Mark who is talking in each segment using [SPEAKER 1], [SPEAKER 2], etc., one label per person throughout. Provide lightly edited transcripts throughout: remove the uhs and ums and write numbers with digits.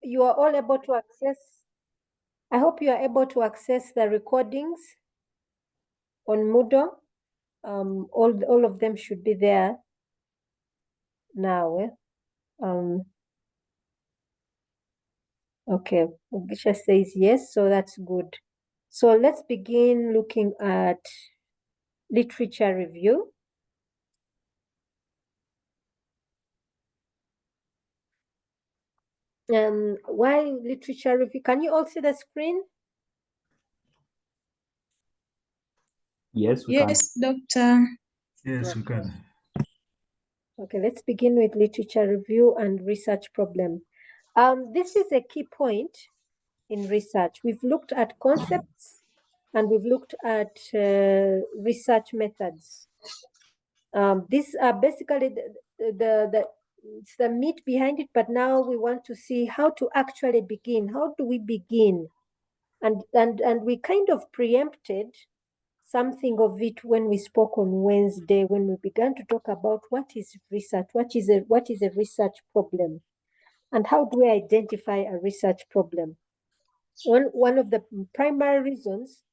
[SPEAKER 1] you are all able to access, I hope you are able to access the recordings on Moodle. All of them should be there now. Okay, Gisha says yes, so that's good. So let's begin looking at literature review. Why literature review? Can you all see the screen?
[SPEAKER 2] Yes, we can.
[SPEAKER 3] Yes, doctor.
[SPEAKER 4] Yes, we can.
[SPEAKER 1] Okay, let's begin with literature review and research problem. This is a key point in research. We've looked at concepts and we've looked at research methods. These are basically it's the meat behind it, but now we want to see how to actually begin. How do we begin? And we kind of preempted something of it when we spoke on Wednesday, when we began to talk about what is research, what is a research problem, and how do we identify a research problem. One of the primary reasons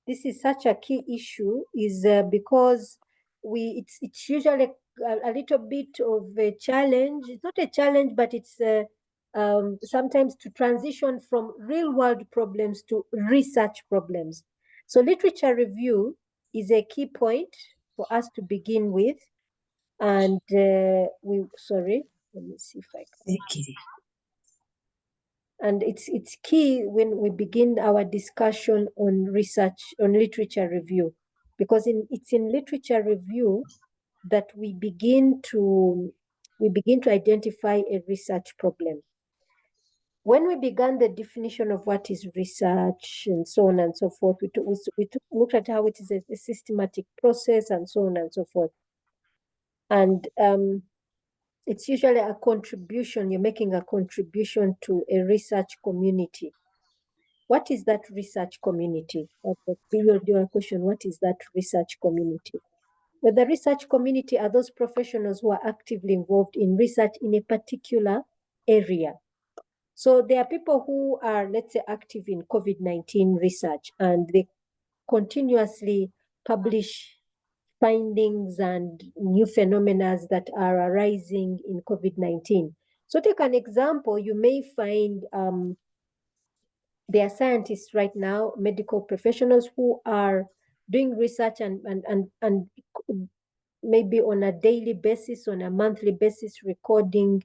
[SPEAKER 1] this is such a key issue is because it's usually a little bit of a challenge. It's not a challenge, but it's sometimes to transition from real world problems to research problems. So literature review is a key point for us to begin with. And let me see if I can. And it's key when we begin our discussion on research, on literature review, because it's in literature review that we begin to identify a research problem. When we began the definition of what is research and so on and so forth, we looked at how it is a systematic process and so on and so forth. And it's usually a contribution, you're making a contribution to a research community. What is that research community? Your question, what is that research community? Well, the research community are those professionals who are actively involved in research in a particular area. So there are people who are, let's say, active in COVID-19 research, and they continuously publish findings and new phenomena that are arising in COVID-19. So take an example, you may find there are scientists right now, medical professionals who are doing research and maybe on a daily basis, on a monthly basis, recording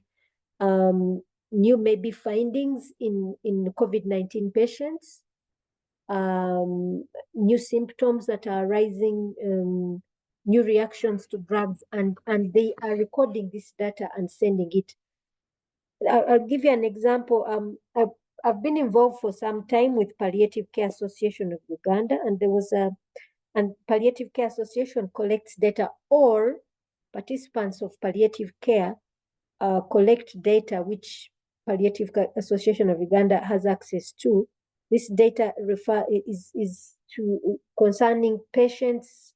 [SPEAKER 1] new maybe findings in COVID-19 patients, new symptoms that are arising, new reactions to drugs, and they are recording this data and sending it. I'll give you an example. I've been involved for some time with Palliative Care Association of Uganda, and there was and Palliative Care Association collects data, or participants of palliative care collect data which Palliative Care Association of Uganda has access to. This data is to concerning patients,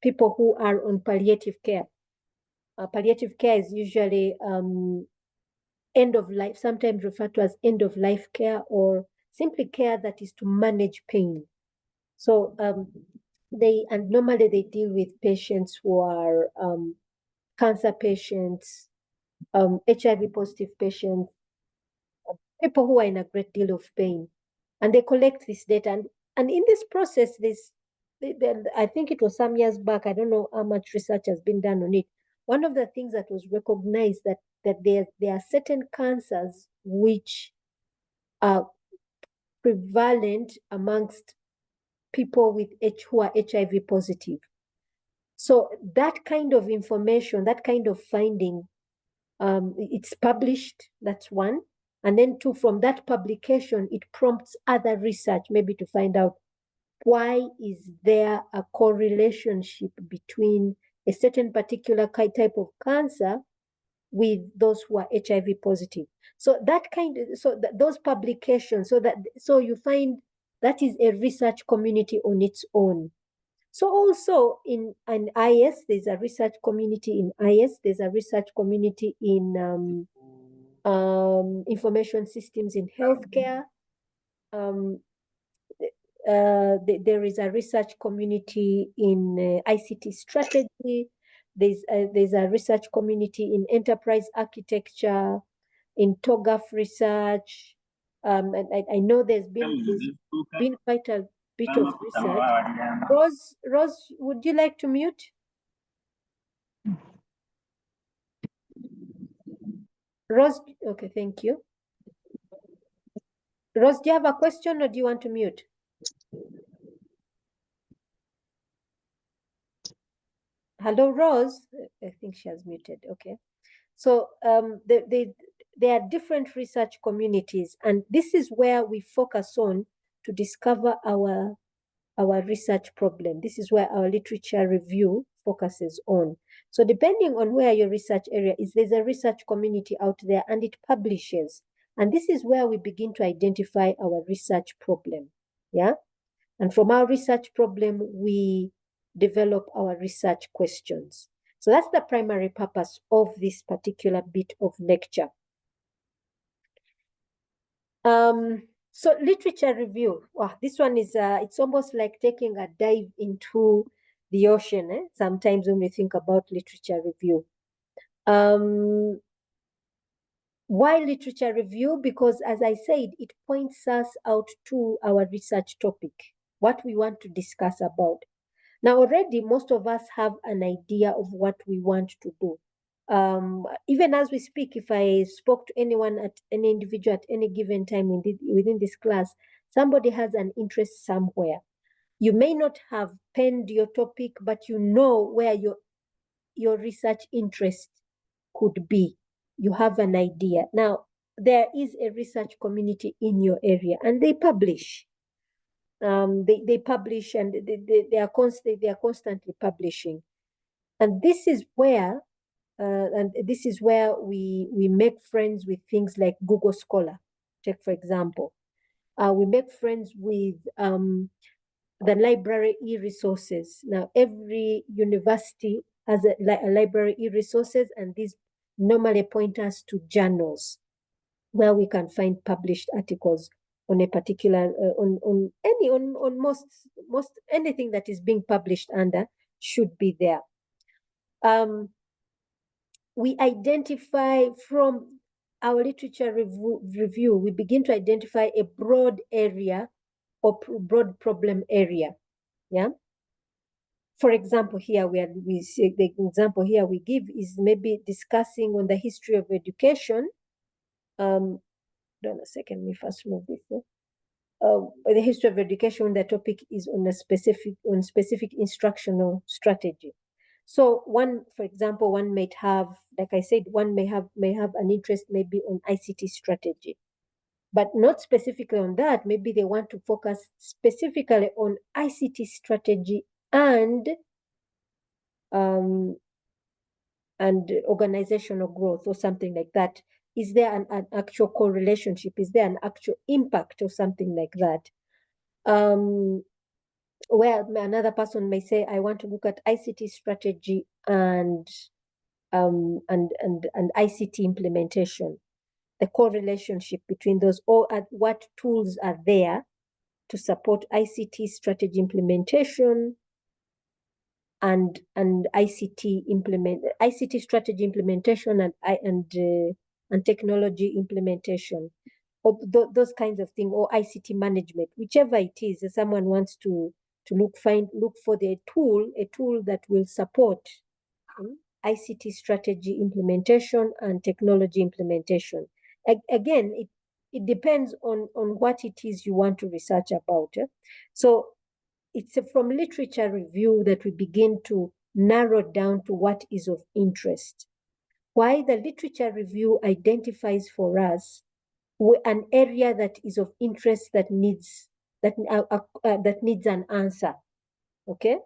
[SPEAKER 1] people who are on palliative care. Palliative care is usually end of life, sometimes referred to as end of life care, or simply care that is to manage pain. So normally they deal with patients who are cancer patients, HIV positive patients, people who are in a great deal of pain, and they collect this data. And in this process, I think it was some years back, I don't know how much research has been done on it. One of the things that was recognized that there are certain cancers which are prevalent amongst people who are HIV positive. So that kind of information, that kind of finding, it's published, that's one. And then two, from that publication, it prompts other research, maybe to find out why is there a correlation between a certain particular type of cancer with those who are HIV positive. So those publications, so you find that is a research community on its own. So also in IS, there's a research community in IS, there's a research community in information systems in healthcare. There is a research community in ICT strategy. There's a research community in enterprise architecture, in TOGAF research. And I know there's been quite a bit of research. Rose, would you like to mute? Rose, okay, thank you. Rose, do you have a question or do you want to mute? Hello, Rose. I think she has muted. Okay. So there are different research communities, and this is where we focus on to discover our research problem. This is where our literature review focuses on. So depending on where your research area is, there's a research community out there and it publishes. And this is where we begin to identify our research problem. Yeah. And from our research problem, we develop our research questions. So that's the primary purpose of this particular bit of lecture. So literature review. Wow, this one is, it's almost like taking a dive into the ocean, sometimes when we think about literature review. Why literature review? Because as I said, it points us out to our research topic, what we want to discuss about. Now, already most of us have an idea of what we want to do. Even as we speak, if I spoke to anyone, at any individual at any given time within this class, somebody has an interest somewhere. You may not have penned your topic, but you know where your research interest could be. You have an idea. Now, there is a research community in your area, and they publish. They publish, and they are constantly publishing, and this is where we make friends with things like Google Scholar. Take for example, we make friends with the library e-resources. Now every university has a library e-resources, and these normally point us to journals where we can find published articles on a particular on most anything that is being published under should be there. We identify from our literature review, we begin to identify a broad area or broad problem area. Yeah. For example, here we see the example here we give is maybe discussing on the history of education. Hold on a second, let me first move this. The history of education, the topic is on specific instructional strategy. So one, for example, one might have, like I said, one may have an interest maybe on ICT strategy, but not specifically on that. Maybe they want to focus specifically on ICT strategy and organizational growth or something like that. Is there an actual correlationship? Is there an actual impact or something like that? Where another person may say, I want to look at ICT strategy and ICT implementation, the correlationship between those, or what tools are there to support ICT strategy implementation and ICT strategy implementation and technology implementation, or those kinds of things, or ICT management, whichever it is. If someone wants to look for a tool that will support ICT strategy implementation and technology implementation. Again, it depends on what it is you want to research about. So it's from literature review that we begin to narrow down to what is of interest. Why the literature review identifies for us an area that is of interest that needs an answer. Okay,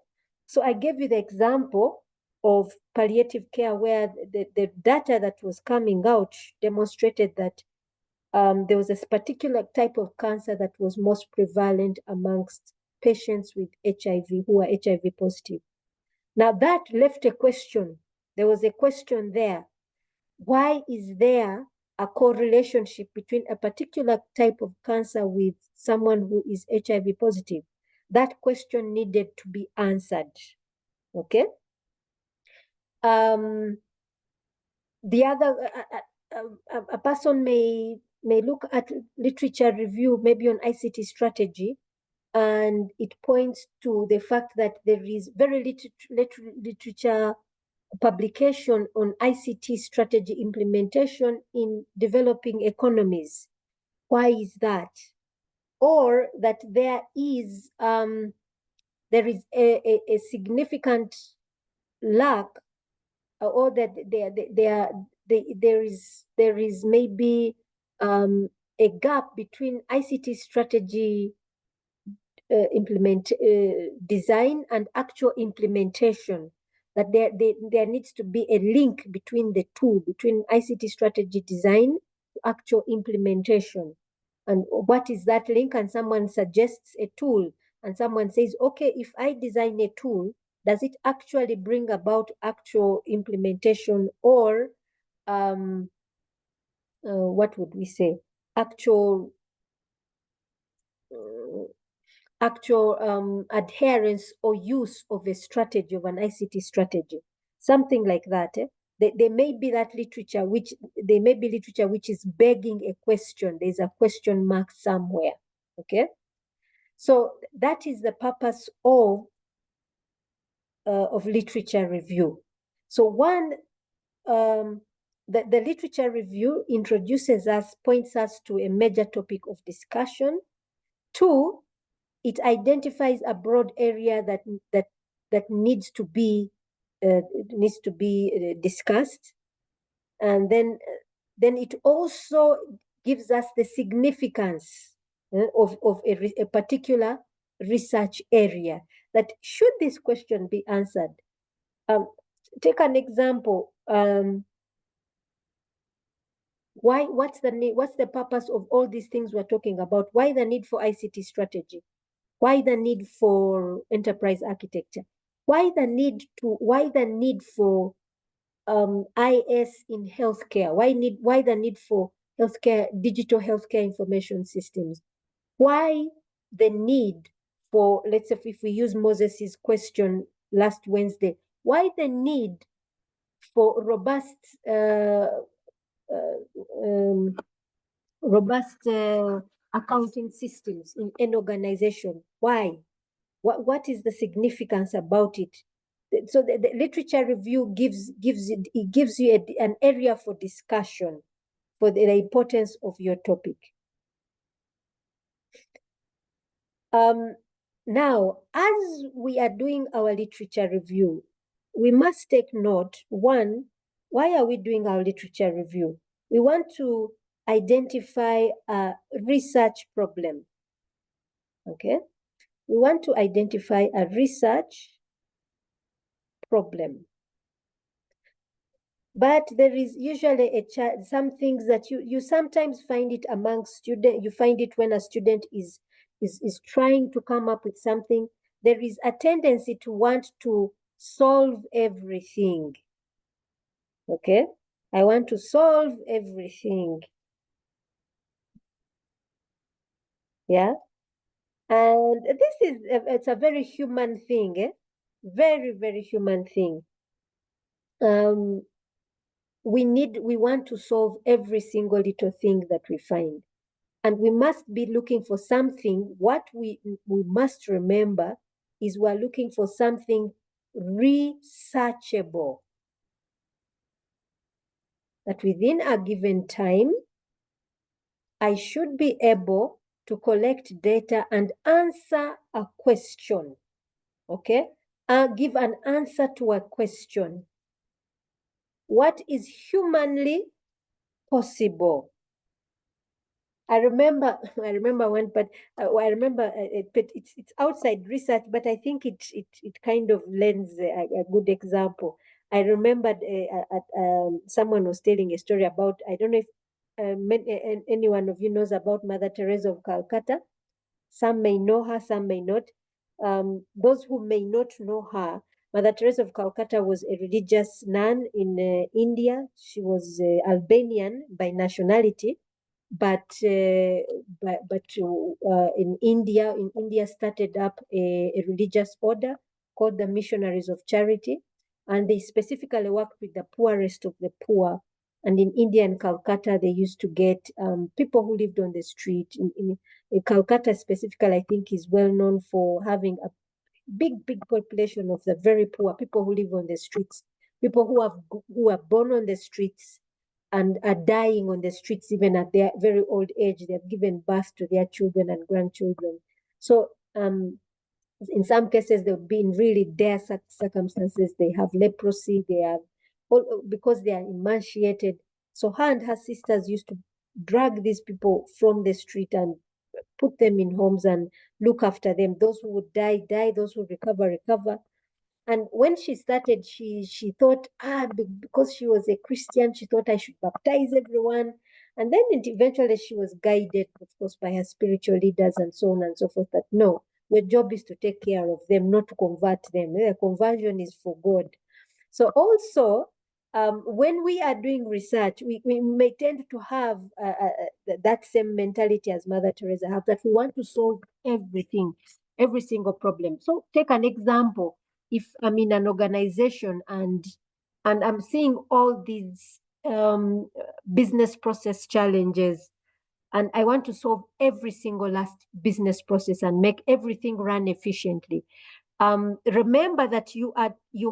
[SPEAKER 1] so I gave you the example of palliative care, where the data that was coming out demonstrated that there was a particular type of cancer that was most prevalent amongst patients with HIV who are HIV positive. Now that left a question. There was a question there. Why is there a correlationship between a particular type of cancer with someone who is HIV positive, that question needed to be answered. Okay. The other, a person may look at literature review, maybe on ICT strategy, and it points to the fact that there is very little literature publication on ICT strategy implementation in developing economies. Why is that? Or that there is a significant lack, or that there is maybe a gap between ICT strategy design and actual implementation, that there needs to be a link between the two, between ICT strategy design to actual implementation. And what is that link? And someone suggests a tool, and someone says, okay, if I design a tool, does it actually bring about actual implementation, or what would we say, actual adherence or use of a strategy, of an ICT strategy, something like that. There may be that literature which is begging a question. There's a question mark somewhere. Okay, so that is the purpose of literature review. So one, the literature review introduces us, points us to a major topic of discussion. Two, it identifies a broad area that needs to be discussed, and then it also gives us the significance of a particular research area. That should this question be answered, take an example. What's the purpose of all these things we're talking about? Why the need for ICT strategy? Why the need for enterprise architecture? Why the need for IS in healthcare? Why the need for digital healthcare information systems? Why the need for, let's say, if we use Moses's question last Wednesday, why the need for robust accounting systems in an organization? Why? What is the significance about it? So the literature review gives you an area for discussion for the importance of your topic. Now, as we are doing our literature review, we must take note. One, why are we doing our literature review? We want to identify a research problem. Okay? We want to identify a research problem. But there is usually some things that you sometimes find it among students. You find it when a student is trying to come up with something. There is a tendency to want to solve everything. Okay? I want to solve everything. Yeah? And it's a very human thing, eh? Very, very human thing. We want to solve every single little thing that we find. And we must be looking for something. What we must remember is we're looking for something researchable. That within a given time, I should be able to collect data and answer a question. Okay? Give an answer to a question. What is humanly possible? I remember one, but I remember it's outside research, but I think it kind of lends a good example. I remembered someone was telling a story about, I don't know if any one of you knows about Mother Teresa of Calcutta. Some may know her, some may not. Those who may not know her, Mother Teresa of Calcutta was a religious nun in India. She was Albanian by nationality, but in India started up a religious order called the Missionaries of Charity, and they specifically worked with the poorest of the poor. And in India and Calcutta, they used to get people who lived on the street. In Calcutta specifically, I think is well known for having a big population of the very poor, people who live on the streets, people who are born on the streets and are dying on the streets even at their very old age. They have given birth to their children and grandchildren. So in some cases, they've been really dire circumstances. They have leprosy. They are all because they are emaciated. So her and her sisters used to drag these people from the street and put them in homes and look after them. Those who would die, die. Those who recover, recover. And when she started, she thought, because she was a Christian, she thought I should baptize everyone. And then eventually she was guided, of course, by her spiritual leaders and so on and so forth, that no, your job is to take care of them, not to convert them. The conversion is for God. So also, when we are doing research, we may tend to have that same mentality as Mother Teresa have, that we want to solve everything, every single problem. So take an example. If I'm in an organization and I'm seeing all these business process challenges, and I want to solve every single last business process and make everything run efficiently. Remember that you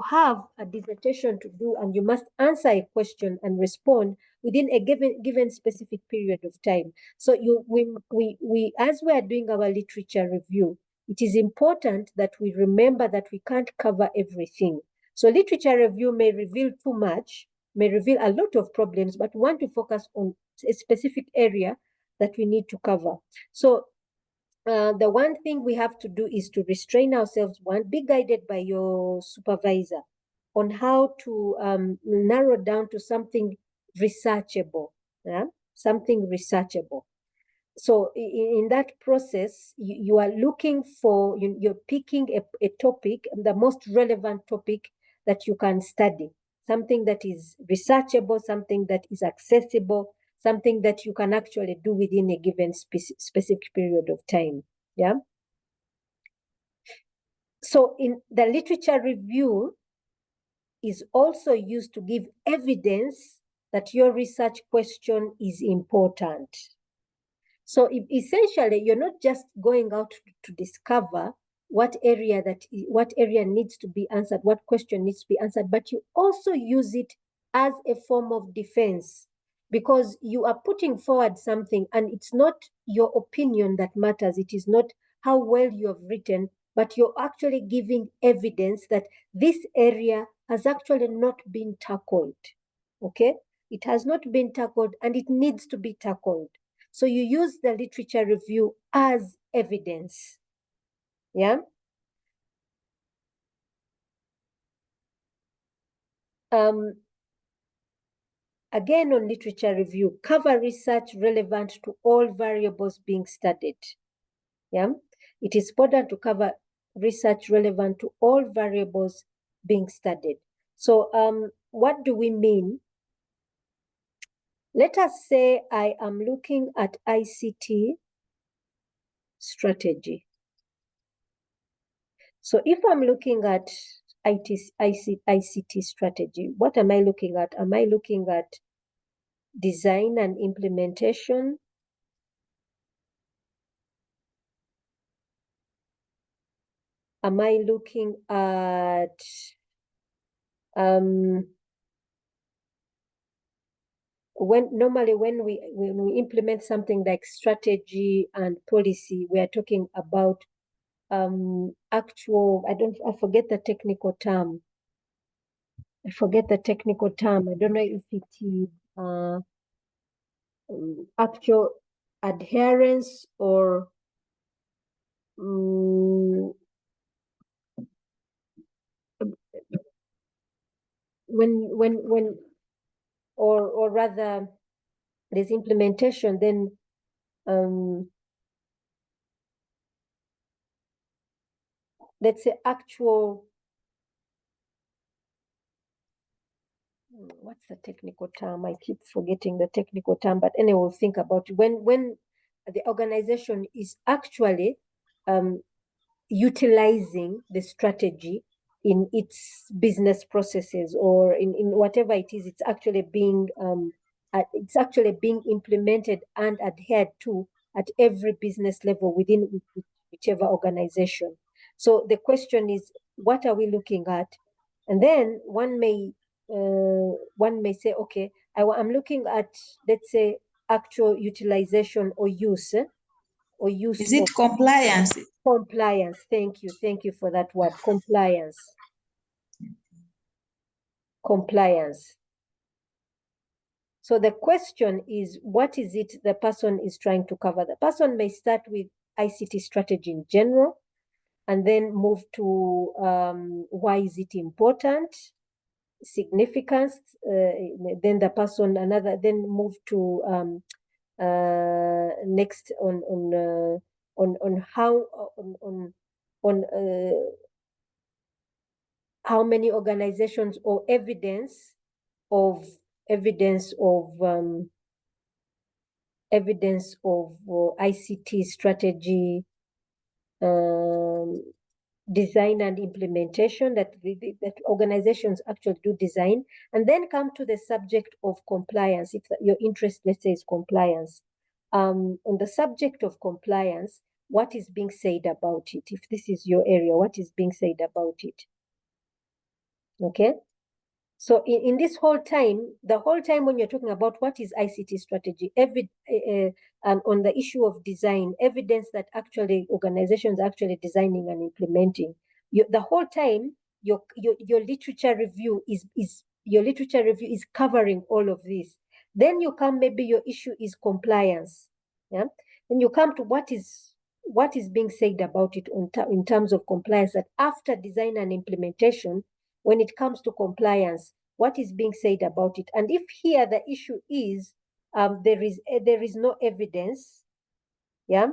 [SPEAKER 1] have a dissertation to do, and you must answer a question and respond within a given specific period of time. So we as we are doing our literature review, it is important that we remember that we can't cover everything. So literature review may reveal too much, may reveal a lot of problems, but we want to focus on a specific area that we need to cover. So the one thing we have to do is to restrain ourselves. One, be guided by your supervisor on how to narrow down to something researchable. Yeah? Something researchable. So in that process, you are looking for, you're picking a topic, the most relevant topic that you can study, something that is researchable, something that is accessible, something that you can actually do within a given specific period of time. Yeah. So in the literature review is also used to give evidence that your research question is important. So essentially, you're not just going out to discover what area needs to be answered, what question needs to be answered, but you also use it as a form of defense, because you are putting forward something, and it's not your opinion that matters. It is not how well you have written, but you're actually giving evidence that this area has actually not been tackled. Okay? It has not been tackled, and it needs to be tackled. So you use the literature review as evidence. Yeah. Again, on literature review, cover research relevant to all variables being studied. Yeah. It is important to cover research relevant to all variables being studied. So what do we mean? Let us say I am looking at ICT strategy. So if I'm looking at ICT strategy, what am I looking at? Am I looking at design and implementation? Am I looking at when we implement something like strategy and policy, we are talking about actual, I forget the technical term. I don't know if it is actual adherence or when or rather there's implementation, then let's say actual what's the technical term? I keep forgetting the technical term, but anyway, we'll think about it. When the organization is actually utilizing the strategy in its business processes or in whatever it is, it's actually being implemented and adhered to at every business level within whichever organization. So the question is, what are we looking at? And then one may say, okay, I'm looking at, let's say, actual utilization or use
[SPEAKER 2] Is it
[SPEAKER 1] of
[SPEAKER 2] compliance?
[SPEAKER 1] compliance. Thank you for that word, compliance. Compliance. So the question is, what is it the person is trying to cover? The person may start with ICT strategy in general, and then move to why is it important, significance. Then the person then move to next on how how many organizations or evidence of ICT strategy design and implementation that organizations actually do design, and then come to the subject of compliance. If your interest, let's say, is compliance, on the subject of compliance, what is being said about it? If this is your area, what is being said about it? Okay. So in this whole time, the whole time when you're talking about what is ICT strategy, on the issue of design, evidence that actually organizations are actually designing and implementing, the whole time your literature review is covering all of this. Then you come, maybe your issue is compliance. Yeah. Then you come to what is being said about it in terms of compliance, that after design and implementation, when it comes to compliance, what is being said about it? And if here the issue is there is no evidence, yeah,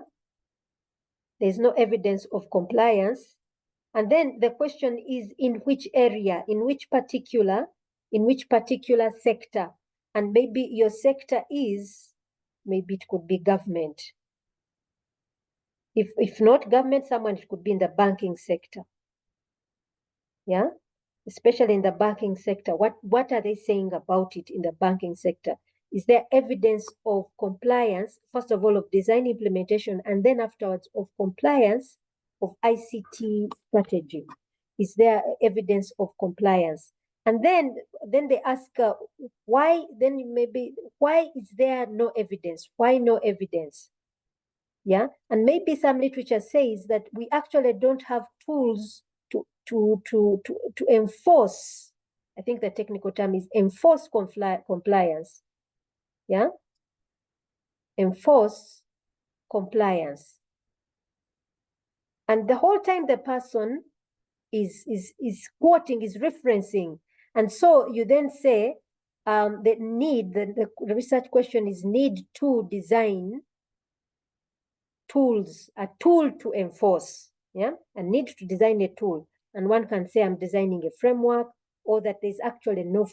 [SPEAKER 1] there's no evidence of compliance, and then the question is, in which area, in which particular sector, and maybe your sector is, maybe it could be government. If not government, someone, it could be in the banking sector. Yeah. Especially in the banking sector, what are they saying about it in the banking sector? Is there evidence of compliance, first of all, of design implementation, and then afterwards of compliance of ICT strategy? Is there evidence of compliance? And then they ask, why is there no evidence? Why no evidence? Yeah, and maybe some literature says that we actually don't have tools to enforce. I think the technical term is enforce compliance. Yeah, enforce compliance. And the whole time the person is quoting, is referencing, and so you then say the research question is need to design tools, a tool to enforce. Yeah, I need to design a tool, and one can say I'm designing a framework, or that there's actually no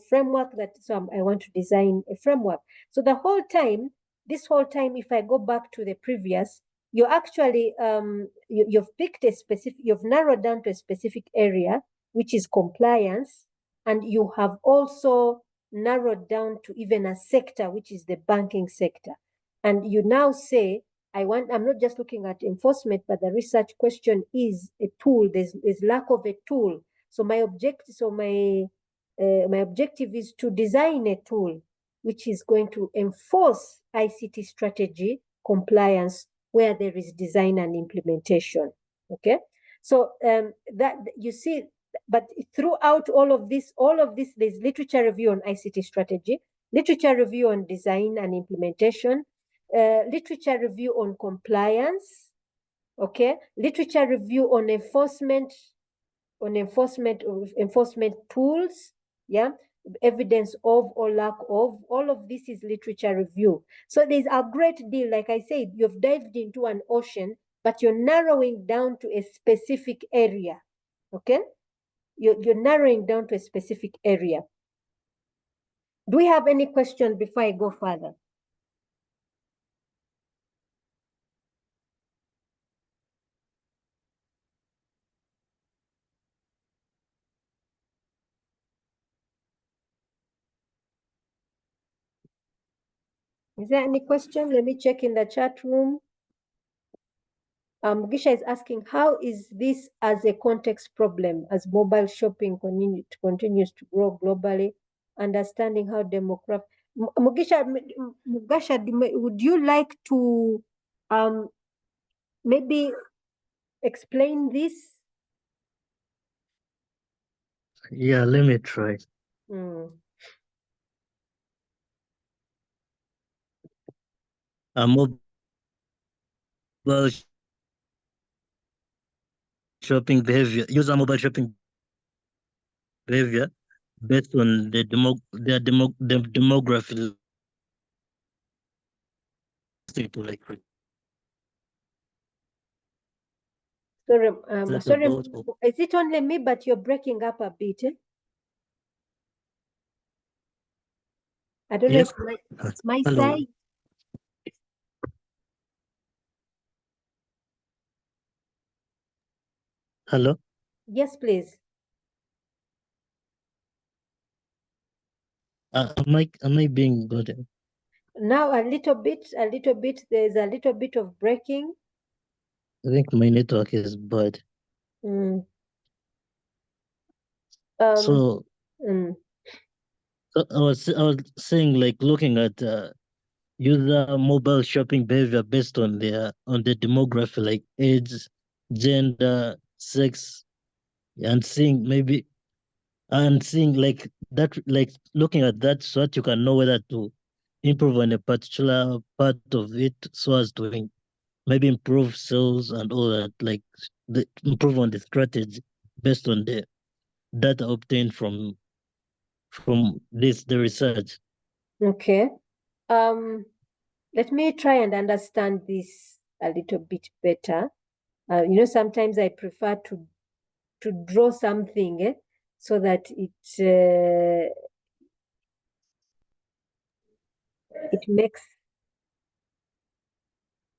[SPEAKER 1] framework, so I want to design a framework. So this whole time, if I go back to the previous, you're actually you've picked you've narrowed down to a specific area, which is compliance, and you have also narrowed down to even a sector, which is the banking sector. And you now say, I'm not just looking at enforcement, but the research question is a tool. There's lack of a tool. So my objective is to design a tool which is going to enforce ICT strategy compliance where there is design and implementation. Okay, so that you see, but throughout all of this, there's literature review on ICT strategy, literature review on design and implementation, literature review on compliance, okay, literature review on enforcement tools, yeah, evidence of or lack of, all of this is literature review. So there's a great deal, like I said, you've dived into an ocean, but you're narrowing down to a specific area, okay? You're narrowing down to a specific area. Do we have any questions before I go further? Is there any question? Let me check in the chat room. Gisha is asking, how is this as a context problem as mobile shopping continues to grow globally? Understanding how demographic. Mugisha, would you like to maybe explain this?
[SPEAKER 3] Yeah, let me try. Mobile shopping behavior, user mobile shopping behavior based on the demography, like
[SPEAKER 1] Sorry,
[SPEAKER 3] that
[SPEAKER 1] sorry,
[SPEAKER 3] about,
[SPEAKER 1] is it only me, but you're breaking up a bit? I don't
[SPEAKER 3] yes?
[SPEAKER 1] know if it's my
[SPEAKER 3] Hello.
[SPEAKER 1] side.
[SPEAKER 3] Hello?
[SPEAKER 1] Yes, please.
[SPEAKER 3] Am I being good?
[SPEAKER 1] Now a little bit, there's a little bit of breaking.
[SPEAKER 3] I think my network is bad. So, so I was saying, like, looking at user mobile shopping behavior based on the demography, like age, gender, sex, and seeing like that, like looking at that, so that you can know whether to improve on a particular part of it, so as to maybe improve sales and all that, like improve on the strategy based on the data obtained from the research.
[SPEAKER 1] Okay. Let me try and understand this a little bit better. Sometimes I prefer to draw something so that it makes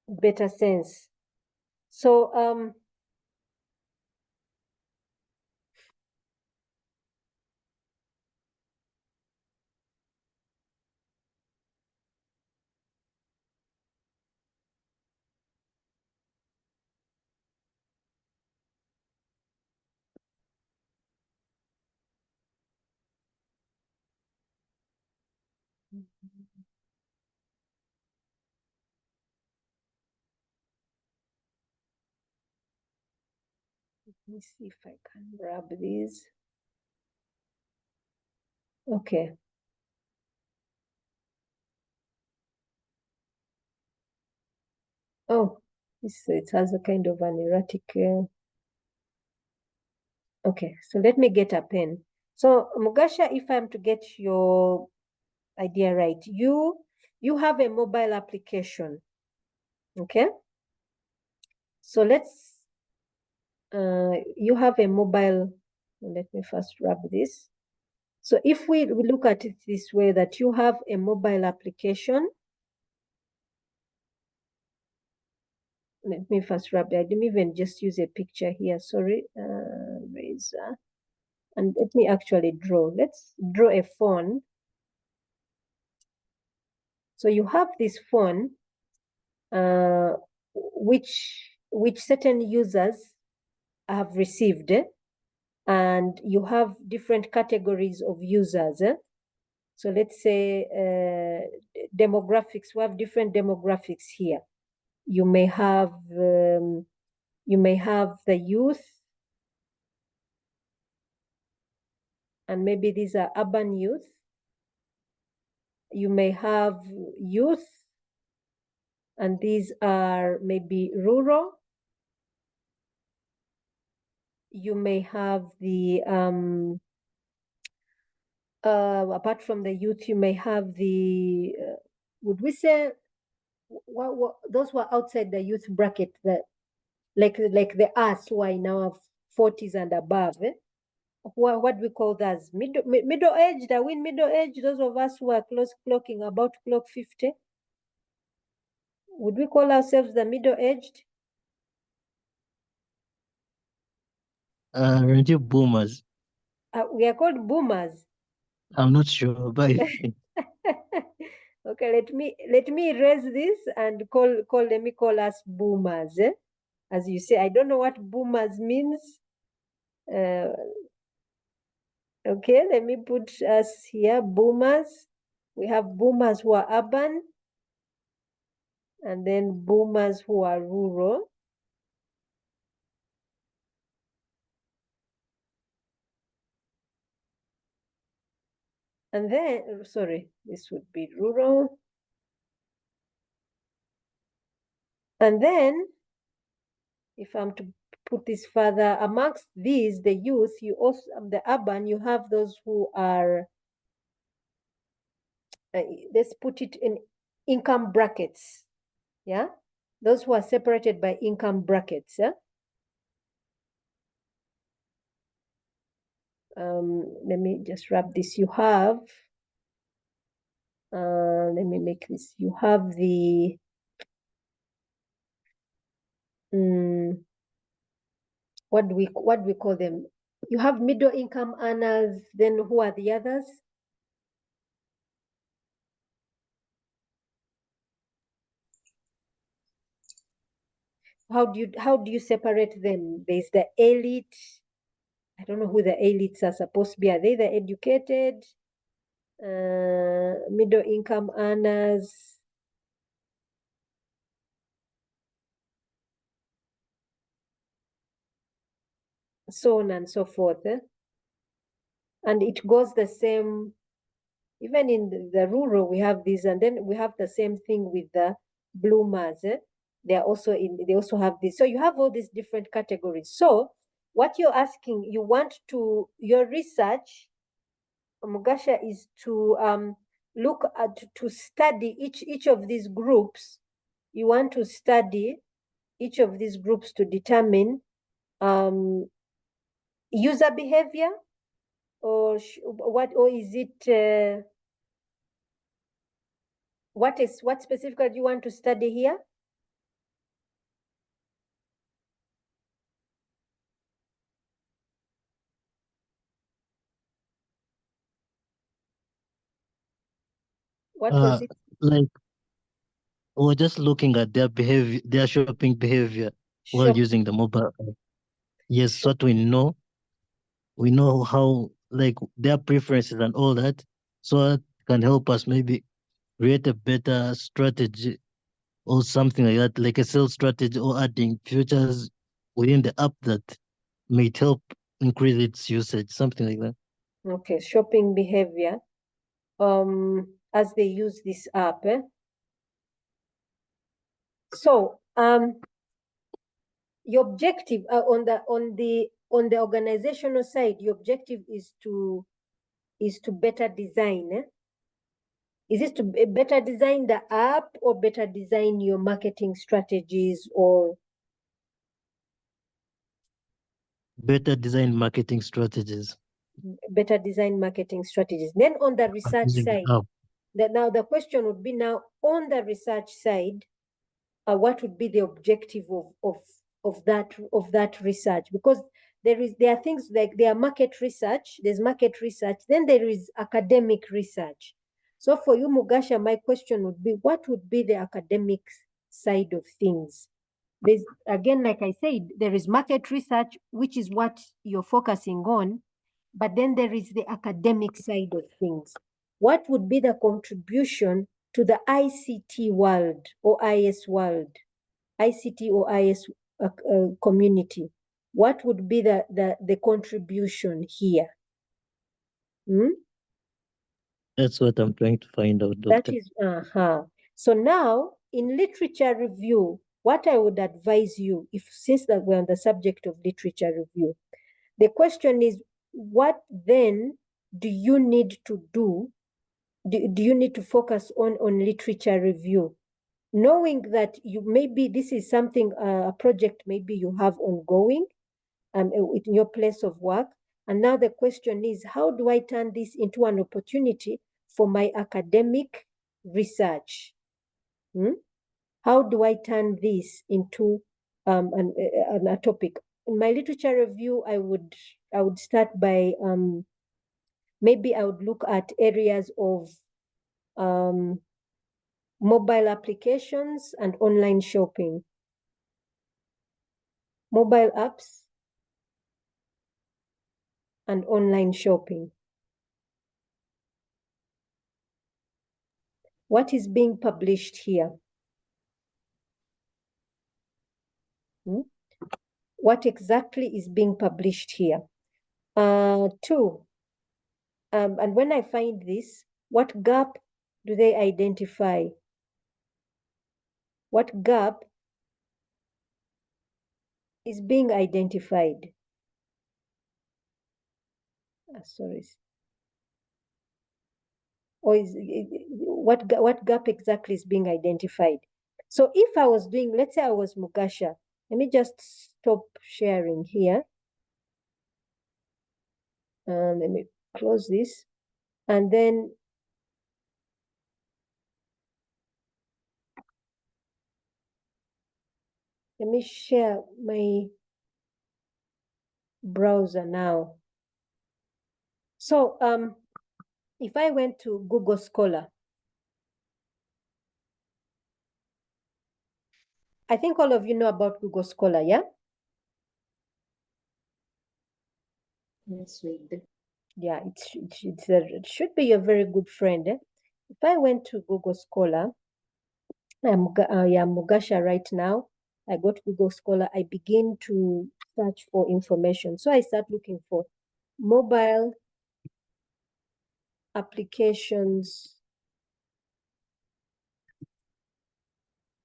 [SPEAKER 1] better sense. So let me see if I can grab these. Okay. Oh, it has a kind of an erratic. Okay, so let me get a pen. So Mugasha, if I'm to get your idea right, you have a mobile application. Okay. So you have a mobile. Let me first wrap this. So if we look at it this way, that you have a mobile application. Let me first wrap it. I didn't even just use a picture here. Sorry, razor. And let me actually draw. Let's draw a phone. So you have this phone, which certain users have received, and you have different categories of users. So let's say demographics. We have different demographics here. You may have the youth, and maybe these are urban youth. You may have youth, and these are maybe rural. You may have the apart from the youth, you may have the would we say what those who are outside the youth bracket, that like the us who are in our 40s and above, what do we call those? Middle-aged? Are we middle-aged? Those of us who are close clocking, about to clock 50? Would we call ourselves the middle-aged?
[SPEAKER 3] Aren't you boomers?
[SPEAKER 1] We are called boomers.
[SPEAKER 3] I'm not sure, but
[SPEAKER 1] Okay, let me erase this and let me call us boomers. As you say, I don't know what boomers means. Okay, let me put us here, boomers. We have boomers who are urban, and then boomers who are rural. And then, sorry, this would be rural. And then, if I'm to put this further, amongst these, the youth, you also, the urban, you have those who are, let's put it in income brackets, yeah? Those who are separated by income brackets, yeah? Let me just wrap this. You have, let me make this. You have the, what do we call them? You have middle income earners. Then who are the others? How do you separate them? There's the elite. I don't know who the elites are supposed to be. Are they the educated? Middle income earners? So on and so forth. And it goes the same, even in the rural, we have these, and then we have the same thing with the bloomers. They also have this. So you have all these different categories. So what you're asking, your research, Mugasha, is to look at, to study each of these groups. You want to study each of these groups to determine user behavior, or is it, what specifically do you want to study here? What was it?
[SPEAKER 3] like we're just looking at their behavior, their shopping behavior while using the mobile app. Yes, what we know how, like, their preferences and all that, so that can help us maybe create a better strategy or something like that, like a sales strategy, or adding features within the app that might help increase its usage, something like that.
[SPEAKER 1] Okay, shopping behavior as they use this app. So your objective on the organizational side, your objective is to better design. Is it to better design the app, or better design your marketing strategies, or
[SPEAKER 3] Better design marketing strategies
[SPEAKER 1] better design marketing strategies? Then on the research
[SPEAKER 3] using the
[SPEAKER 1] side,
[SPEAKER 3] app.
[SPEAKER 1] now the question would be, now on the research side, what would be the objective of that research? Because there are things like, there are market research, there's market research, then there is academic research. So for you, Mugasha, my question would be, what would be the academic side of things? There's, again, like I said, there is market research, which is what you're focusing on, but then there is the academic side of things. What would be the contribution to the ICT world, or IS world, ICT or IS community? What would be the contribution here?
[SPEAKER 3] That's what I'm trying to find out,
[SPEAKER 1] That
[SPEAKER 3] Doctor.
[SPEAKER 1] is, so now in literature review, what I would advise you, since that we're on the subject of literature review, the question is, what then do you need to do? Do you need to focus on literature review? Knowing that maybe this is something, a project maybe you have ongoing in your place of work, And now the question is, how do I turn this into an opportunity for my academic research? How do I turn this into a topic? In my literature review, I would start by maybe I would look at areas of mobile applications and online shopping. Mobile apps and online shopping. What is being published here? What exactly is being published here? Two, and when I find this, what gap do they identify? What gap is being identified? Sorry. Or is what gap exactly is being identified? So if I was doing, let's say I was Mugasha, let me just stop sharing here. Let me close this, and then let me share my browser now. So if I went to Google Scholar, I think all of you know about Google Scholar, yeah?
[SPEAKER 2] Yes, we do.
[SPEAKER 1] Yeah, it should be a very good friend. If I went to Google Scholar, I'm Mugasha right now. I go to Google Scholar. I begin to search for information. So I start looking for mobile applications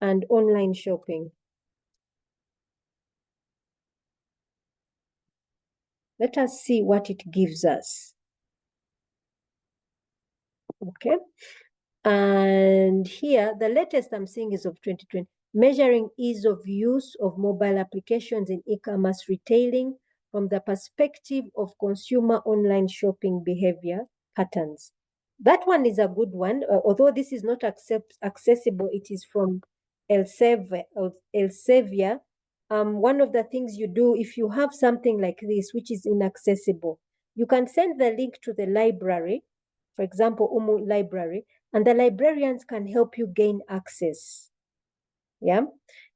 [SPEAKER 1] and online shopping. Let us see what it gives us. Okay. And here, the latest I'm seeing is of 2020, measuring ease of use of mobile applications in e-commerce retailing from the perspective of consumer online shopping behavior patterns. That one is a good one, although this is not accessible. It is from Elsevier. One of the things you do if you have something like this, which is inaccessible, you can send the link to the library, for example, Umu Library, and the librarians can help you gain access. Yeah.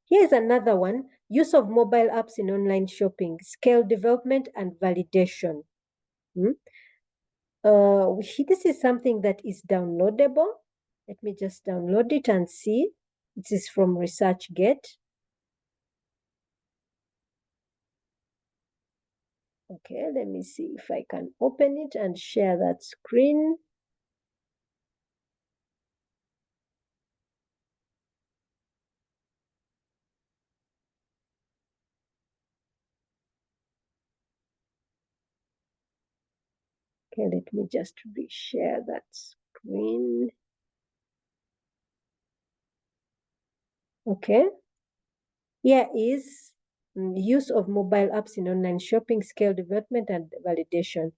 [SPEAKER 1] Here's another one, use of mobile apps in online shopping, scale development and validation. This is something that is downloadable. Let me just download it and see. This is from ResearchGate. Okay, let me see if I can open it and share that screen. Okay, let me just reshare that screen. Okay. Here is use of mobile apps in online shopping, scale development and validation.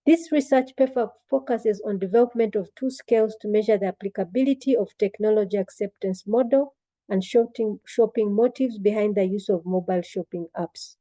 [SPEAKER 1] This research paper focuses on development of two scales to measure the applicability of technology acceptance model and shopping motives behind the use of mobile shopping apps.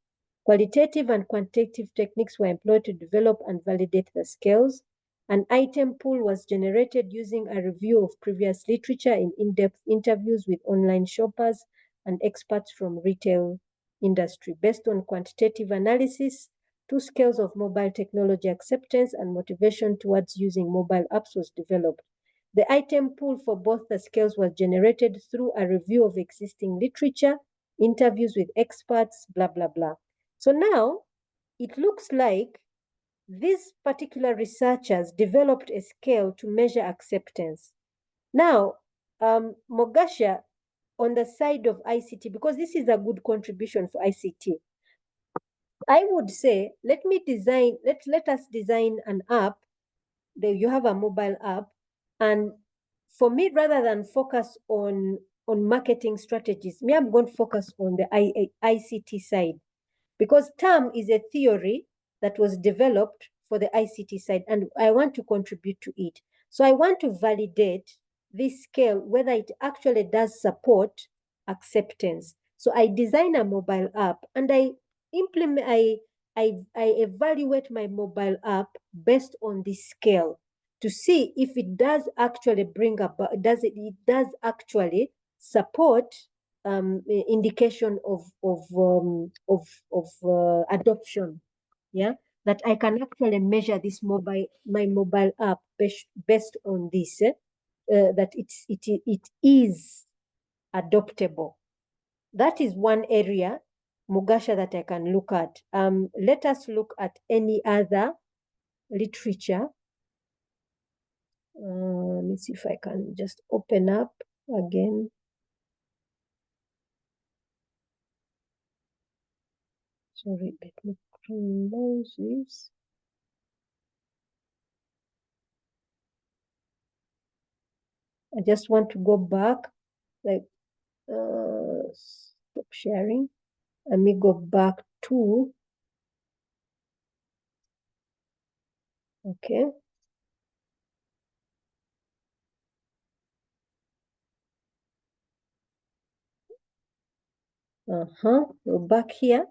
[SPEAKER 1] Qualitative and quantitative techniques were employed to develop and validate the scales. An item pool was generated using a review of previous literature in-depth interviews with online shoppers and experts from retail industry. Based on quantitative analysis, two scales of mobile technology acceptance and motivation towards using mobile apps was developed. The item pool for both the scales was generated through a review of existing literature, interviews with experts, blah, blah, blah. So now it looks like these particular researchers developed a scale to measure acceptance. Now, Mogasha, on the side of ICT, because this is a good contribution for ICT, I would say, let us design an app. There you have a mobile app. And for me, rather than focus on marketing strategies, me, I'm going to focus on the ICT side. Because term is a theory that was developed for the ICT side, and I want to contribute to it. So I want to validate this scale, whether it actually does support acceptance. So I design a mobile app and I implement, I evaluate my mobile app based on this scale to see if it does actually bring about, it does actually support indication of adoption. Yeah, that I can actually measure this my mobile app based on this, that it is adoptable. That is one area, Mugasha, that I can look at. Let us look at any other literature. Let me see if I can just open up again. Sorry, let me close this. I just want to go back, like, stop sharing. Let me go back to, okay. We're back here.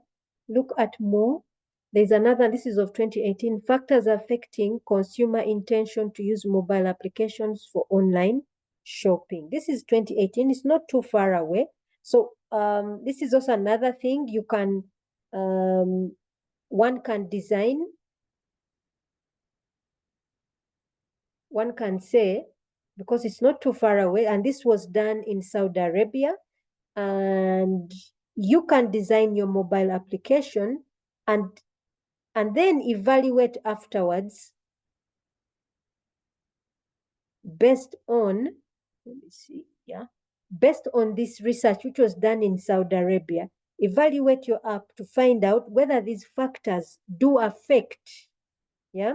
[SPEAKER 1] Look at more. There's another, this is of 2018, factors affecting consumer intention to use mobile applications for online shopping. This is 2018, it's not too far away. So this is also another thing you can, one can design, one can say, because it's not too far away, and this was done in Saudi Arabia, and you can design your mobile application and then evaluate afterwards based on, let me see, yeah, based on this research which was done in Saudi Arabia. Evaluate your app to find out whether these factors do affect, yeah,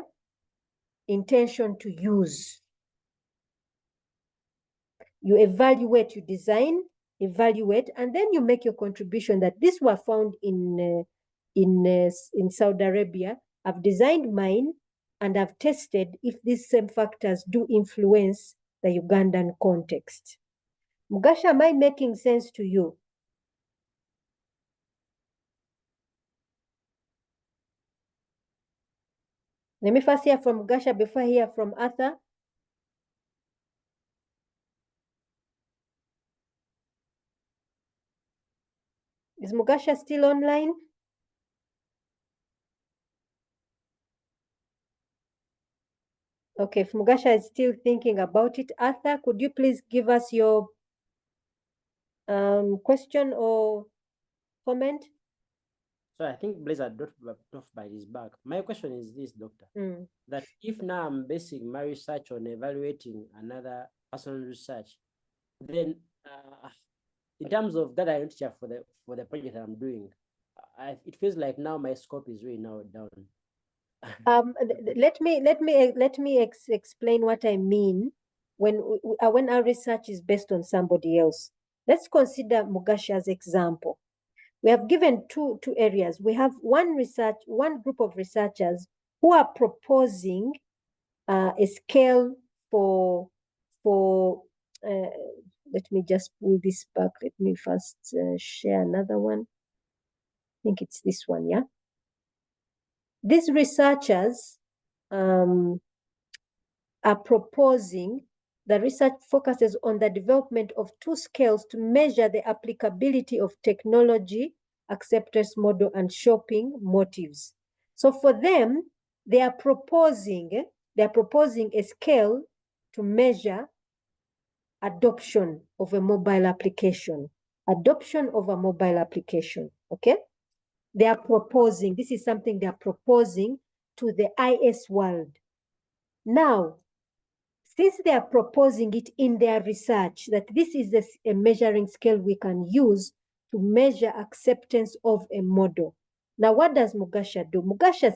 [SPEAKER 1] intention to use. You evaluate, you design, evaluate, and then you make your contribution that these were found in Saudi Arabia. I've designed mine and I've tested if these same factors do influence the Ugandan context. Mugasha, am I making sense to you? Let me first hear from Mugasha before I hear from Arthur. Is Mugasha still online? Okay, if Mugasha is still thinking about it, Arthur, could you please give us your question or comment?
[SPEAKER 4] So I think Blazer dropped off by his back. My question is this, Doctor, that if now I'm basing my research on evaluating another person's research, then in terms of data literature for the project that I'm doing, it feels like now my scope is really narrowed down.
[SPEAKER 1] Let me explain what I mean when our research is based on somebody else. Let's consider Mugasha's example. We have given two areas. We have one group of researchers who are proposing a scale for let me just pull this back. Let me first share another one. I think it's this one, yeah. These researchers are proposing, the research focuses on the development of two scales to measure the applicability of technology, acceptance model, and shopping motives. So for them, they are proposing a scale to measure adoption of a mobile application. Adoption of a mobile application, okay? They are proposing, this is something they are proposing to the IS world. Now, since they are proposing it in their research, that this is a measuring scale we can use to measure acceptance of a model. Now, what does Mugasha do? Mugasha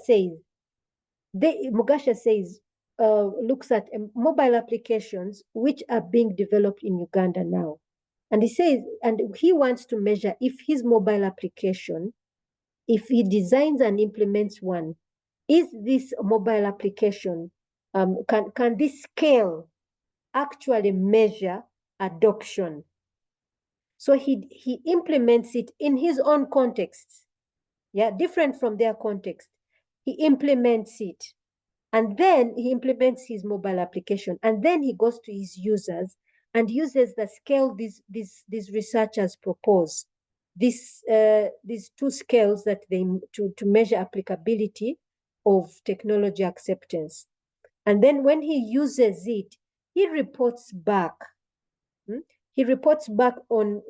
[SPEAKER 1] says, looks at mobile applications which are being developed in Uganda now. And he says, and he wants to measure if his mobile application, if he designs and implements one, is this mobile application, can this scale actually measure adoption? So he implements it in his own context, different from their context. He implements it, and then he implements his mobile application, and then he goes to his users and uses the scale these researchers propose. These two scales that they to measure applicability of technology acceptance. And then when he uses it, he reports back. He reports back on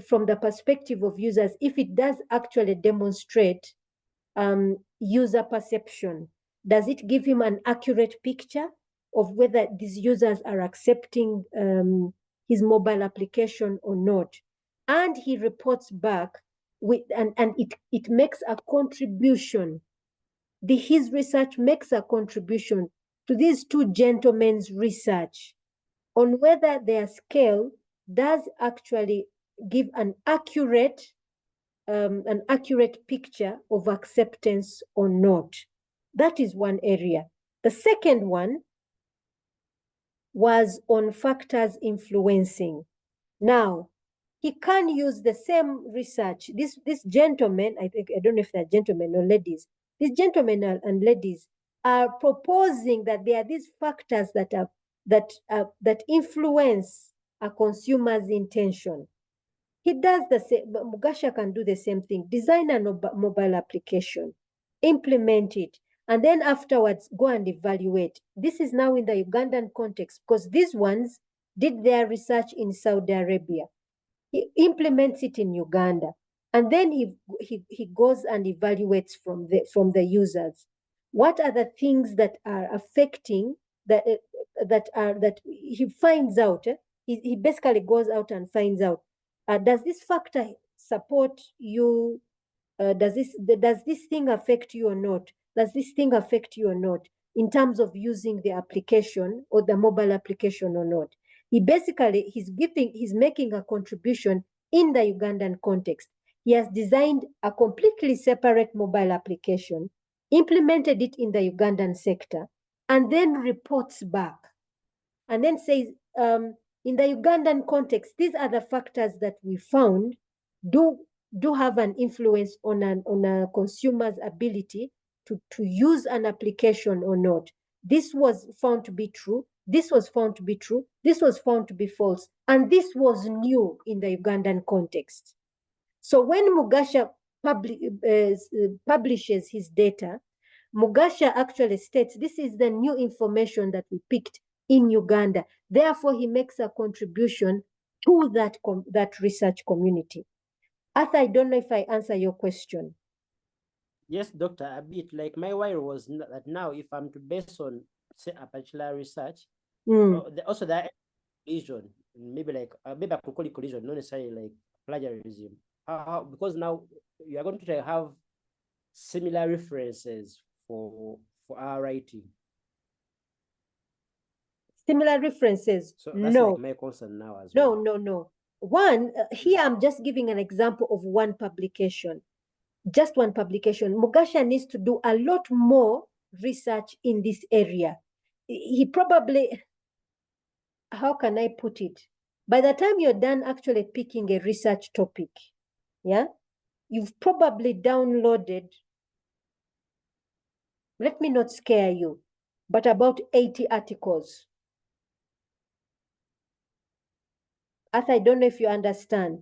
[SPEAKER 1] from the perspective of users if it does actually demonstrate user perception. Does it give him an accurate picture of whether these users are accepting his mobile application or not? And he reports back with and it makes a contribution. His research makes a contribution to these two gentlemen's research on whether their scale does actually give an accurate picture of acceptance or not. That is one area. The second one was on factors influencing. Now, he can use the same research. This gentleman, I don't know if they're gentlemen or ladies, these gentlemen and ladies are proposing that there are these factors that influence a consumer's intention. He does the same. Mugasha can do the same thing. Design a mobile application, implement it, and then afterwards go and evaluate. This is now in the Ugandan context because these ones did their research in Saudi Arabia. He implements it in Uganda, and then he goes and evaluates from the users. What are the things that are affecting that he finds out? He basically goes out and finds out. Does this factor support you? Does this thing affect you or not? Does this thing affect you or not in terms of using the application or the mobile application or not? He's making a contribution in the Ugandan context. He has designed a completely separate mobile application, implemented it in the Ugandan sector, and then reports back and then says, in the Ugandan context, these are the factors that we found do have an influence on a consumer's ability to use an application or not. This was found to be true. This was found to be true. This was found to be false. And this was new in the Ugandan context. So when Mugasha publishes his data, Mugasha actually states this is the new information that we picked in Uganda. Therefore, he makes a contribution to that research community. Arthur, I don't know if I answer your question.
[SPEAKER 4] Yes, doctor, a bit. Like my worry was that now if I'm to base on, say, a particular research, also that collision, maybe I could call it collision, not necessarily like plagiarism. Because now you are going to have similar references for our writing.
[SPEAKER 1] Similar references?
[SPEAKER 4] So that's
[SPEAKER 1] no.
[SPEAKER 4] like my concern now as well.
[SPEAKER 1] No. One, here I'm just giving an example of one publication. Just one publication. Mugasha needs to do a lot more research in this area. He probably, how can I put it? By the time you're done actually picking a research topic, you've probably downloaded, let me not scare you, but about 80 articles. Arthur, I don't know if you understand.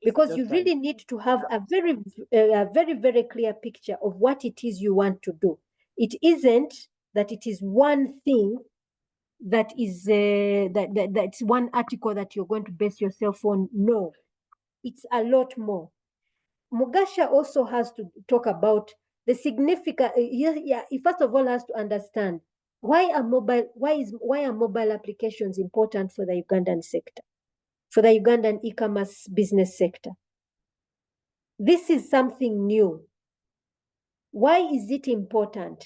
[SPEAKER 1] Because you really need to have a very, very clear picture of what it is you want to do. It isn't that it is one thing that is that's one article that you're going to base yourself on. No, it's a lot more. Mugasha also has to talk about the significant. He first of all has to understand why are mobile applications important for the Ugandan sector, for the Ugandan e-commerce business sector. This is something new. Why is it important?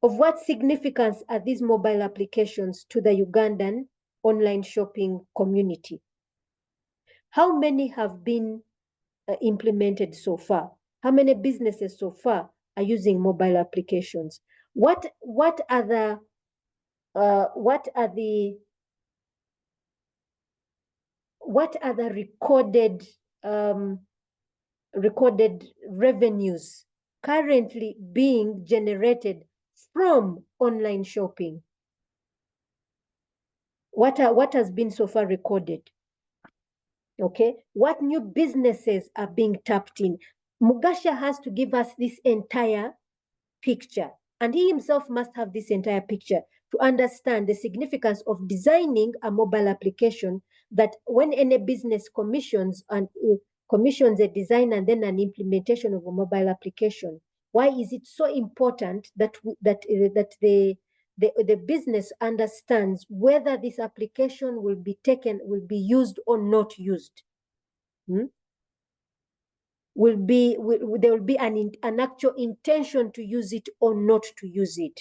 [SPEAKER 1] Of what significance are these mobile applications to the Ugandan online shopping community? How many have been implemented so far? How many businesses so far are using mobile applications. What are the recorded revenues currently being generated from online shopping? What has been so far recorded? Okay, what new businesses are being tapped in? Mugasha has to give us this entire picture, and he himself must have this entire picture to understand the significance of designing a mobile application that when any business commissions a design and then an implementation of a mobile application, why is it so important that the business understands whether this application will be used or not used? There will be an actual intention to use it or not to use it.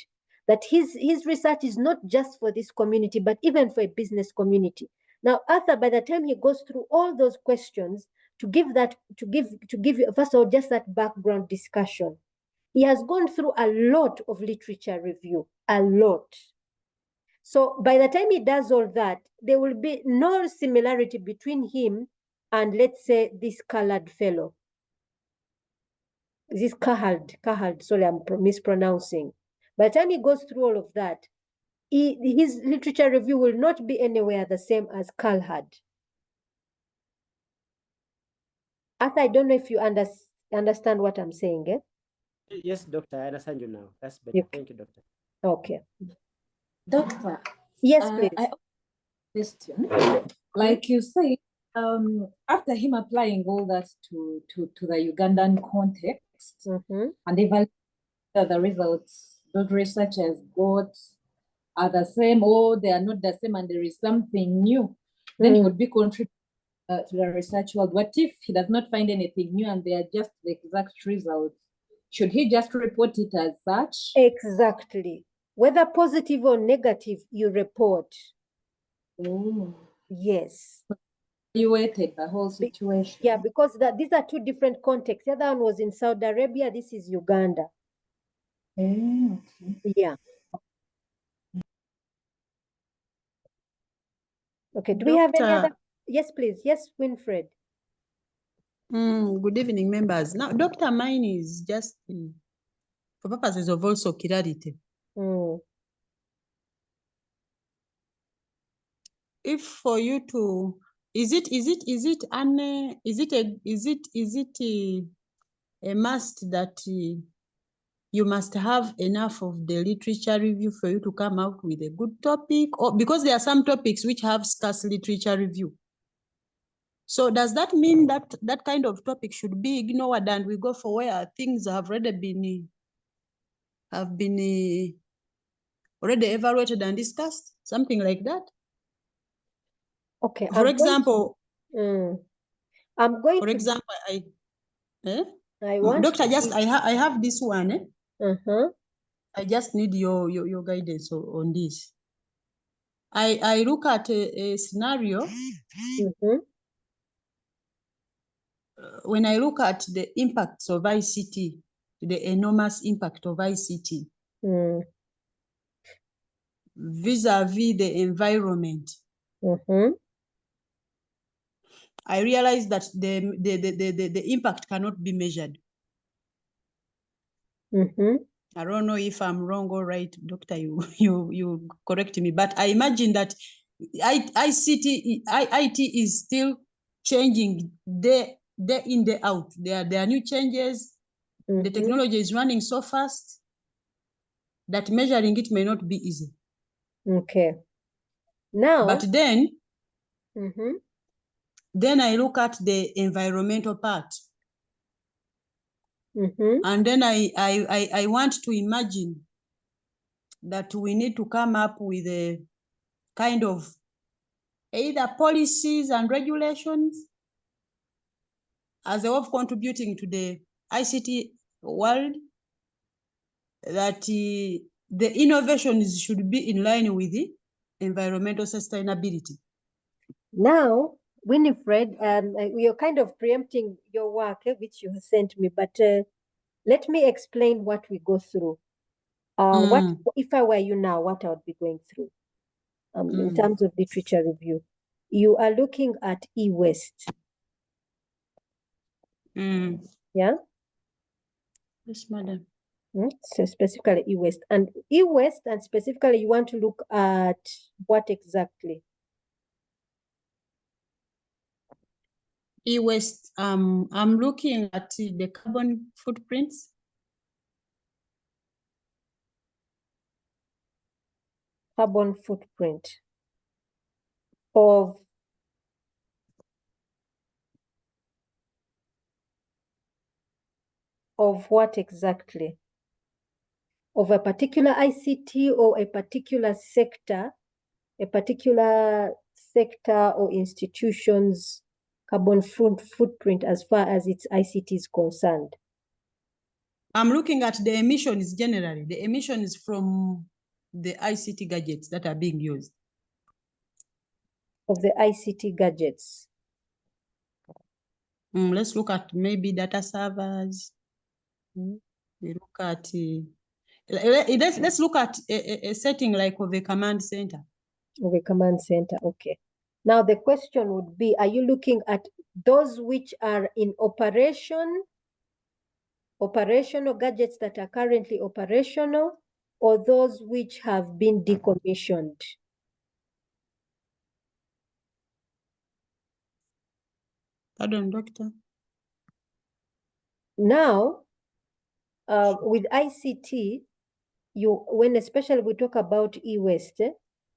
[SPEAKER 1] That his research is not just for this community, but even for a business community. Now, Arthur, by the time he goes through all those questions to give first of all just that background discussion, he has gone through a lot of literature review, a lot. So by the time he does all that, there will be no similarity between him and, let's say, this colored fellow. This Kahald, sorry, I'm mispronouncing. By the time he goes through all of that, his literature review will not be anywhere the same as Carl had. Arthur, I don't know if you understand what I'm saying, eh?
[SPEAKER 4] Yes, doctor, I understand you now. That's better. Thank you, doctor.
[SPEAKER 1] Okay.
[SPEAKER 2] Doctor.
[SPEAKER 1] Yes, please.
[SPEAKER 2] I have a question. Like you say, after him applying all that to the Ugandan context, and evaluate the results, those researchers got are the same or they are not the same and there is something new, then he would be contributing to the research world. What if he does not find anything new and they are just the exact results? Should he just report it as such?
[SPEAKER 1] Exactly. Whether positive or negative, you report.
[SPEAKER 2] Oh.
[SPEAKER 1] Yes.
[SPEAKER 2] You waited the whole situation.
[SPEAKER 1] Yeah, because these are two different contexts. The other one was in Saudi Arabia. This is Uganda.
[SPEAKER 2] Okay.
[SPEAKER 1] Yeah. Okay. Do we have any other? Yes, please. Yes, Winfred.
[SPEAKER 5] Good evening, members. Now, Dr. Mine is just for purposes of also clarity. If for you to, is it a must that you must have enough of the literature review for you to come out with a good topic, or because there are some topics which have scarce literature review? So does that mean that that kind of topic should be ignored and we go for where things have already been already evaluated and discussed, something like that?
[SPEAKER 1] Okay.
[SPEAKER 5] For example,
[SPEAKER 1] I'm going
[SPEAKER 5] for
[SPEAKER 1] to.
[SPEAKER 5] example,
[SPEAKER 1] I want
[SPEAKER 5] Doctor,
[SPEAKER 1] to
[SPEAKER 5] just
[SPEAKER 1] give...
[SPEAKER 5] I have this one. I just need your guidance on this. I look at a scenario. When I look at the impacts of ICT, the enormous impact of ICT vis-a-vis the environment, I realize that the impact cannot be measured. I don't know if I'm wrong or right, doctor, you correct me, but I imagine that IT is still changing day in, day out. There are new changes. The technology is running so fast that measuring it may not be easy.
[SPEAKER 1] Okay. Now,
[SPEAKER 5] but then I look at the environmental part. And then I want to imagine that we need to come up with a kind of either policies and regulations as a way of contributing to the ICT world, that the innovations should be in line with the environmental sustainability.
[SPEAKER 1] Now, Winifred, you're kind of preempting your work, which you sent me, but let me explain what we go through. What if I were you now, what I would be going through in terms of literature review. You are looking at e-waste. Yeah?
[SPEAKER 5] Yes, madam.
[SPEAKER 1] So specifically e-waste. And e-waste, and specifically you want to look at what exactly?
[SPEAKER 5] E-waste, I'm looking at the carbon footprints.
[SPEAKER 1] Carbon footprint of what exactly? Of a particular ICT or a particular sector or institution's carbon footprint as far as its ICT is concerned?
[SPEAKER 5] I'm looking at the emissions generally, the emissions from the ICT gadgets that are being used.
[SPEAKER 1] Of the ICT gadgets.
[SPEAKER 5] Let's look at maybe data servers. We look at, let's look at a setting like of a command center. Of
[SPEAKER 1] a command center, okay. Now the question would be, are you looking at those which are in operation, operational gadgets that are currently operational, or those which have been decommissioned?
[SPEAKER 5] Pardon, doctor?
[SPEAKER 1] Now, with ICT, especially we talk about e-waste,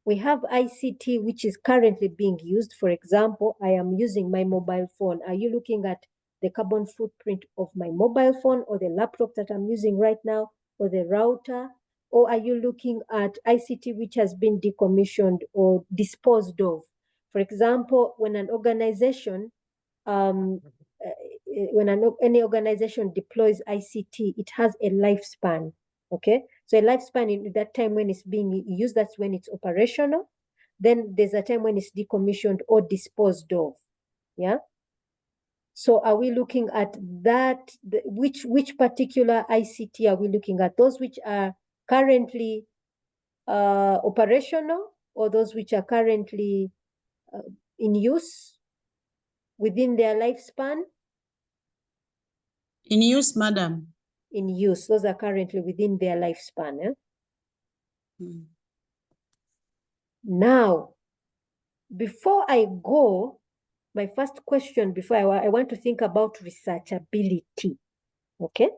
[SPEAKER 1] we have ICT which is currently being used. For example, I am using my mobile phone. Are you looking at the carbon footprint of my mobile phone or the laptop that I'm using right now, or the router? Or are you looking at ICT which has been decommissioned or disposed of? For example, when an organization, any organization deploys ICT, it has a lifespan, okay? So a lifespan, in that time when it's being used, that's when it's operational. Then there's a time when it's decommissioned or disposed of, yeah? So are we looking at that? Which particular ICT are we looking at? Those which are currently operational, or those which are currently in use within their lifespan?
[SPEAKER 5] In use, madam.
[SPEAKER 1] In use, those are currently within their lifespan. Now, before I go, my first question, before I want to think about researchability, okay?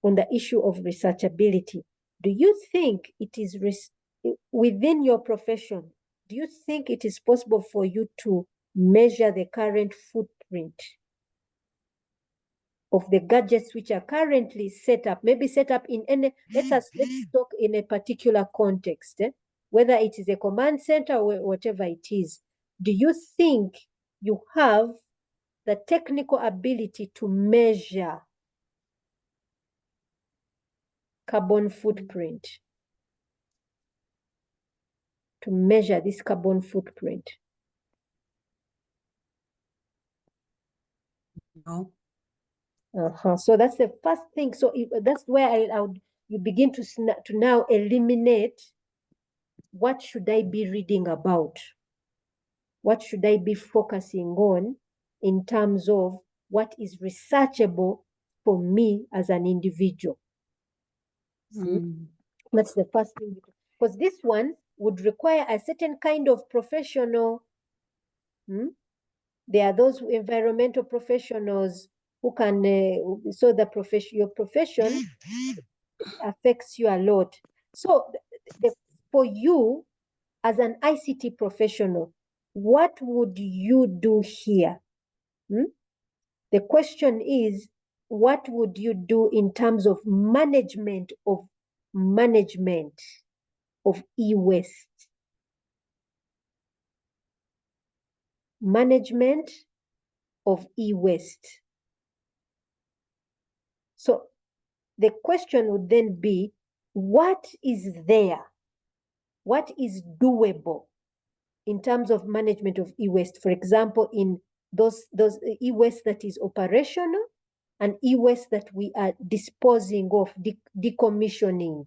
[SPEAKER 1] On the issue of researchability, do you think it is within your profession, do you think it is possible for you to measure the current footprint of the gadgets which are currently set up, maybe set up in any, let's talk in a particular context, whether it is a command center or whatever it is? Do you think you have the technical ability to measure carbon footprint? To measure this carbon footprint?
[SPEAKER 5] No.
[SPEAKER 1] So that's the first thing. So that's where you begin to now eliminate, what should I be reading about? What should I be focusing on in terms of what is researchable for me as an individual? That's the first thing, because this one would require a certain kind of professional. There are those environmental professionals who can, so your profession affects you a lot. So for you as an ICT professional, what would you do here? The question is, what would you do in terms of management of e-waste? Management of e-waste. So the question would then be, what is there? What is doable in terms of management of e-waste? For example, in those e-waste that is operational and e-waste that we are disposing of, decommissioning.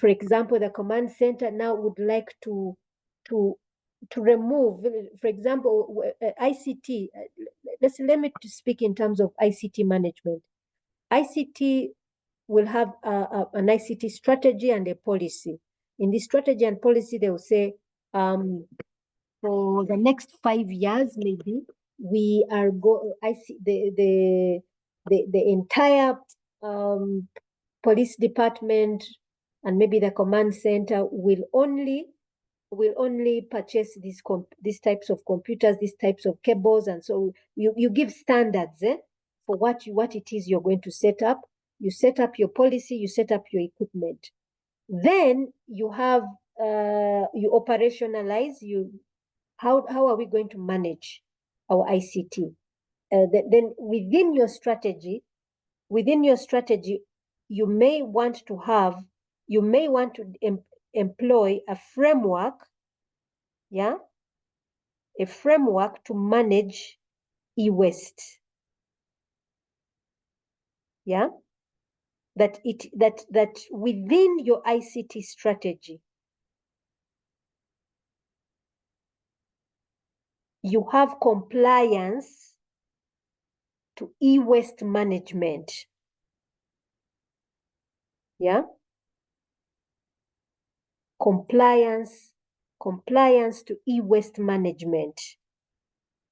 [SPEAKER 1] For example, the command center now would like to remove, for example, ICT. Let me speak in terms of ICT management. ICT will have an ICT strategy and a policy. In this strategy and policy, they will say, for the next 5 years, maybe we are the entire police department and maybe the command center will only purchase these types of computers, these types of cables, and so you give standards for what it is you're going to set up. You set up your policy, you set up your equipment. Then you have you operationalize. How are we going to manage our ICT? Then within your strategy, you may want to employ a framework, a framework to manage e-waste. That within your ICT strategy, you have compliance to e-waste management. Compliance to e-waste management.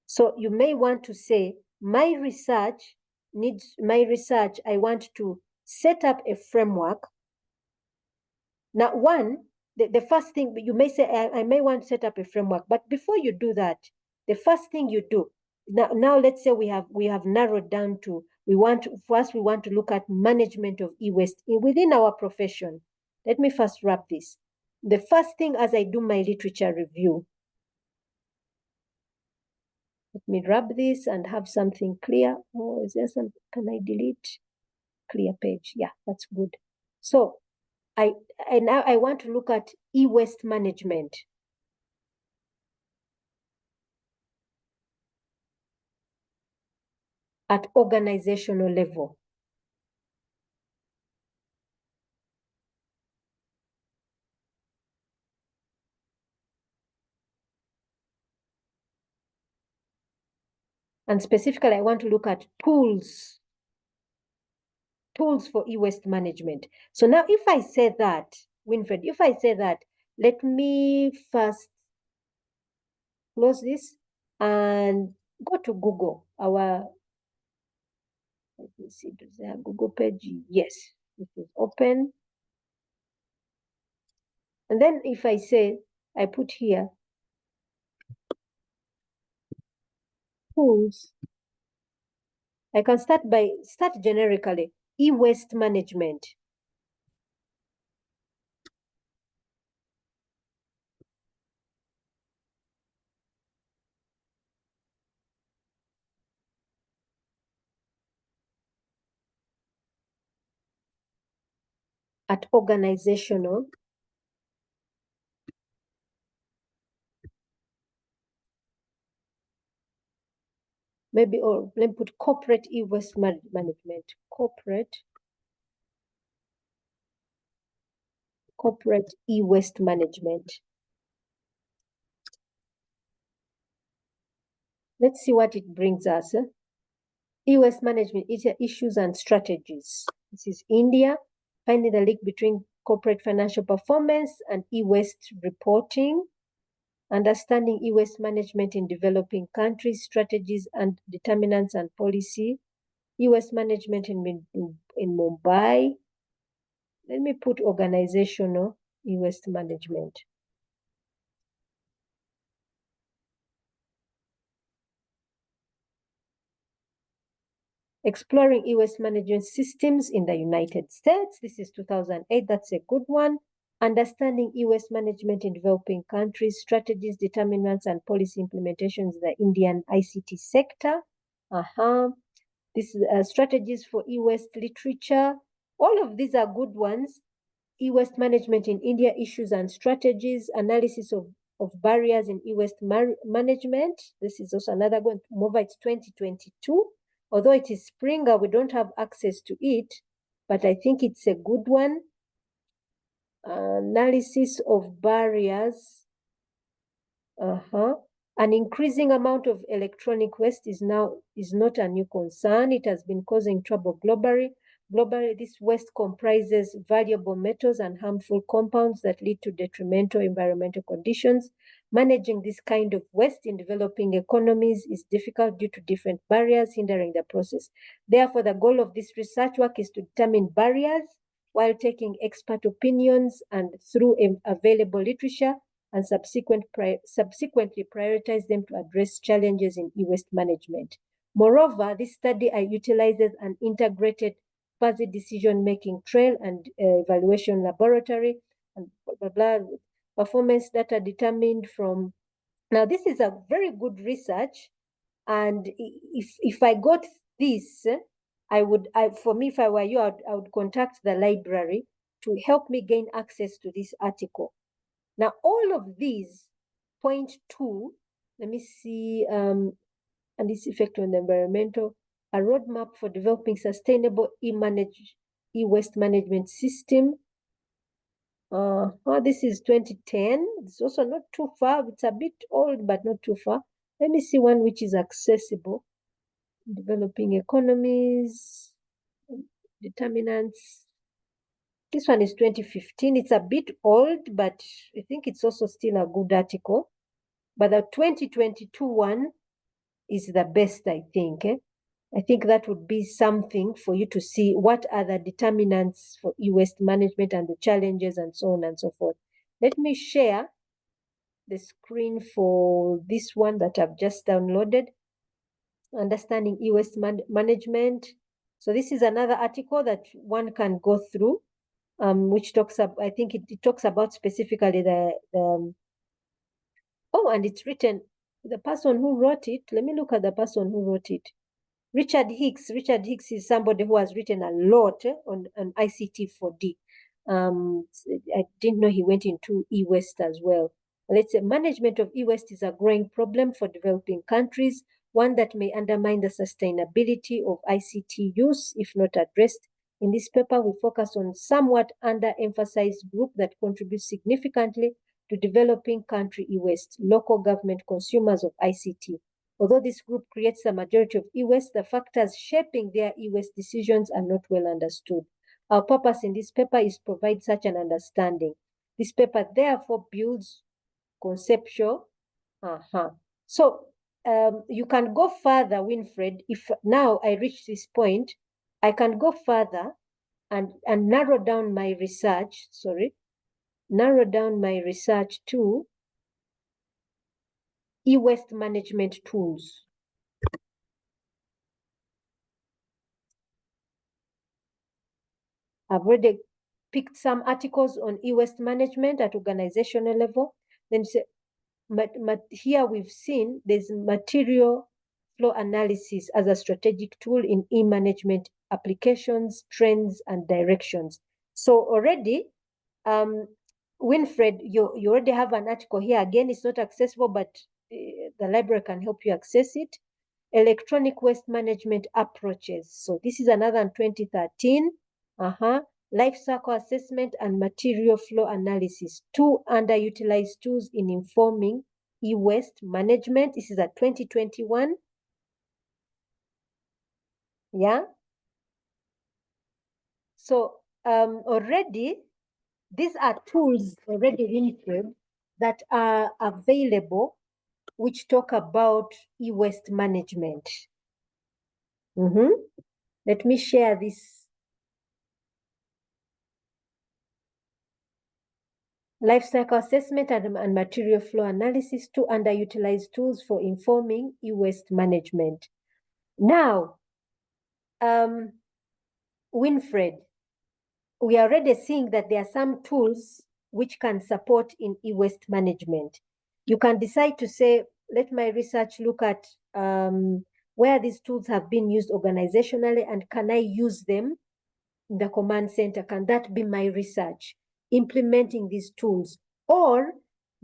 [SPEAKER 1] So you may want to say, I want to set up a framework. Now, the first thing you may say, I may want to set up a framework, but before you do that, the first thing you do, now let's say we have narrowed down to, we want to look at management of e-waste within our profession. Let me first wrap this. The first thing, as I do my literature review, let me wrap this and have something clear. Oh, is there some, can I delete? Clear page. Yeah, that's good. So now I want to look at e-waste management. At organizational level. And specifically, I want to look at tools for e-waste management. So now if I say that, Winfred, let me first close this and go to Google. Let me see, does they have Google page? Yes, it is open. And then if I say, I put here, tools, I can start generically, e-waste management. At organizational, maybe, or let me put corporate e-waste management, corporate e-waste management. Let's see what it brings us. E-waste management issues and strategies. This is India, finding the link between corporate financial performance and e-waste reporting, understanding e-waste management in developing countries, strategies and determinants and policy, e-waste management in Mumbai. Let me put organizational e-waste management. Exploring e-waste management systems in the United States. This is 2008. That's a good one. Understanding e-waste management in developing countries, strategies, determinants, and policy implementations in the Indian ICT sector. This is strategies for e-waste literature. All of these are good ones. E-waste management in India, issues and strategies, analysis of of barriers in e-waste management. This is also another going to move. It's 2022. Although it is Springer, we don't have access to it, but I think it's a good one. Analysis of barriers. An increasing amount of electronic waste is not a new concern. It has been causing trouble globally. Globally, this waste comprises valuable metals and harmful compounds that lead to detrimental environmental conditions. Managing this kind of waste in developing economies is difficult due to different barriers hindering the process. Therefore, the goal of this research work is to determine barriers while taking expert opinions and through available literature, and subsequently prioritize them to address challenges in e-waste management. Moreover, this study utilizes an integrated fuzzy decision-making trail and evaluation laboratory and blah, blah, blah, performance data determined from. Now, this is a very good research, and if I got this, for me, if I were you, I would contact the library to help me gain access to this article. Now, all of these point to, let me see, and its effect on the environmental, a roadmap for developing sustainable e-waste management system. This is 2010. It's also not too far. It's a bit old, but not too far. Let me see one which is accessible. Developing economies, determinants. This one is 2015. It's a bit old, but I think it's also still a good article. But the 2022 one is the best, I think. I think that would be something for you to see what are the determinants for e-waste management and the challenges and so on and so forth. Let me share the screen for this one that I've just downloaded. Understanding e-waste management. So this is another article that one can go through. Which talks about, I think it talks about specifically and it's written, the person who wrote it, let me look at the person who wrote it. Richard Hicks. Richard Hicks is somebody who has written a lot on ICT 4D. I didn't know he went into e-waste as well. Let's say management of e-waste is a growing problem for developing countries, one that may undermine the sustainability of ICT use if not addressed. In this paper, we focus on somewhat under-emphasized group that contributes significantly to developing country e-waste, local government consumers of ICT. Although this group creates the majority of e-waste, the factors shaping their e-waste decisions are not well understood. Our purpose in this paper is to provide such an understanding. This paper therefore builds conceptual. So you can go further, Winfred. If now I reach this point, I can go further and narrow down my research, to e-waste management tools. I've already picked some articles on e-waste management at organizational level. Then say, but here we've seen there's material flow analysis as a strategic tool in e-management applications, trends, and directions. So already, Winfred, you already have an article here. Again, it's not accessible, but the library can help you access it. Electronic waste management approaches. So this is another in 2013. Life cycle assessment and material flow analysis, two underutilized tools in informing e-waste management. This is at 2021. Yeah. So already, these are tools already in that are available, which talk about e-waste management. Let me share this. Life cycle assessment and material flow analysis, two underutilized tools for informing e-waste management. Now, Winfred, we are already seeing that there are some tools which can support in e-waste management. You can decide to say, let my research look at where these tools have been used organizationally and can I use them in the command center? Can that be my research? Implementing these tools. Or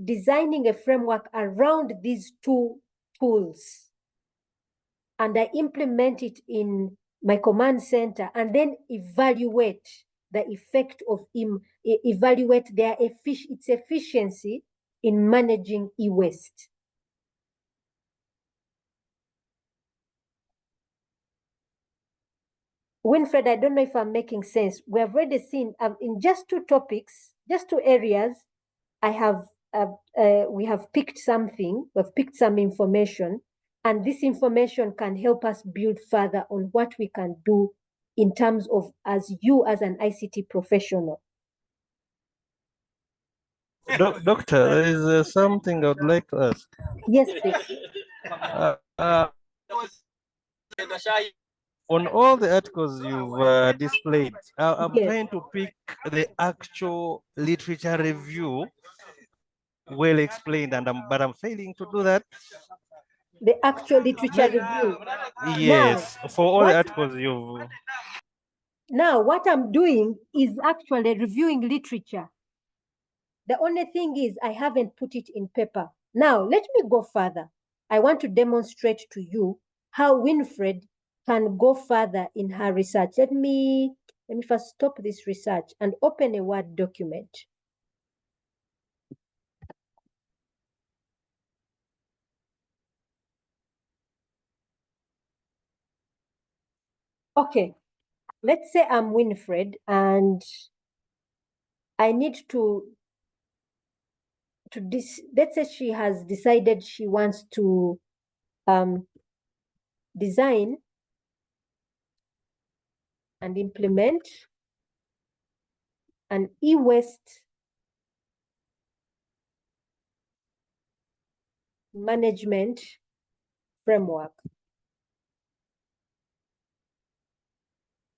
[SPEAKER 1] designing a framework around these two tools, and I implement it in my command center, and then evaluate the effect of evaluate its efficiency in managing e-waste. Winfred, I don't know if I'm making sense. We have already seen in just two topics, just two areas, we have picked something, we've picked some information, and this information can help us build further on what we can do in terms of as an ICT professional.
[SPEAKER 6] Doctor, there is something I would like to ask.
[SPEAKER 1] Yes, please.
[SPEAKER 6] On all the articles you've displayed, I'm
[SPEAKER 1] Yes.
[SPEAKER 6] trying to pick the actual literature review well explained, but I'm failing to do that.
[SPEAKER 1] The actual literature review.
[SPEAKER 6] Yes, for all the
[SPEAKER 1] what-
[SPEAKER 6] articles you've.
[SPEAKER 1] Now, what I'm doing is actually reviewing literature. The only thing is I haven't put it in paper. Now, let me go further. I want to demonstrate to you how Winfred can go further in her research. Let me first stop this research and open a Word document. Okay, let's say I'm Winfred and I need let's say she has decided she wants to design and implement an e-waste management framework.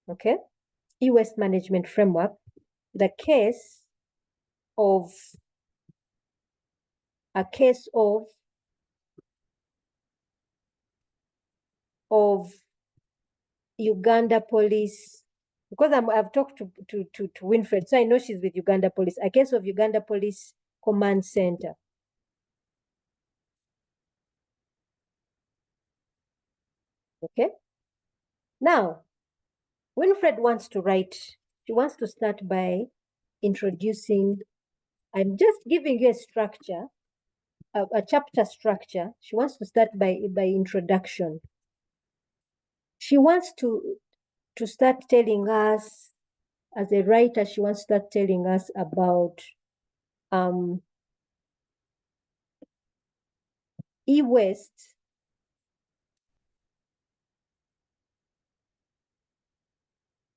[SPEAKER 1] Okay, e-waste management framework. A case of Uganda Police, because I've talked to Winfred, so I know she's with Uganda Police. A case of Uganda Police Command Center. Okay. Now, Winfred wants to write. She wants to start by introducing. I'm just giving you a structure, a chapter structure. She wants to start by introduction. She wants to start telling us, as a writer, she wants to start telling us about e-waste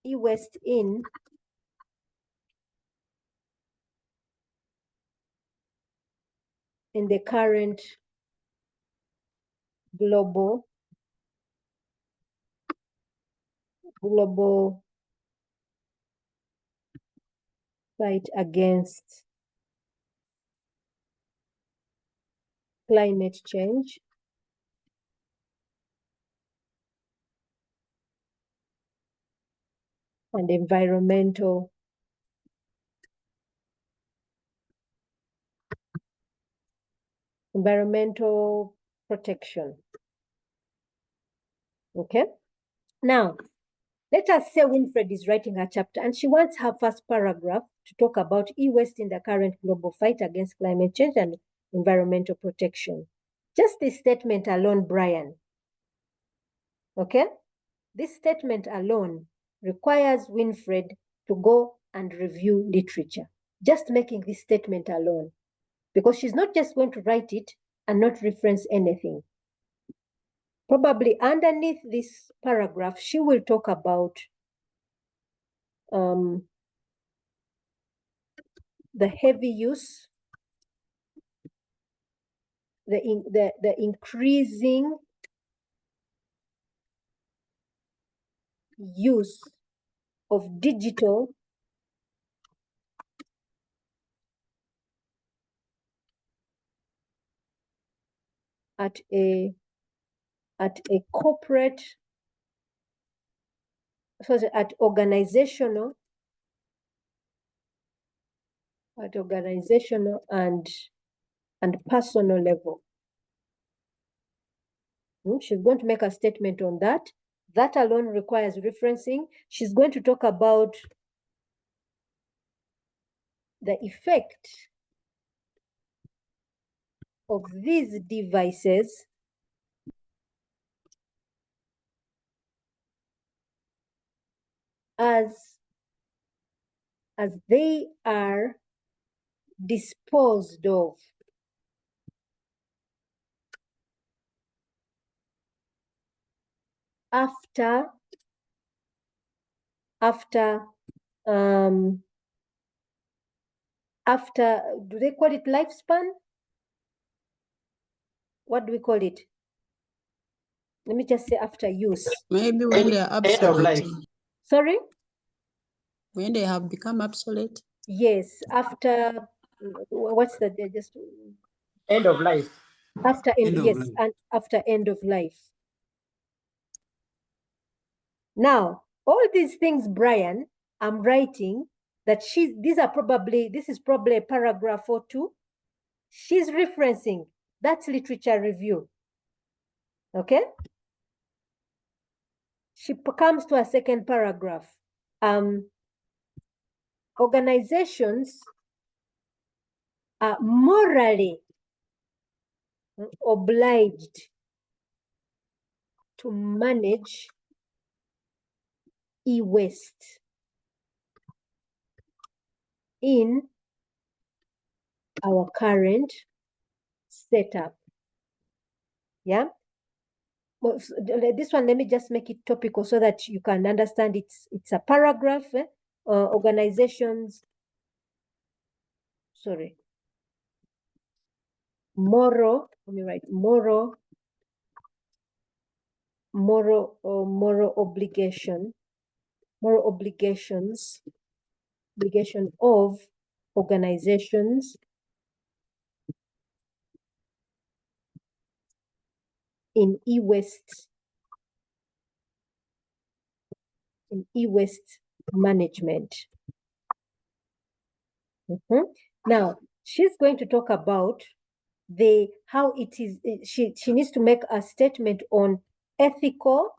[SPEAKER 1] in the current global fight against climate change and environmental protection. Okay. Now, let us say Winfred is writing her chapter and she wants her first paragraph to talk about e-waste in the current global fight against climate change and environmental protection. Just this statement alone, Brian. Okay? This statement alone requires Winfred to go and review literature. Just making this statement alone. Because she's not just going to write it and not reference anything. Probably underneath this paragraph, she will talk about the heavy use, the increasing use of digital at a corporate, at organizational and and personal level. She's going to make a statement on that. That alone requires referencing. She's going to talk about the effect of these devices as they are disposed of. After do they call it lifespan? What do we call it? Let me just say after use.
[SPEAKER 5] Maybe when they are
[SPEAKER 4] End of life.
[SPEAKER 5] obsolete.
[SPEAKER 1] Sorry?
[SPEAKER 5] When they have become obsolete.
[SPEAKER 1] Yes, after, what's the, just.
[SPEAKER 4] End of life.
[SPEAKER 1] After end,
[SPEAKER 7] End of
[SPEAKER 1] yes,
[SPEAKER 7] life.
[SPEAKER 1] and after end of life. Now, all these things, Brian, I'm writing that this is probably a paragraph or two. She's referencing, that's literature review. Okay? She comes to a second paragraph. Organizations are morally obliged to manage e-waste in our current setup. Yeah. Well, this one, let me just make it topical so that you can understand it's a paragraph. Organizations, sorry, moral, let me write moral obligation of organizations in e-waste management. Now she's going to talk about how it is. She needs to make a statement on ethical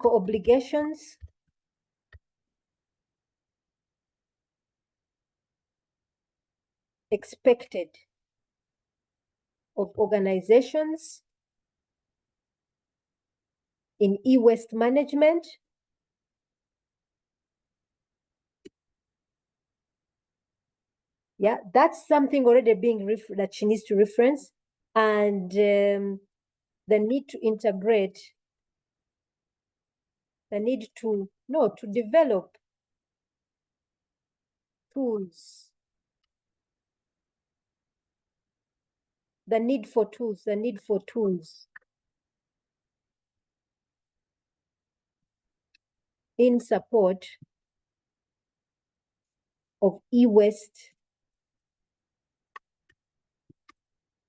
[SPEAKER 1] obligations, expected of organizations in e-waste management. Yeah, that's something already being that she needs to reference, and the need to integrate, the need to develop tools, the need for tools in support of e-waste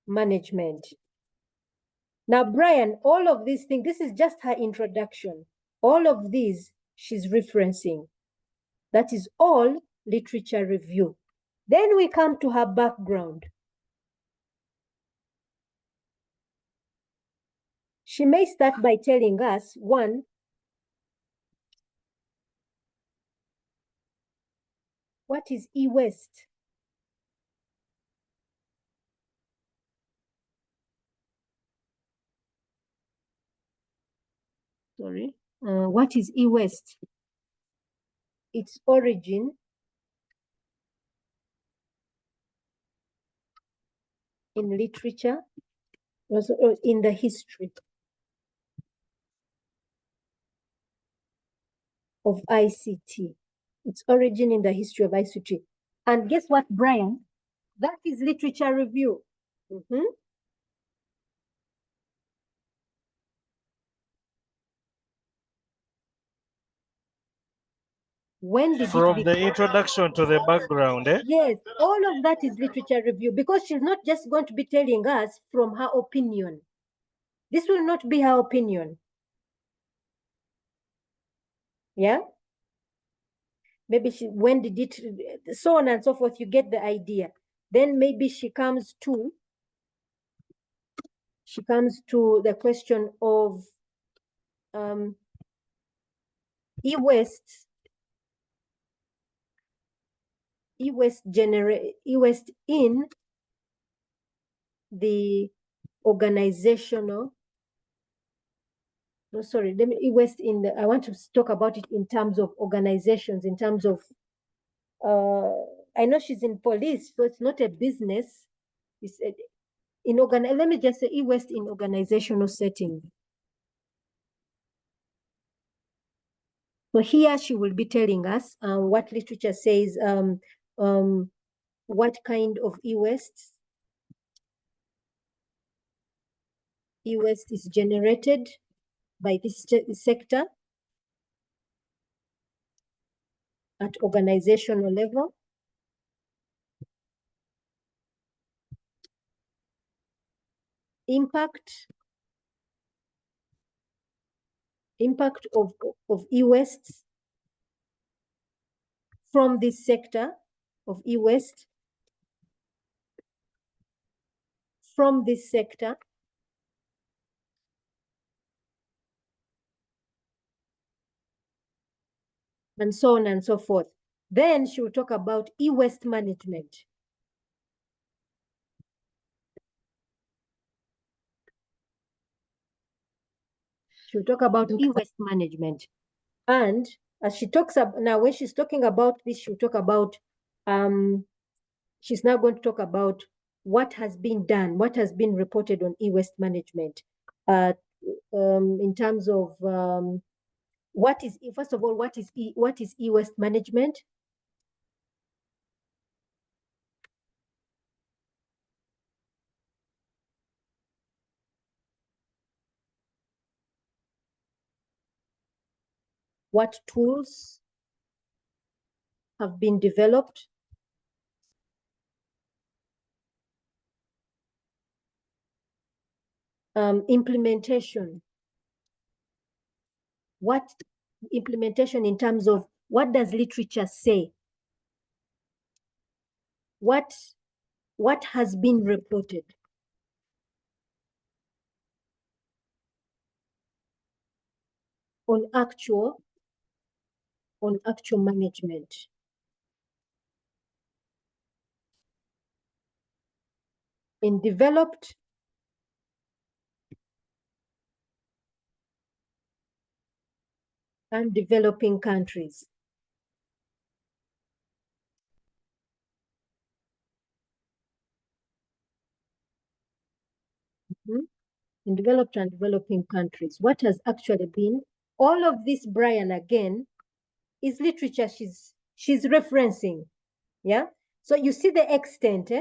[SPEAKER 1] management. Now, Brian, all of these things, this is just her introduction. All of these she's referencing. That is all literature review. Then we come to her background. She may start by telling us, one, what is e-waste? Sorry. What is e-waste? Its origin, in literature, also in the history of ICT. Its origin in the history of ICT. And guess what, Brian? That is literature review. When did
[SPEAKER 6] From the introduction to the background, eh?
[SPEAKER 1] Yes, all of that is literature review, because she's not just going to be telling us from her opinion. This will not be her opinion. Yeah? maybe when did it, so on and so forth, you get the idea. Then maybe she comes to the question of e-waste in the organizational, no, sorry, let me e-waste in the, I want to talk about it in terms of organizations, in terms of, I know she's in police, so it's not a business. It's let me just say e-waste in organizational settings. So here she will be telling us what literature says, what kind of e-waste is generated by this sector at organizational level. Impact of e-waste from this sector of e-waste, from this sector, and so on and so forth. Then she will talk about e-waste management. She'll talk about e-waste management. And as she talks about, now when she's talking about this, she'll talk about, she's now going to talk about what has been done, what has been reported on e-waste management, in terms of what is, first of all, what is e-waste management? What tools have been developed? Implementation. What implementation in terms of what does literature say? What has been reported? On actual management. In developed and developing countries. In developed and developing countries. What has actually been? All of this, Brian, again, is literature she's referencing. Yeah. So you see the extent.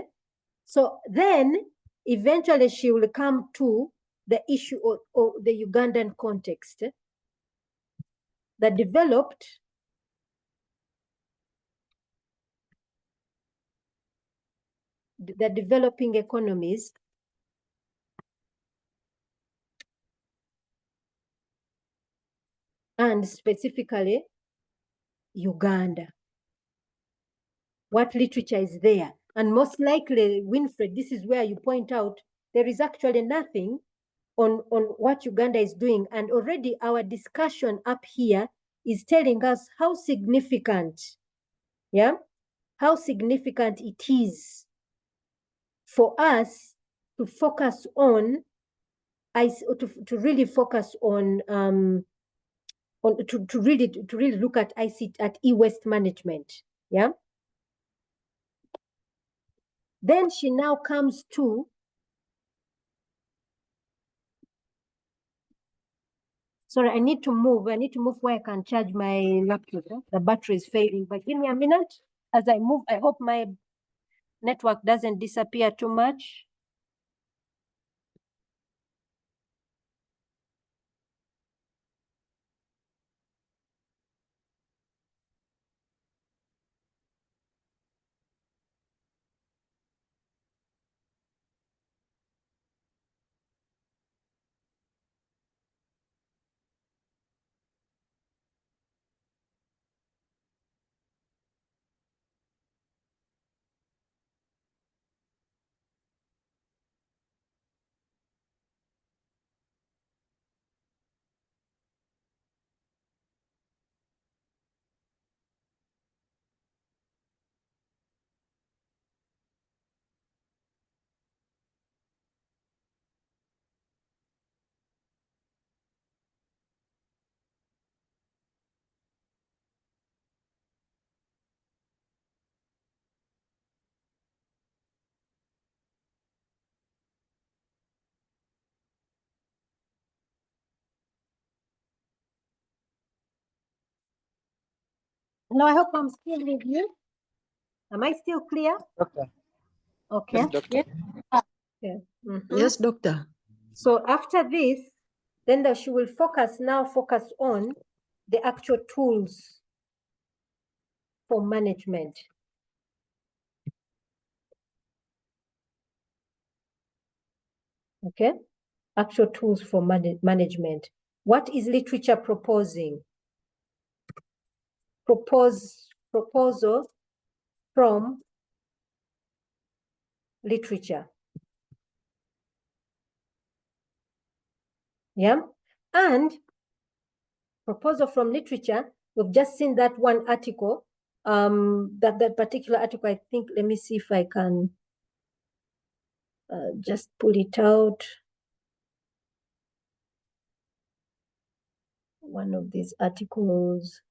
[SPEAKER 1] So then eventually she will come to the issue of the Ugandan context. The developing economies and specifically Uganda. What literature is there? And most likely, Winfred, this is where you point out there is actually nothing on what Uganda is doing. And already our discussion up here is telling us how significant, yeah, how significant it is for us to focus on, to really focus on, to really look at at e-waste management, yeah. Then she now comes to sorry, I need to move where I can charge my laptop. The battery is failing, but give me a minute. As I move, I hope my network doesn't disappear too much. Now I hope I'm still with you. Am I still clear?
[SPEAKER 4] Doctor.
[SPEAKER 1] Okay.
[SPEAKER 4] Yes, doctor.
[SPEAKER 1] Okay.
[SPEAKER 5] Yes, doctor.
[SPEAKER 1] So after this, then she will focus on the actual tools for management. Okay, actual tools for management. What is literature proposing? Proposal from literature. Yeah, and proposal from literature, we've just seen that one article, that particular article, I think, let me see if I can just pull it out. One of these articles.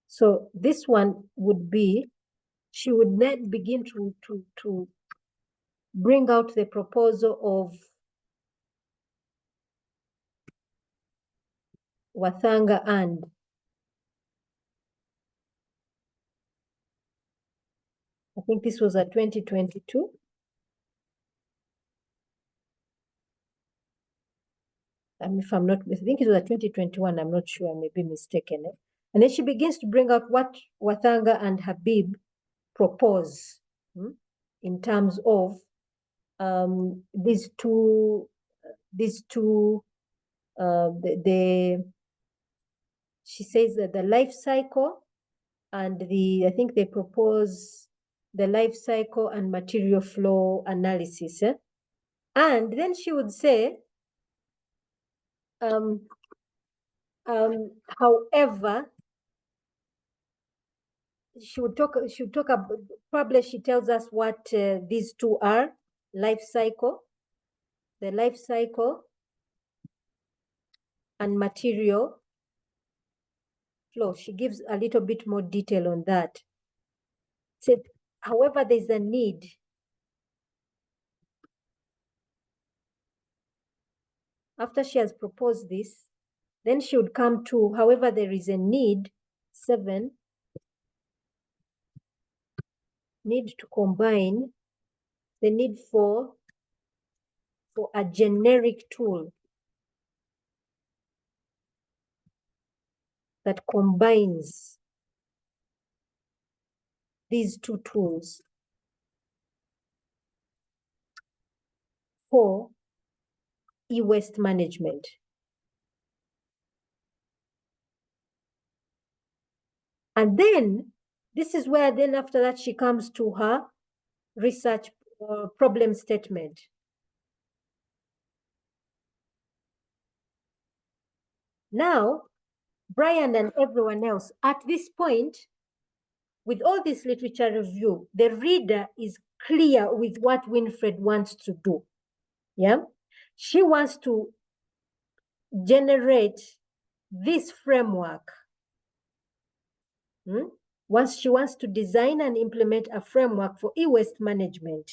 [SPEAKER 1] So this one would be, she would then begin to bring out the proposal of Wathanga and I think this was a 2022. If I'm not, I think it was a 2021, I'm not sure, I may be mistaken. And then she begins to bring out what Wathanga and Habib propose in terms of these two, she says that the life cycle and I think they propose the life cycle and material flow analysis. And then she would say, however, she would talk about, probably she tells us what these two are: life cycle, the life cycle, and material flow. She gives a little bit more detail on that. Said, however, there's a need after she has proposed this, then she would come to, however, there is a need, 7, need to combine the need for a generic tool that combines these two tools for e-waste management. And then this is where then after that she comes to her research problem statement. Now, Brian and everyone else, at this point, with all this literature review, the reader is clear with what Winfred wants to do. Yeah, she wants to generate this framework. Once she wants to design and implement a framework for e-waste management.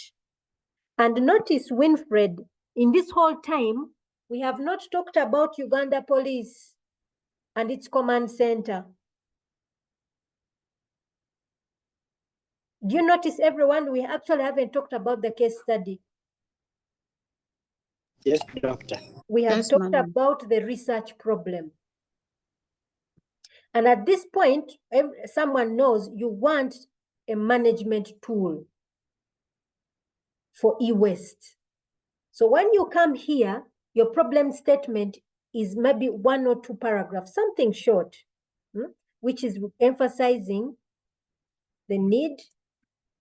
[SPEAKER 1] And notice, Winfred, in this whole time, we have not talked about Uganda Police and its command center. Do you notice, everyone, we actually haven't talked about the case study?
[SPEAKER 4] Yes, doctor.
[SPEAKER 1] We have talked about the research problem. And at this point, someone knows you want a management tool for e-waste. So when you come here, your problem statement is maybe 1 or 2 paragraphs, something short, which is emphasizing the need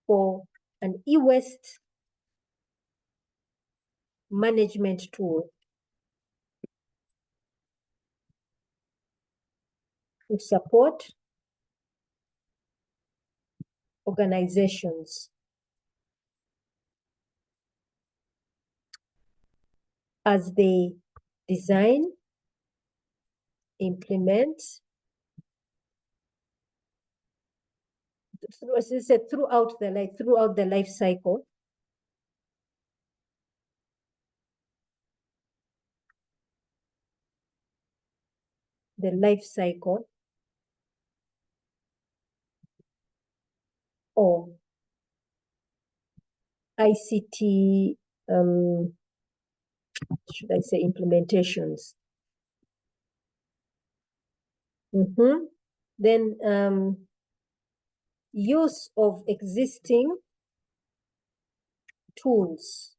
[SPEAKER 1] for an e-waste management tool to support organizations as they design, implement, as I said, throughout the life cycle. The life cycle of ICT, should I say, implementations. Then use of existing tools.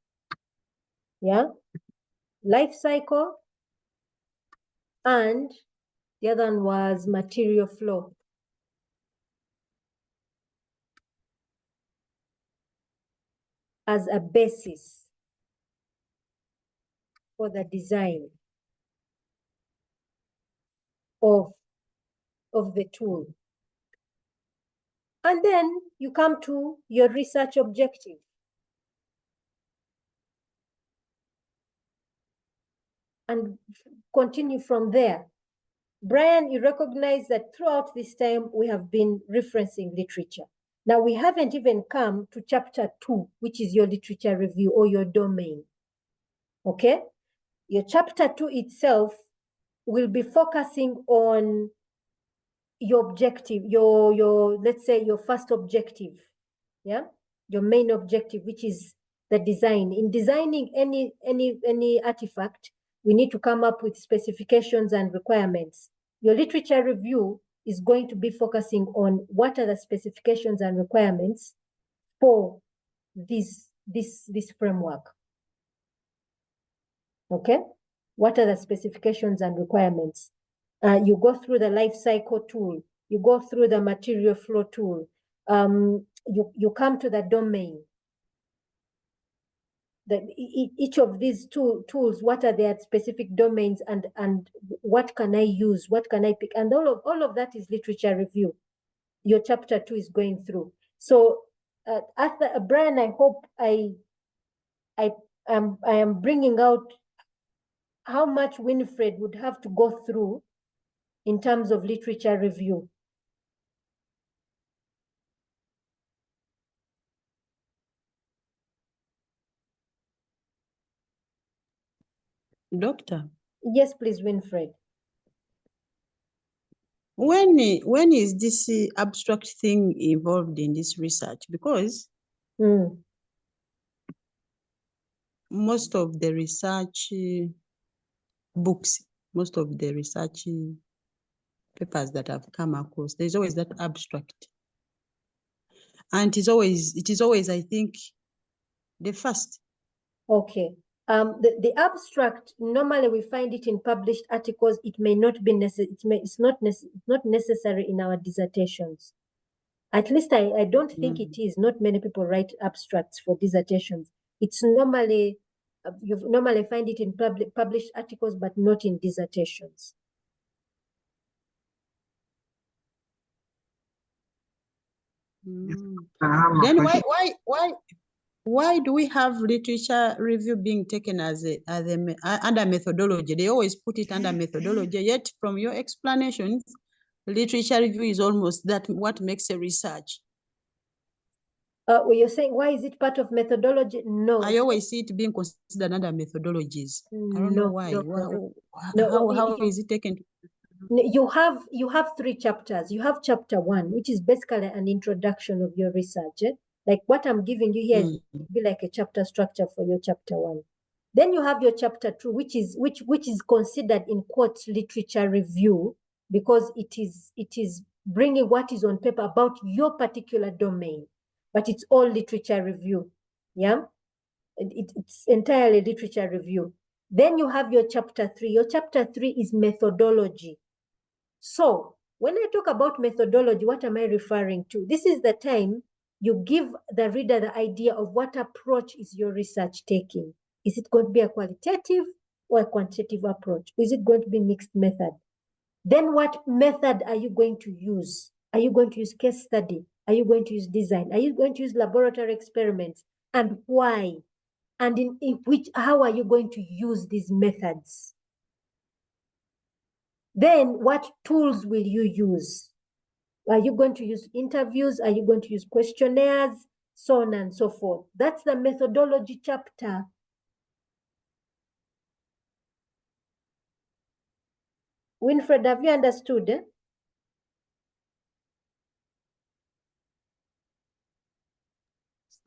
[SPEAKER 1] Yeah, life cycle, and the other one was material flow. As a basis for the design of the tool. And then you come to your research objective. And continue from there. Brian, you recognize that throughout this time, we have been referencing literature. Now, we haven't even come to chapter 2, which is your literature review or your domain. Okay? Your chapter 2 itself will be focusing on your objective, your let's say your first objective, yeah, your main objective, which is the design. In designing any artifact, we need to come up with specifications and requirements. Your literature review is going to be focusing on what are the specifications and requirements for this framework. Okay, what are the specifications and requirements? You go through the life cycle tool, you go through the material flow tool, you come to the domain. Each of these tools, what are their specific domains, and what can I use, what can I pick? And all of that is literature review. Your chapter 2 is going through. So Brian, I hope I am bringing out how much Winfred would have to go through in terms of literature review.
[SPEAKER 5] Doctor?
[SPEAKER 1] Yes, please, Winfred.
[SPEAKER 5] When is this abstract thing involved in this research? Because most of the research books, most of the research papers that I've come across, there's always that abstract. And it is always, I think, the first.
[SPEAKER 1] Okay. The abstract, normally we find it in published articles. It may not be necessary. It's not necessary in our dissertations. At least I don't think it is. Not many people write abstracts for dissertations. It's normally, you normally find it in published articles, but not in dissertations.
[SPEAKER 5] Then why do we have literature review being taken as under methodology? They always put it under methodology, yet from your explanations, literature review is almost that what makes a research.
[SPEAKER 1] Well, you're saying, why is it part of methodology? No.
[SPEAKER 5] I always see it being considered under methodologies. I don't know why. How is it taken?
[SPEAKER 1] You have 3 chapters. You have chapter 1, which is basically an introduction of your research. Like what I'm giving you here is be like a chapter structure for your chapter 1. Then you have your chapter 2, which is considered in quotes literature review, because it is bringing what is on paper about your particular domain, but it's all literature review. Yeah, it's entirely literature review. Then you have your chapter 3. Your chapter 3 is methodology. So when I talk about methodology, what am I referring to? This is the time you give the reader the idea of what approach is your research taking. Is it going to be a qualitative or a quantitative approach? Is it going to be mixed method? Then what method are you going to use? Are you going to use case study? Are you going to use design? Are you going to use laboratory experiments? And why? And how are you going to use these methods? Then what tools will you use? Are you going to use interviews? Are you going to use questionnaires? So on and so forth. That's the methodology chapter. Winfred, have you understood?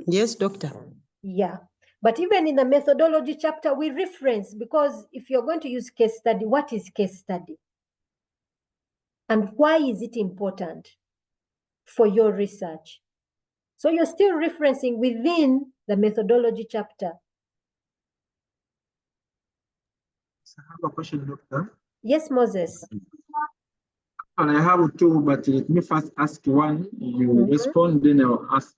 [SPEAKER 5] Yes, doctor.
[SPEAKER 1] Yeah. But even in the methodology chapter, we reference, because if you're going to use case study, what is case study? And why is it important for your research? So you're still referencing within the methodology chapter.
[SPEAKER 7] I have a question, doctor.
[SPEAKER 1] Yes, Moses.
[SPEAKER 7] And I have two, but let me first ask one. You respond, then I'll ask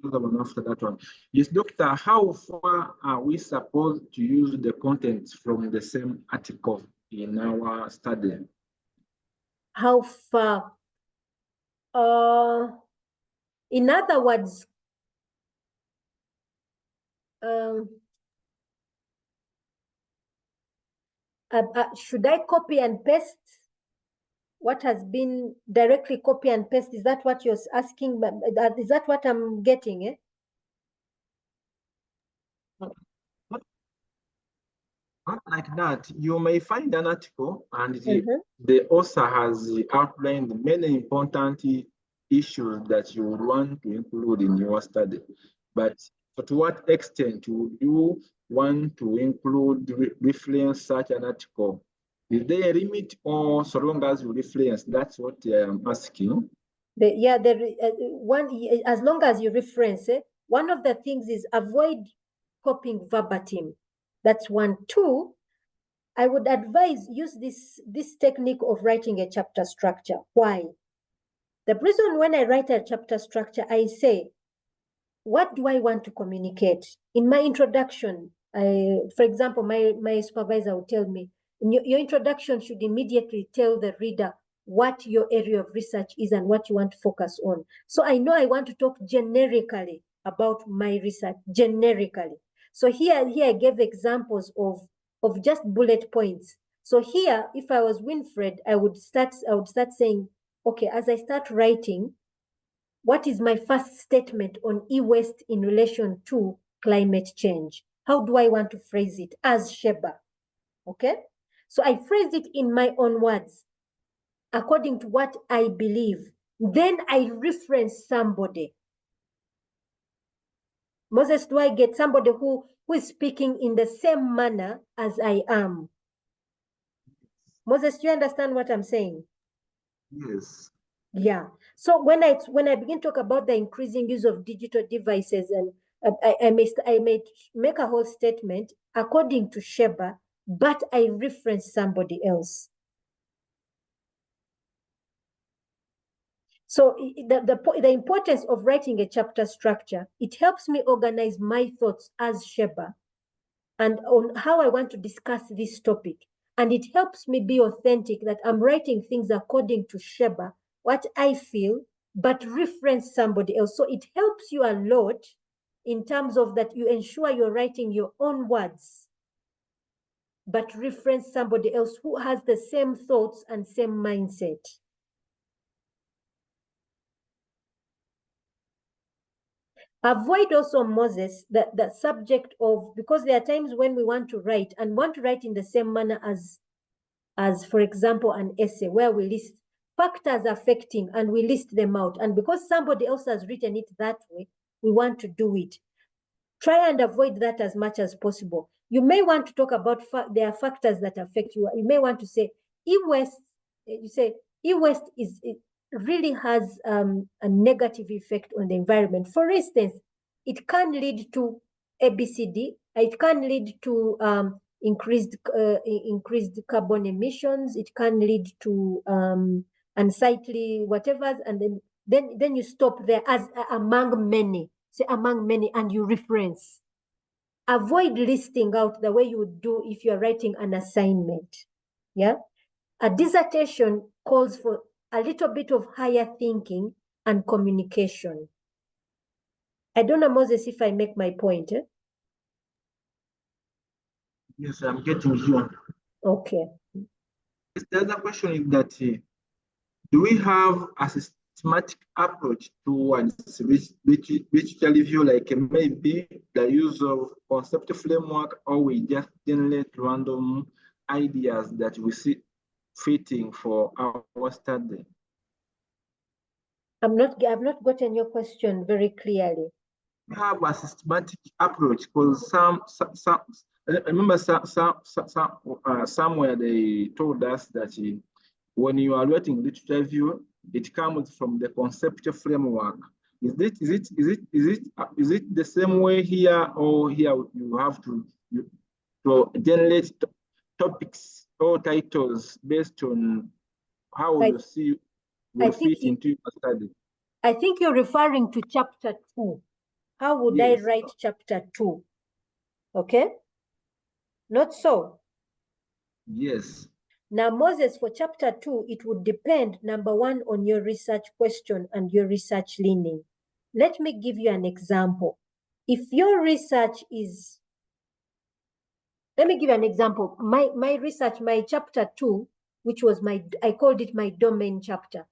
[SPEAKER 7] another one after that one. Yes, doctor, how far are we supposed to use the contents from the same article in our study?
[SPEAKER 1] How far? In other words, should I copy and paste what has been directly copy and paste? Is that what you're asking? Is that what I'm getting? Eh?
[SPEAKER 7] Not like that. You may find an article and the author has outlined many important issues that you would want to include in your study. But to what extent would you want to include, reference such an article? Is there a limit, or so long as you reference? That's what I'm asking.
[SPEAKER 1] As long as you reference it, one of the things is avoid copying verbatim. That's one. Two, I would advise use this technique of writing a chapter structure. Why? The reason when I write a chapter structure, I say, what do I want to communicate? In my introduction, for example, my supervisor will tell me, your introduction should immediately tell the reader what your area of research is and what you want to focus on. So I know I want to talk generically about my research, generically. So here I gave examples of just bullet points. So here, if I was Winfred, I would start saying, okay, as I start writing, what is my first statement on e-waste in relation to climate change? How do I want to phrase it as Sheba? Okay? So I phrase it in my own words, according to what I believe. Then I reference somebody. Moses, do I get somebody who is speaking in the same manner as I am? Moses, do you understand what I'm saying?
[SPEAKER 7] Yes.
[SPEAKER 1] Yeah. So when I begin to talk about the increasing use of digital devices, and I may make a whole statement according to Sheba, but I reference somebody else. So the importance of writing a chapter structure, it helps me organize my thoughts as Sheba and on how I want to discuss this topic. And it helps me be authentic, that I'm writing things according to Sheba, what I feel, but reference somebody else. So it helps you a lot in terms of that you ensure you're writing your own words, but reference somebody else who has the same thoughts and same mindset. Avoid also, Moses, the subject of, because there are times when we want to write and want to write in the same manner as for example, an essay where we list factors affecting and we list them out. And because somebody else has written it that way, we want to do it. Try and avoid that as much as possible. You may want to talk about there are factors that affect you. You may want to say e-waste. You say e-waste really has a negative effect on the environment. For instance, it can lead to ABCD. It can lead to increased carbon emissions. It can lead to unsightly whatever, and then you stop there as among many. Say among many, and you reference. Avoid listing out the way you would do if you're writing an assignment. Yeah, a dissertation calls for a little bit of higher thinking and communication. I don't know, Moses, if I make my point.
[SPEAKER 7] Yes, I'm getting you.
[SPEAKER 1] Okay.
[SPEAKER 7] The other question is that do we have a systematic approach towards literature review, like maybe the use of concept framework, or we just generate random ideas that we see fitting for our study?
[SPEAKER 1] I've not gotten your question very clearly.
[SPEAKER 7] We have a systematic approach because I remember somewhere they told us that when you are writing literature review, it comes from the conceptual framework. Is it the same way here, or here you have to generate topics or titles based on how you see will fit into your study?
[SPEAKER 1] I think you're referring to chapter 2. How would I write chapter 2? Okay? Not so?
[SPEAKER 7] Yes.
[SPEAKER 1] Now, Moses, for chapter 2, it would depend, number one, on your research question and your research leaning. Let me give you an example. If your research is, let me give you an example. My research, my chapter 2, which was I called it my domain chapter.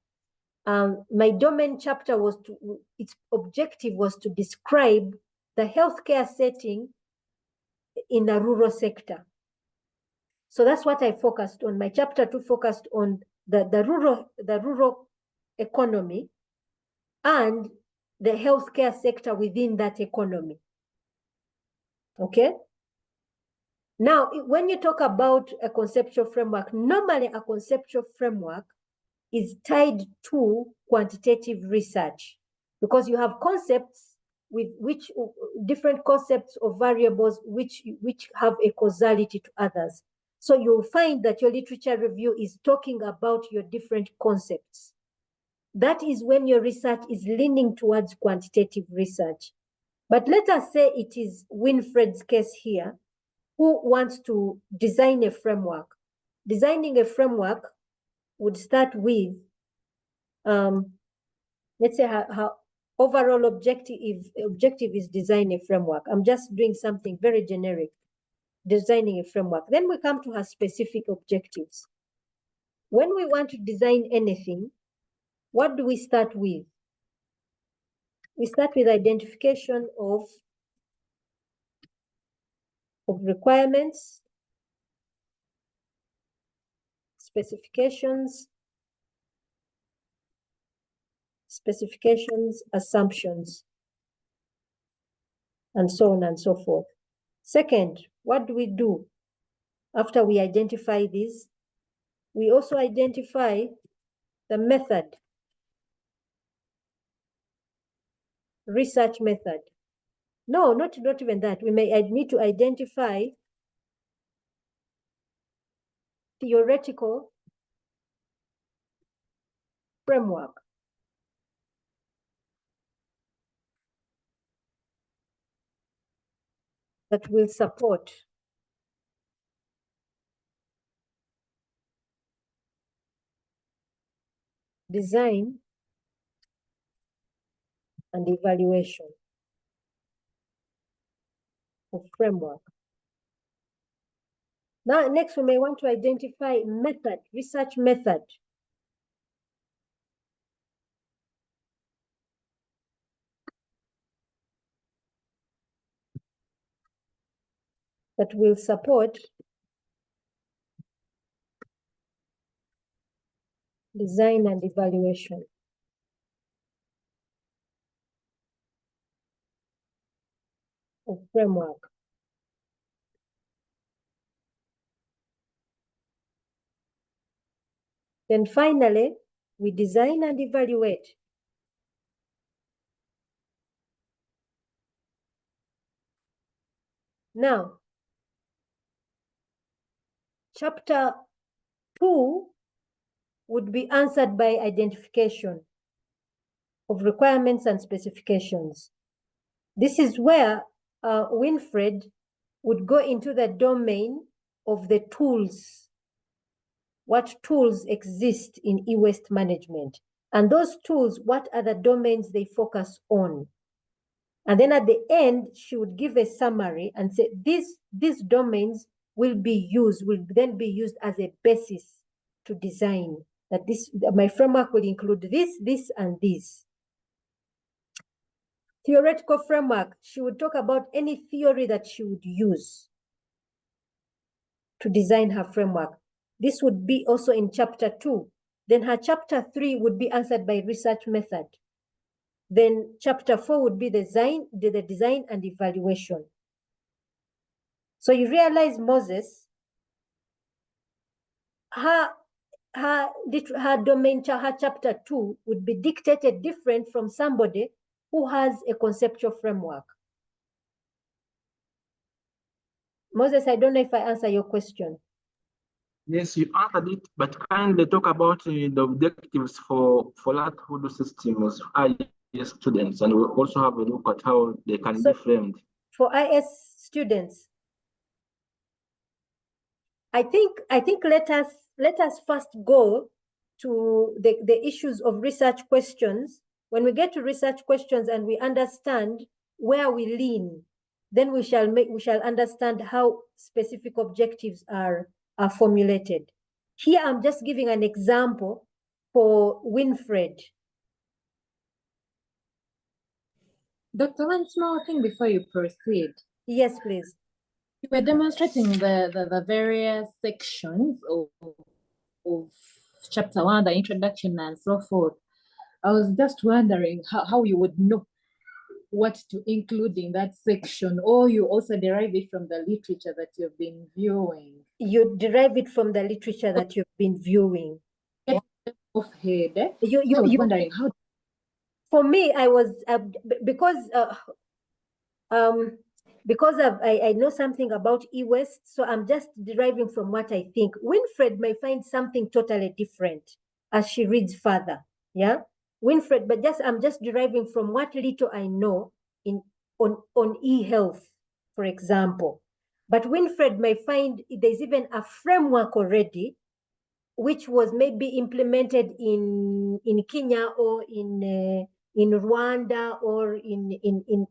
[SPEAKER 1] My domain chapter its objective was to describe the healthcare setting in the rural sector. So that's what I focused on. My chapter 2 focused on the rural economy and the healthcare sector within that economy. Okay? Now, when you talk about a conceptual framework, normally a conceptual framework is tied to quantitative research, because you have concepts with which different concepts of variables which have a causality to others. So you'll find that your literature review is talking about your different concepts. That is when your research is leaning towards quantitative research. But let us say it is Winfred's case here, who wants to design a framework. Designing a framework would start with, let's say her overall objective is design a framework. I'm just doing something very generic, designing a framework. Then we come to her specific objectives. When we want to design anything, what do we start with? We start with identification of requirements, specifications, assumptions, and so on and so forth. Second, what do we do after we identify these? We also identify the method, research method. No, not even that. We may need to identify theoretical framework. That will support design and evaluation of framework. Now, next we may want to identify method, research method. That will support design and evaluation of framework. Then finally, we design and evaluate. Now, chapter 2 would be answered by identification of requirements and specifications. This is where Winfred would go into the domain of the tools. What tools exist in e-waste management? And those tools, what are the domains they focus on? And then at the end, she would give a summary and say, these domains will then be used as a basis to design that my framework will include this, and this. Theoretical framework, she would talk about any theory that she would use to design her framework. This would be also in chapter 2. Then her chapter 3 would be answered by research method. Then chapter 4 would be the design and evaluation. So you realize Moses, her domain, her chapter 2 would be dictated different from somebody who has a conceptual framework. Moses, I don't know if I answer your question.
[SPEAKER 7] Yes, you answered it, but kindly talk about the objectives for that Hoodoo system with IS students, and we'll also have a look at how they can be framed.
[SPEAKER 1] For IS students, I think let us first go to the issues of research questions. When we get to research questions and we understand where we lean, then we shall understand how specific objectives are formulated. Here I'm just giving an example for Winfred.
[SPEAKER 2] Dr. One small thing before you proceed.
[SPEAKER 1] Yes, please.
[SPEAKER 2] You were demonstrating the various sections of chapter 1, the introduction and so forth. I was just wondering how you would know what to include in that section, or you also derive it from the literature that you've been viewing.
[SPEAKER 1] You derive it from the literature that you've been viewing.
[SPEAKER 2] Off head. I
[SPEAKER 1] was
[SPEAKER 2] wondering how.
[SPEAKER 1] For me, I was because I know something about eWest, so I'm just deriving from what I think. Winfred may find something totally different as she reads further. Yeah, Winfred, but I'm just deriving from what little I know on e-health, for example. But Winfred may find there's even a framework already, which was maybe implemented in Kenya or in Rwanda or in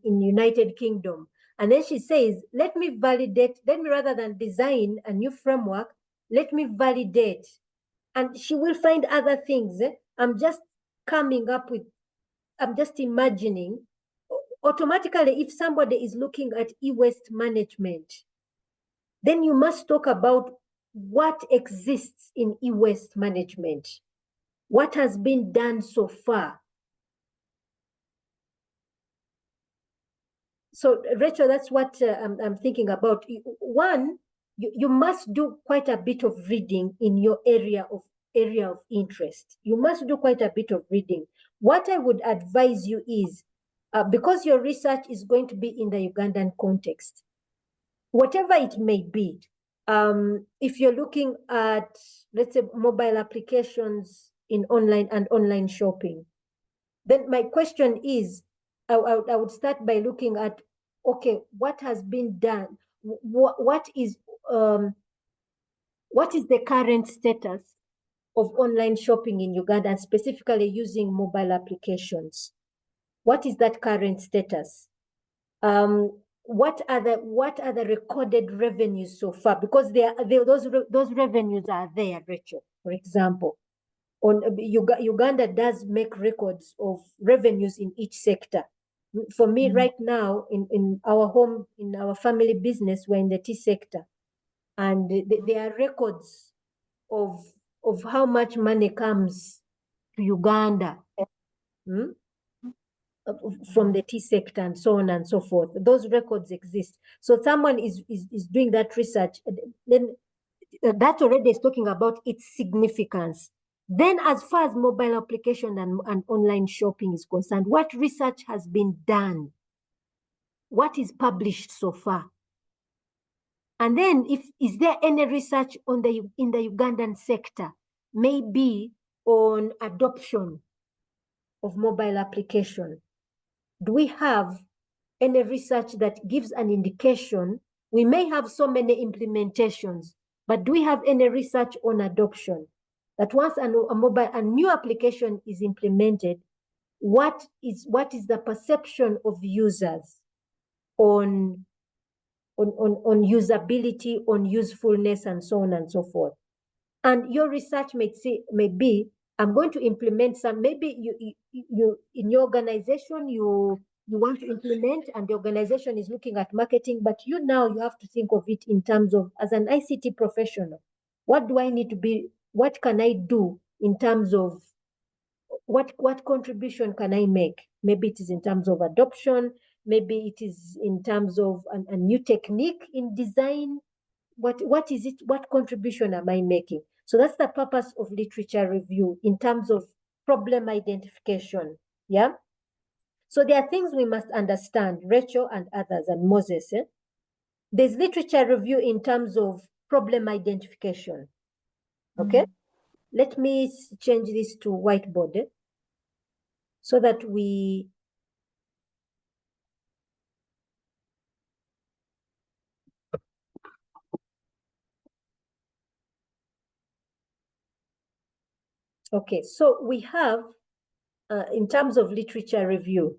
[SPEAKER 1] United Kingdom. And then she says, let me rather than design a new framework, let me validate. And she will find other things. I'm just imagining. Automatically, if somebody is looking at e-waste management, then you must talk about what exists in e-waste management, what has been done so far. So, Rachel, that's what I'm thinking about. One, you must do quite a bit of reading in your area of interest. You must do quite a bit of reading. What I would advise you is, because your research is going to be in the Ugandan context, whatever it may be, if you're looking at, let's say, mobile applications in online shopping, then my question is, I would start by looking at, okay, what has been done? What is the current status of online shopping in Uganda, and specifically using mobile applications? What is that current status? What are the recorded revenues so far? Because those revenues are there, Rachel. For example, on Uganda does make records of revenues in each sector. For me, right now, in our home, in our family business, we're in the tea sector, and there are records of how much money comes to Uganda. From the tea sector and so on and so forth. Those records exist. So someone is doing that research, then that already is talking about its significance. Then as far as mobile application and online shopping is concerned, what research has been done? What is published so far? And then is there any research in the Ugandan sector, maybe on adoption of mobile application? Do we have any research that gives an indication? We may have so many implementations, but do we have any research on adoption? That once a new application is implemented, what is the perception of users on usability, on usefulness, and so on and so forth? And your research may be, I'm going to implement some, maybe you in your organization, you want to implement, and the organization is looking at marketing, but you have to think of it in terms of, as an ICT professional, what do I need to be, what can I do in terms of, what contribution can I make? Maybe it is in terms of adoption, maybe it is in terms of a new technique in design. What is it? What contribution am I making? So that's the purpose of literature review in terms of problem identification. Yeah. So there are things we must understand, Rachel and others, and Moses. There's literature review in terms of problem identification. Okay. Let me change this to whiteboard so that we okay, so we have, in terms of literature review,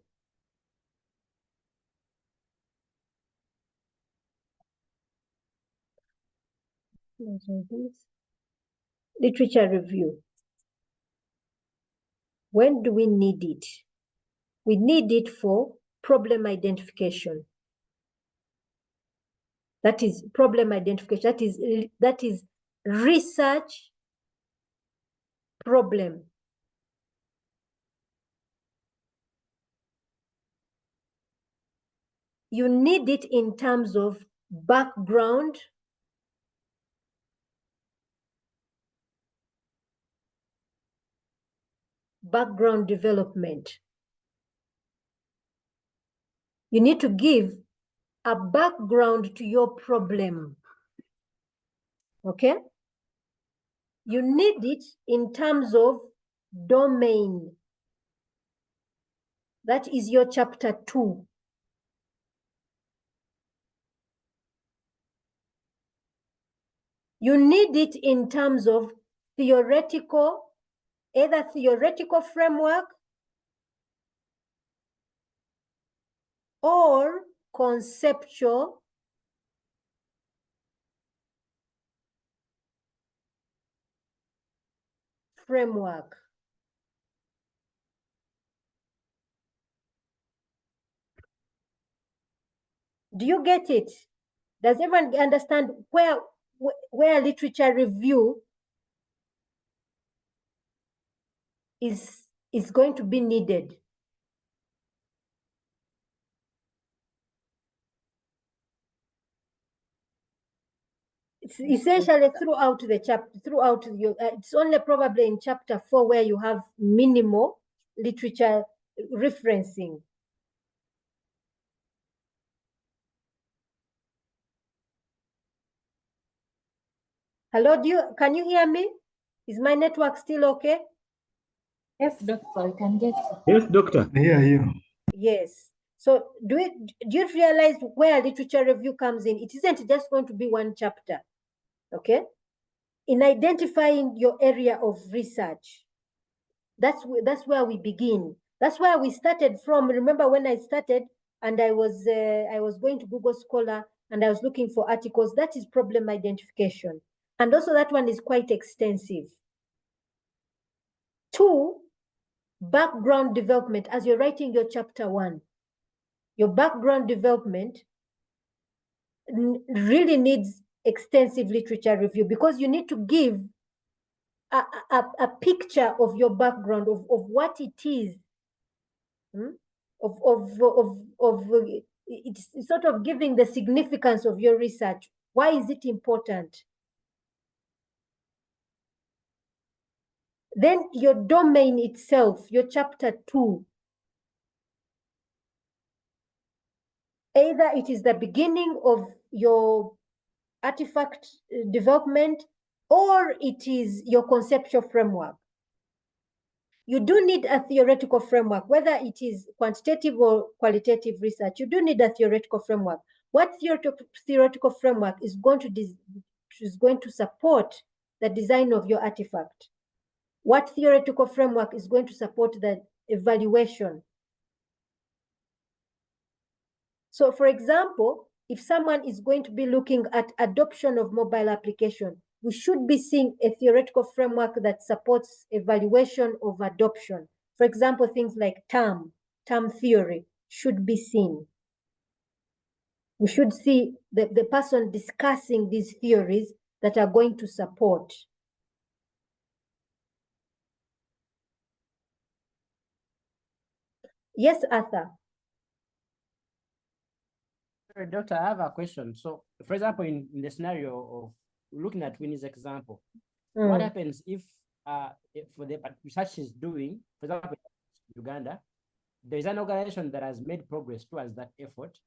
[SPEAKER 1] literature review. When do we need it? We need it for problem identification. That is problem identification. That is research problem. You need it in terms of background, development. You need to give a background to your problem. Okay? You need it in terms of domain. That is your chapter 2. You need it in terms of theoretical, either theoretical framework or conceptual framework. Do you get it? Does everyone understand where literature review is going to be needed? It's essentially throughout the chapter, it's only probably in chapter 4 where you have minimal literature referencing. Hello, can you hear me? Is my network still okay?
[SPEAKER 2] Yes, doctor, I can get it.
[SPEAKER 7] Yes, doctor. I hear you.
[SPEAKER 1] Yes. So do you realize where literature review comes in? It isn't just going to be one chapter, okay? In identifying your area of research, that's where we begin. That's where we started from. Remember when I started and I was going to Google Scholar and I was looking for articles. That is problem identification. And also that one is quite extensive. 2, background development. As you're writing your chapter 1, your background development really needs extensive literature review because you need to give a picture of your background, of what it is, it's sort of giving the significance of your research. Why is it important? Then your domain itself, your chapter 2, either it is the beginning of your artifact development or it is your conceptual framework. You do need a theoretical framework, whether it is quantitative or qualitative research. You do need a theoretical framework. What theoretical framework is going to support the design of your artifact? What theoretical framework is going to support the evaluation? So, for example, if someone is going to be looking at adoption of mobile application, we should be seeing a theoretical framework that supports evaluation of adoption. For example, things like term theory should be seen. We should see the person discussing these theories that are going to support. Yes, Arthur.
[SPEAKER 4] Doctor, I have a question. So, for example, in the scenario of looking at Winnie's example, what happens if for the research she's doing, for example, in Uganda, there is an organization that has made progress towards that effort,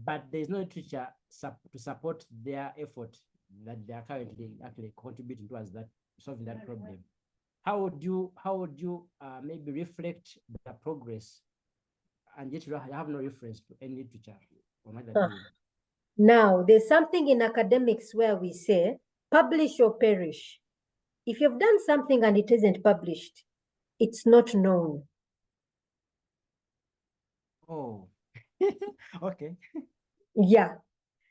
[SPEAKER 4] but there is no literature to support their effort that they are currently actually contributing towards that, solving that problem. How would you maybe reflect the progress, and yet you have no reference to any literature on what they're doing?
[SPEAKER 1] Now, there's something in academics where we say, publish or perish. If you've done something and it isn't published, it's not known.
[SPEAKER 4] Oh, okay.
[SPEAKER 1] Yeah,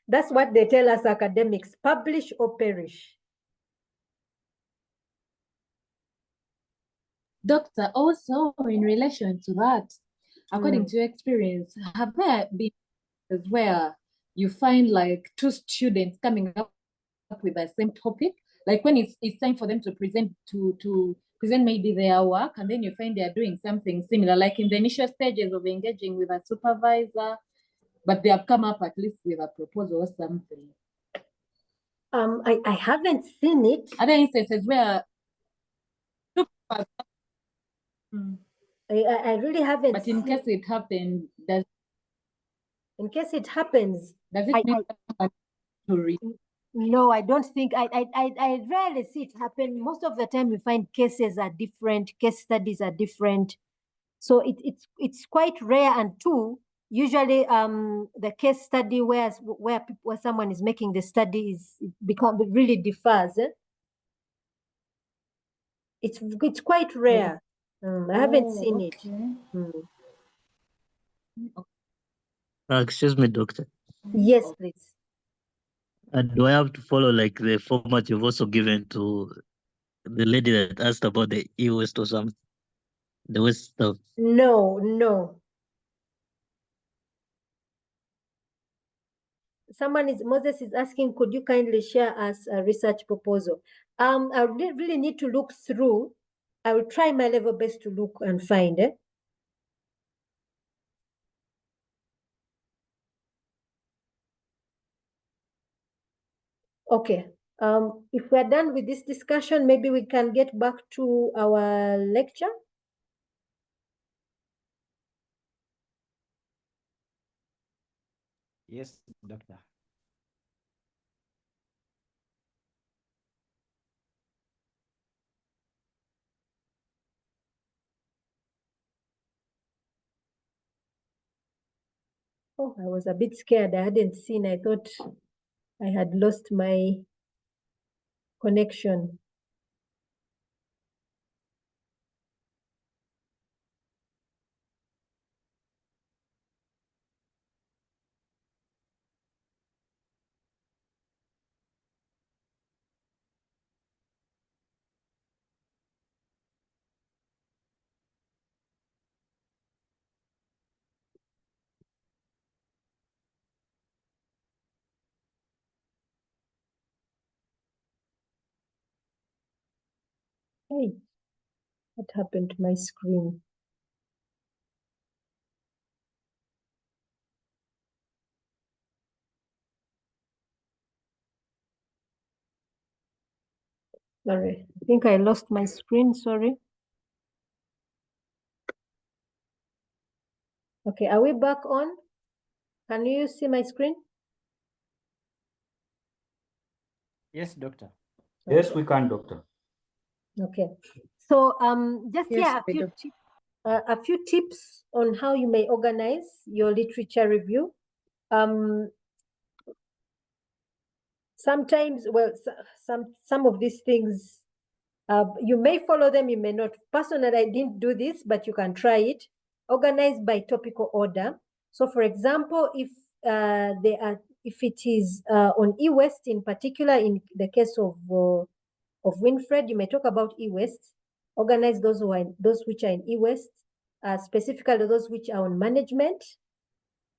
[SPEAKER 1] that's what they tell us academics, publish or perish.
[SPEAKER 2] Doctor, also in relation to that, according to your experience, have there been where you find like two students coming up with the same topic? Like when it's time for them to present present maybe their work, and then you find they're doing something similar, like in the initial stages of engaging with a supervisor, but they have come up at least with a proposal or something.
[SPEAKER 1] I haven't seen it.
[SPEAKER 2] Other instances where
[SPEAKER 1] I really haven't.
[SPEAKER 2] But in case it happens,
[SPEAKER 1] in case it happens,
[SPEAKER 2] does it mean to read?
[SPEAKER 1] No, I don't think. I rarely see it happen. Most of the time, we find cases are different, case studies are different, so it's quite rare. And two, usually the case study where someone is making the study really differs. It's quite rare. I haven't seen it.
[SPEAKER 3] Excuse me, doctor.
[SPEAKER 1] Yes, please.
[SPEAKER 3] Do I have to follow like the format you've also given to the lady that asked about the e-waste or something? The waste stuff.
[SPEAKER 1] No. Moses is asking, could you kindly share us a research proposal? I really need to look through. I will try my level best to look and find it. Okay. If we're done with this discussion, maybe we can get back to our lecture.
[SPEAKER 4] Yes, doctor.
[SPEAKER 1] Oh, I was a bit scared. I hadn't seen. I thought I had lost my connection. Hey, what happened to my screen? Sorry, I think I lost my screen, sorry. Okay, are we back on? Can you see my screen?
[SPEAKER 4] Yes, doctor.
[SPEAKER 8] Yes, we can, doctor.
[SPEAKER 1] Okay, so just
[SPEAKER 2] Yes,
[SPEAKER 1] here a few tips on how you may organize your literature review. Sometimes, well, some of these things, you may follow them, you may not. Personally, I didn't do this, but you can try it. Organize by topical order. So, for example, if if it is on e-waste in particular, in the case of Winfred, you may talk about e-waste, organize those which are in e-waste, specifically those which are on management.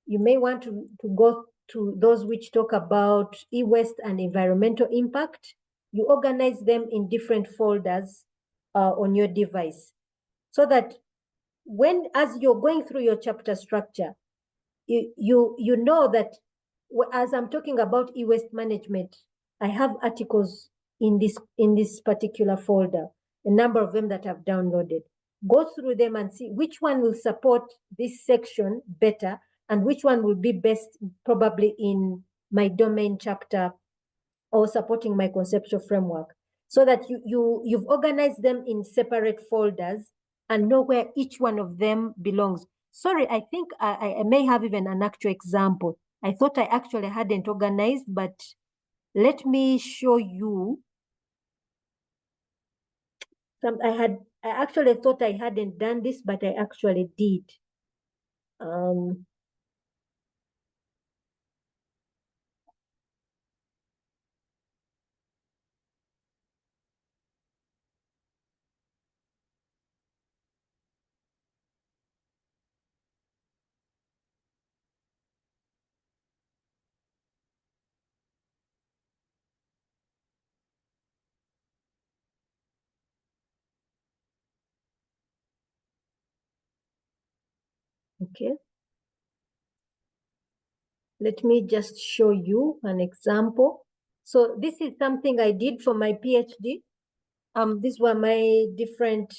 [SPEAKER 1] You may want to go to those which talk about e-waste and environmental impact. You organize them in different folders on your device, so that as you're going through your chapter structure, you know that as I'm talking about e-waste management, I have articles in this particular folder, a number of them that I've downloaded. Go through them and see which one will support this section better and which one will be best probably in my domain chapter or supporting my conceptual framework, so that you've organized them in separate folders and know where each one of them belongs. Sorry, I think I may have even an actual example. I thought I actually hadn't organized, but let me show you. I actually thought I hadn't done this, but I actually did. Okay. Let me just show you an example. So this is something I did for my PhD. These were my different,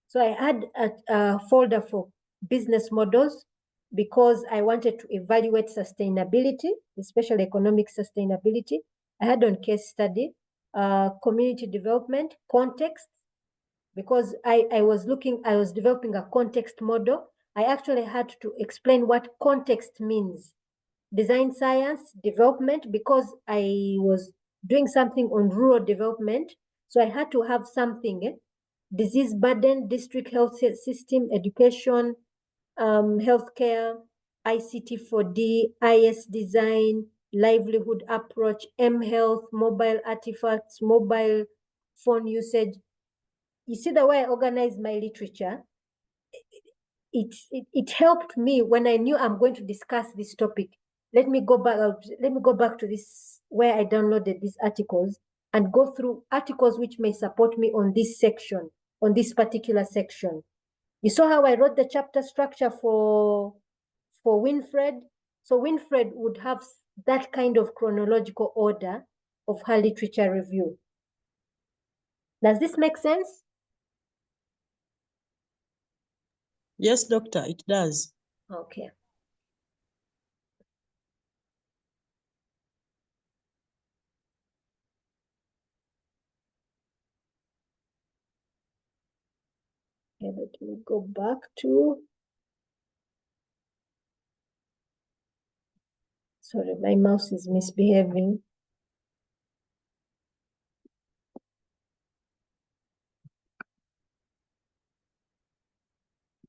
[SPEAKER 1] so I had a folder for business models because I wanted to evaluate sustainability, especially economic sustainability. I had on case study, community development, context, because I was developing a context model. I actually had to explain what context means. Design science, development, because I was doing something on rural development. So I had to have something, disease burden, district health system, education, healthcare, ICT 4D, IS design, livelihood approach, M-health, mobile artifacts, mobile phone usage. You see the way I organize my literature? It helped me when I knew I'm going to discuss this topic. Let me go back to this where I downloaded these articles and go through articles which may support me on this section, on this particular section. You saw how I wrote the chapter structure for Winfred. So Winfred would have that kind of chronological order of her literature review. Does this make sense?
[SPEAKER 5] Yes, doctor, it does.
[SPEAKER 1] Okay. Okay, let me go back to, sorry, my mouse is misbehaving.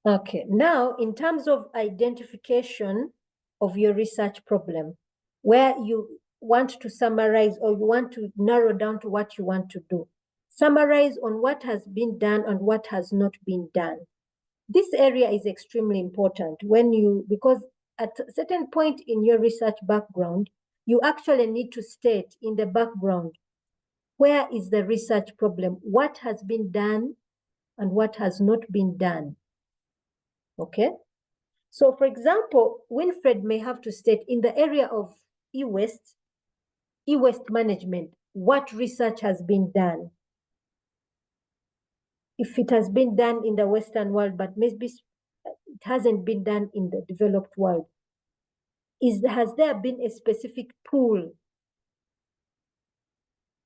[SPEAKER 1] Okay, now in terms of identification of your research problem, where you want to summarize or you want to narrow down to what you want to do. Summarize on what has been done and what has not been done. This area is extremely important because at a certain point in your research background, you actually need to state in the background, where is the research problem? What has been done and what has not been done? Okay. So for example, Winfred may have to state in the area of e-waste management, what research has been done? If it has been done in the Western world, but maybe it hasn't been done in the developed world, has there been a specific tool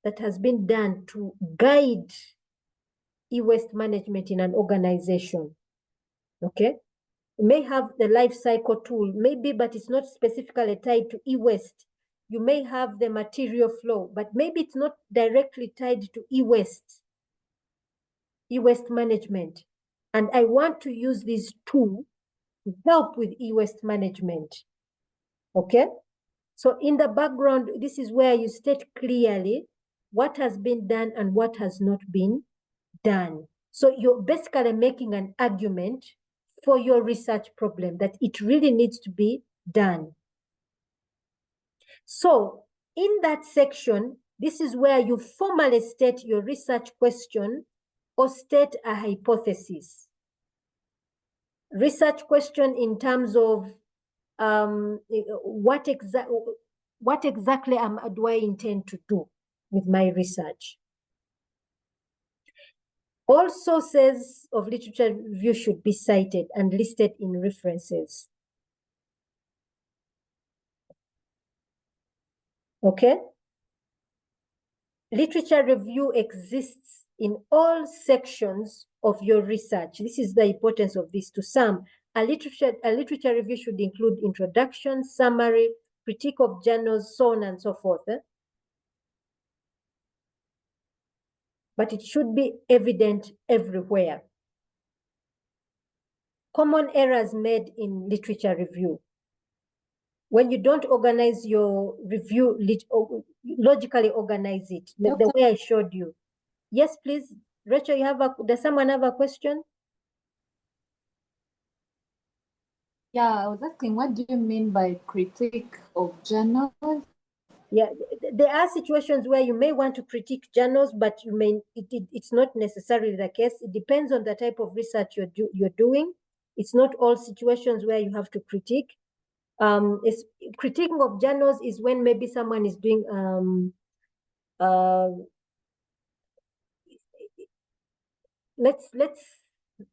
[SPEAKER 1] that has been done to guide e-waste management in an organization? Okay. You may have the life cycle tool, maybe, but it's not specifically tied to e-waste. You may have the material flow, but maybe it's not directly tied to e-waste management. And I want to use this tool to help with e-waste management. Okay? So in the background, this is where you state clearly what has been done and what has not been done. So you're basically making an argument for your research problem that it really needs to be done. So in that section, this is where you formally state your research question or state a hypothesis. Research question in terms of what exactly do I intend to do with my research. All sources of literature review should be cited and listed in references. Okay? Literature review exists in all sections of your research. This is the importance of this to some. A literature review should include introduction, summary, critique of journals, so on and so forth. But it should be evident everywhere. Common errors made in literature review. When you don't organize your review, logically organize it, the way I showed you. Yes, please. Rachel, does someone have a question?
[SPEAKER 9] Yeah, I was asking, what do you mean by critique of journals?
[SPEAKER 1] Yeah, there are situations where you may want to critique journals, but you may it's not necessarily the case. It depends on the type of research you're doing. It's not all situations where you have to critique. Critiquing of journals is when maybe someone is doing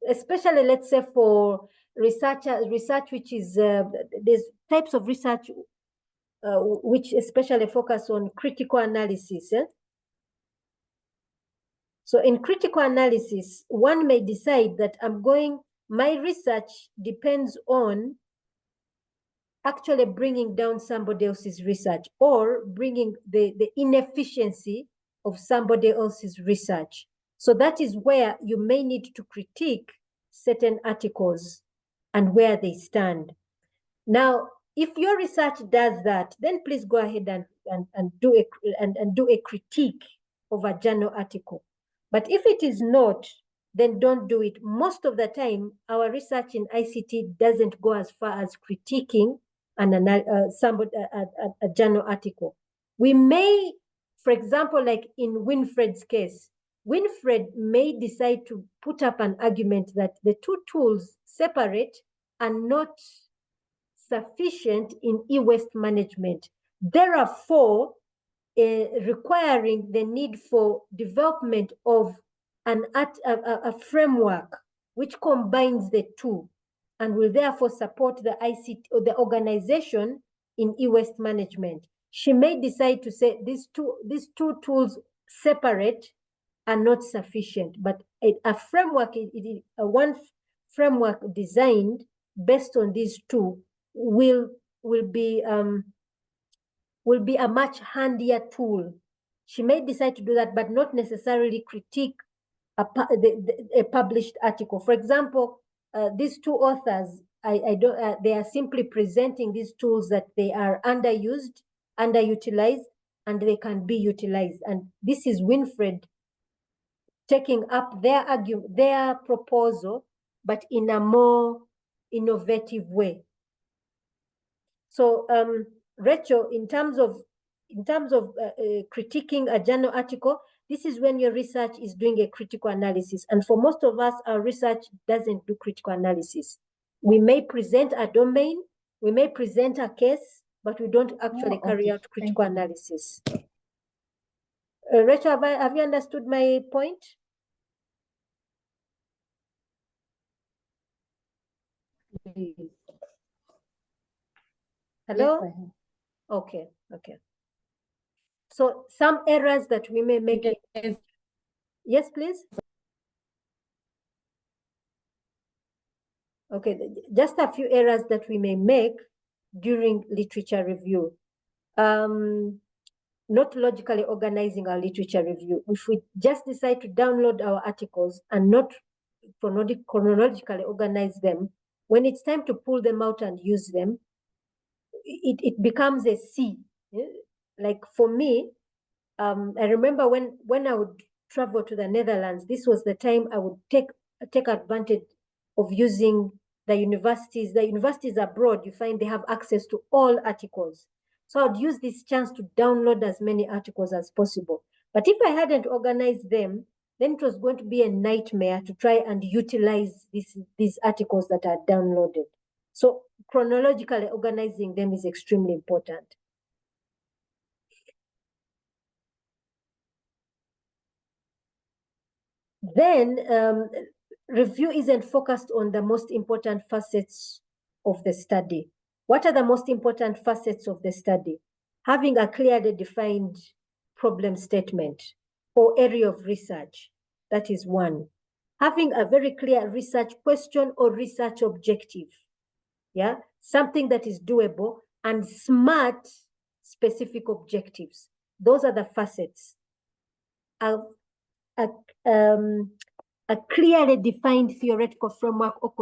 [SPEAKER 1] especially let's say for research which is there's types of research which especially focus on critical analysis. So in critical analysis, one may decide that my research depends on actually bringing down somebody else's research or bringing the inefficiency of somebody else's research. So that is where you may need to critique certain articles and where they stand. Now, if your research does that, then please go ahead and do a critique of a journal article. But if it is not, then don't do it. Most of the time, our research in ICT doesn't go as far as critiquing a journal article. We may, for example, like in Winfred's case, Winfred may decide to put up an argument that the two tools separate and not sufficient in e-waste management. Therefore, requiring the need for development of a framework which combines the two and will therefore support the ICT or the organization in e-waste management. She may decide to say these two tools separate are not sufficient, but a framework, one framework designed based on these two will be a much handier tool. She may decide to do that, but not necessarily critique a published article. For example, these two authors, they are simply presenting these tools that they are underused, underutilized, and they can be utilized. And this is Winfred taking up their proposal, but in a more innovative way. So, Rachel, in terms of critiquing a journal article, this is when your research is doing a critical analysis. And for most of us, our research doesn't do critical analysis. We may present a domain, we may present a case, but we don't actually carry out critical analysis. Rachel, have you understood my point? Hello?
[SPEAKER 9] Yes,
[SPEAKER 1] okay. So some errors that we may make.
[SPEAKER 9] Yes.
[SPEAKER 1] Yes, please. Okay, just a few errors that we may make during literature review. Not logically organizing our literature review. If we just decide to download our articles and not chronologically organize them, when it's time to pull them out and use them, it becomes a C. Like for me, I remember when I would travel to the Netherlands, this was the time I would take advantage of using the universities. The universities abroad, you find they have access to all articles. So I'd use this chance to download as many articles as possible. But if I hadn't organized them, then it was going to be a nightmare to try and utilize these articles that are downloaded. So chronologically organizing them is extremely important. Then review isn't focused on the most important facets of the study. What are the most important facets of the study? Having a clearly defined problem statement or area of research, that is one. Having a very clear research question or research objective, yeah, something that is doable, and SMART specific objectives. Those are the facets. A clearly defined theoretical framework or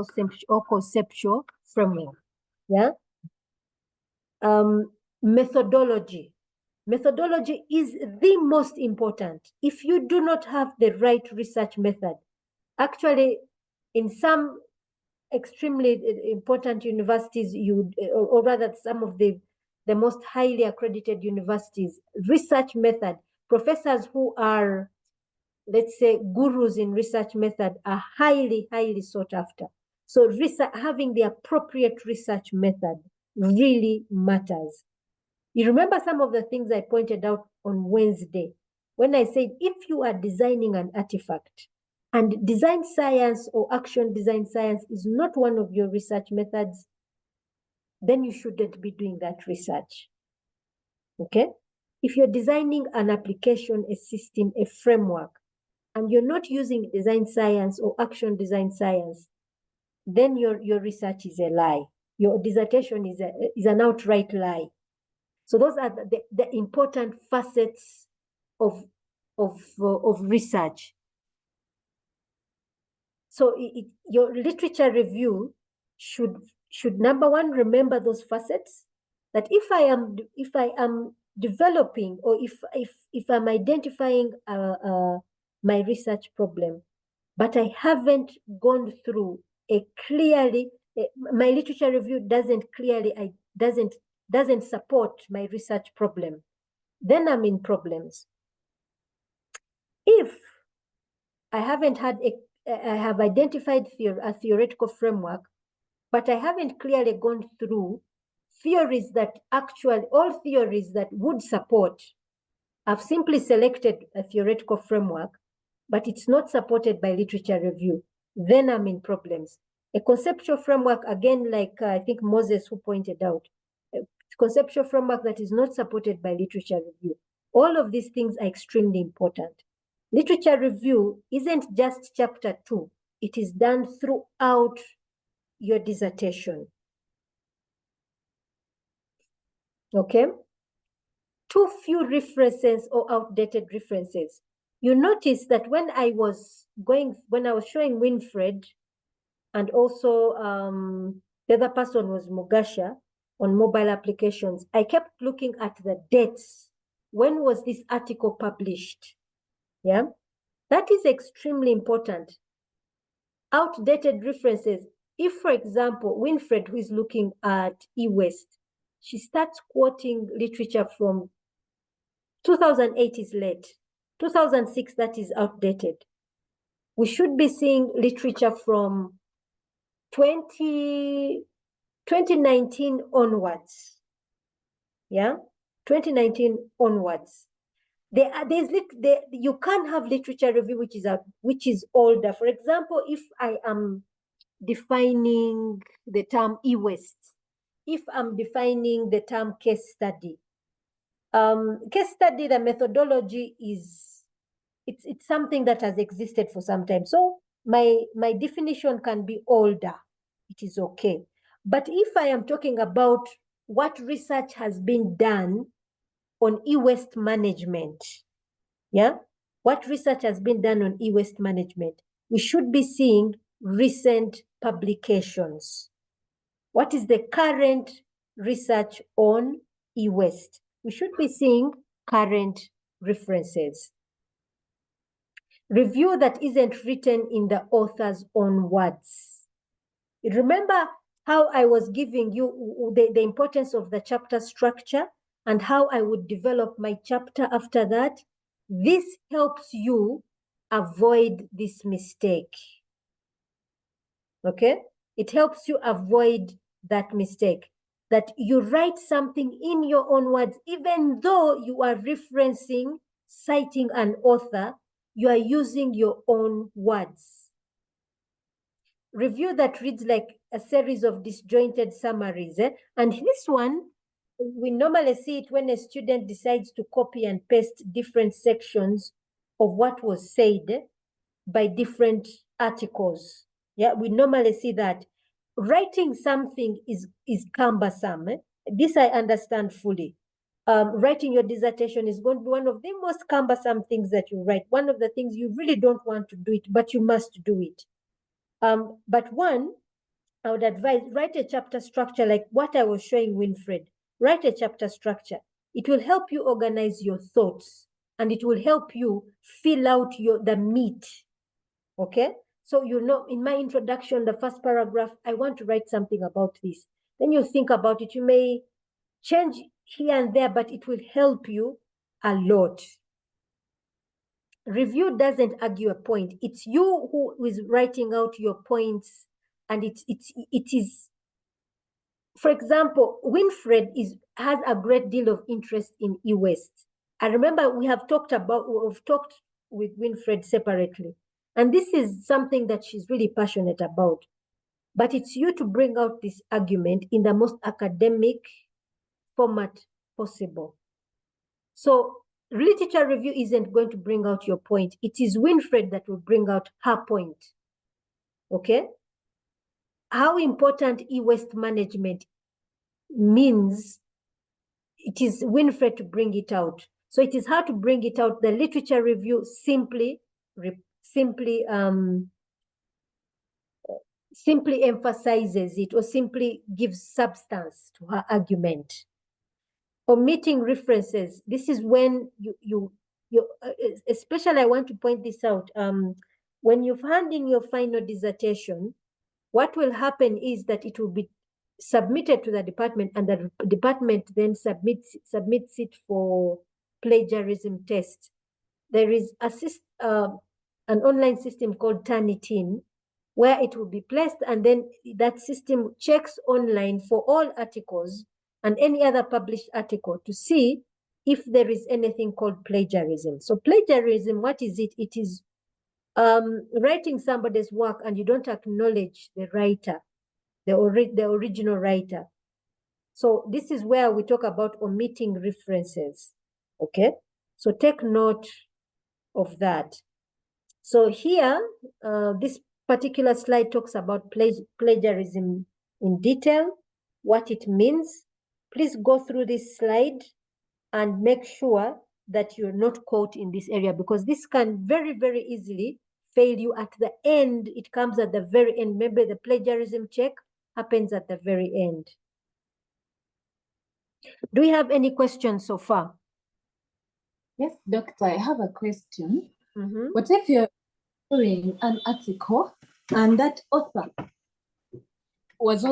[SPEAKER 1] conceptual framework. Yeah. Methodology. Methodology is the most important. If you do not have the right research method, actually, in some extremely important universities, or rather some of the most highly accredited universities, research method, professors who are, let's say, gurus in research method are highly, highly sought after. So having the appropriate research method really matters. You remember some of the things I pointed out on Wednesday when I said, if you are designing an artifact and design science or action design science is not one of your research methods, then you shouldn't be doing that research. Okay? If you're designing an application, a system, a framework, and you're not using design science or action design science, then your research is a lie. Your dissertation is an outright lie. So those are the important facets of research. So your literature review should number one, remember those facets, that if I am developing, or if I'm identifying my research problem, but I haven't gone through my literature review doesn't support my research problem, then I'm in problems. If I have identified a theoretical framework, but I haven't clearly gone through all theories that would support, I've simply selected a theoretical framework, but it's not supported by literature review, then I'm in problems. A conceptual framework, again, like I think Moses who pointed out, a conceptual framework that is not supported by literature review. All of these things are extremely important. Literature review isn't just chapter 2. It is done throughout your dissertation. Okay? Too few references or outdated references. You notice that when I was showing Winfred, and also the other person was Mugasha on mobile applications, I kept looking at the dates. When was this article published? Yeah, that is extremely important. Outdated references. If, for example, Winfred, who is looking at eWaste, she starts quoting literature from 2008 is late. 2006, that is outdated. We should be seeing literature from 2019 onwards. Yeah, 2019 onwards. You can't have literature review which is older. For example, if I am defining the term e-waste, if I'm defining the term case study, the methodology it's something that has existed for some time. So my definition can be older. It is okay. But if I am talking about what research has been done on e-waste management, yeah, what research has been done on e-waste management, we should be seeing recent publications. What is the current research on e-waste. We should be seeing current references. Review that isn't written in the author's own words. Remember how I was giving you the importance of the chapter structure and how I would develop my chapter after that? This helps you avoid this mistake. Okay? It helps you avoid that mistake, that you write something in your own words, even though you are referencing, citing an author, you are using your own words. Review that reads like a series of disjointed summaries. And this one, we normally see it when a student decides to copy and paste different sections of what was said by different articles. Yeah, we normally see that. Writing something is cumbersome. This I understand fully. Writing your dissertation is going to be one of the most cumbersome things that you write. One of the things you really don't want to do it, but you must do it. But one, I would advise, write a chapter structure like what I was showing Winfred. Write a chapter structure. It will help you organize your thoughts and it will help you fill out the meat. Okay? So you know, in my introduction, the first paragraph, I want to write something about this. Then you think about it. You may change here and there, but it will help you a lot. Review doesn't argue a point. It's you who is writing out your points, and it is, for example, Winfred has a great deal of interest in e-waste. I remember we've talked with Winfred separately, and this is something that she's really passionate about. But it's you to bring out this argument in the most academic format possible. So literature review isn't going to bring out your point. It is Winfred that will bring out her point. Okay? How important e-waste management means, it is Winfred to bring it out. So it is her to bring it out. The literature review simply emphasizes it or simply gives substance to her argument. Omitting references. This is when you especially I want to point this out. When you've handed in your final dissertation, what will happen is that it will be submitted to the department, and the department then submits it for plagiarism test. There is an online system called Turnitin, where it will be placed, and then that system checks online for all articles and any other published article to see if there is anything called plagiarism. So plagiarism, what is it? It is writing somebody's work and you don't acknowledge the writer, the original writer. So this is where we talk about omitting references. Okay, so take note of that. So here, this particular slide talks about plagiarism in detail, what it means. Please go through this slide and make sure that you're not caught in this area, because this can very, very easily fail you at the end. It comes at the very end. Maybe the plagiarism check happens at the very end. Do we have any questions so far?
[SPEAKER 9] Yes, Doctor, I have a question. What if you're doing an article and that author is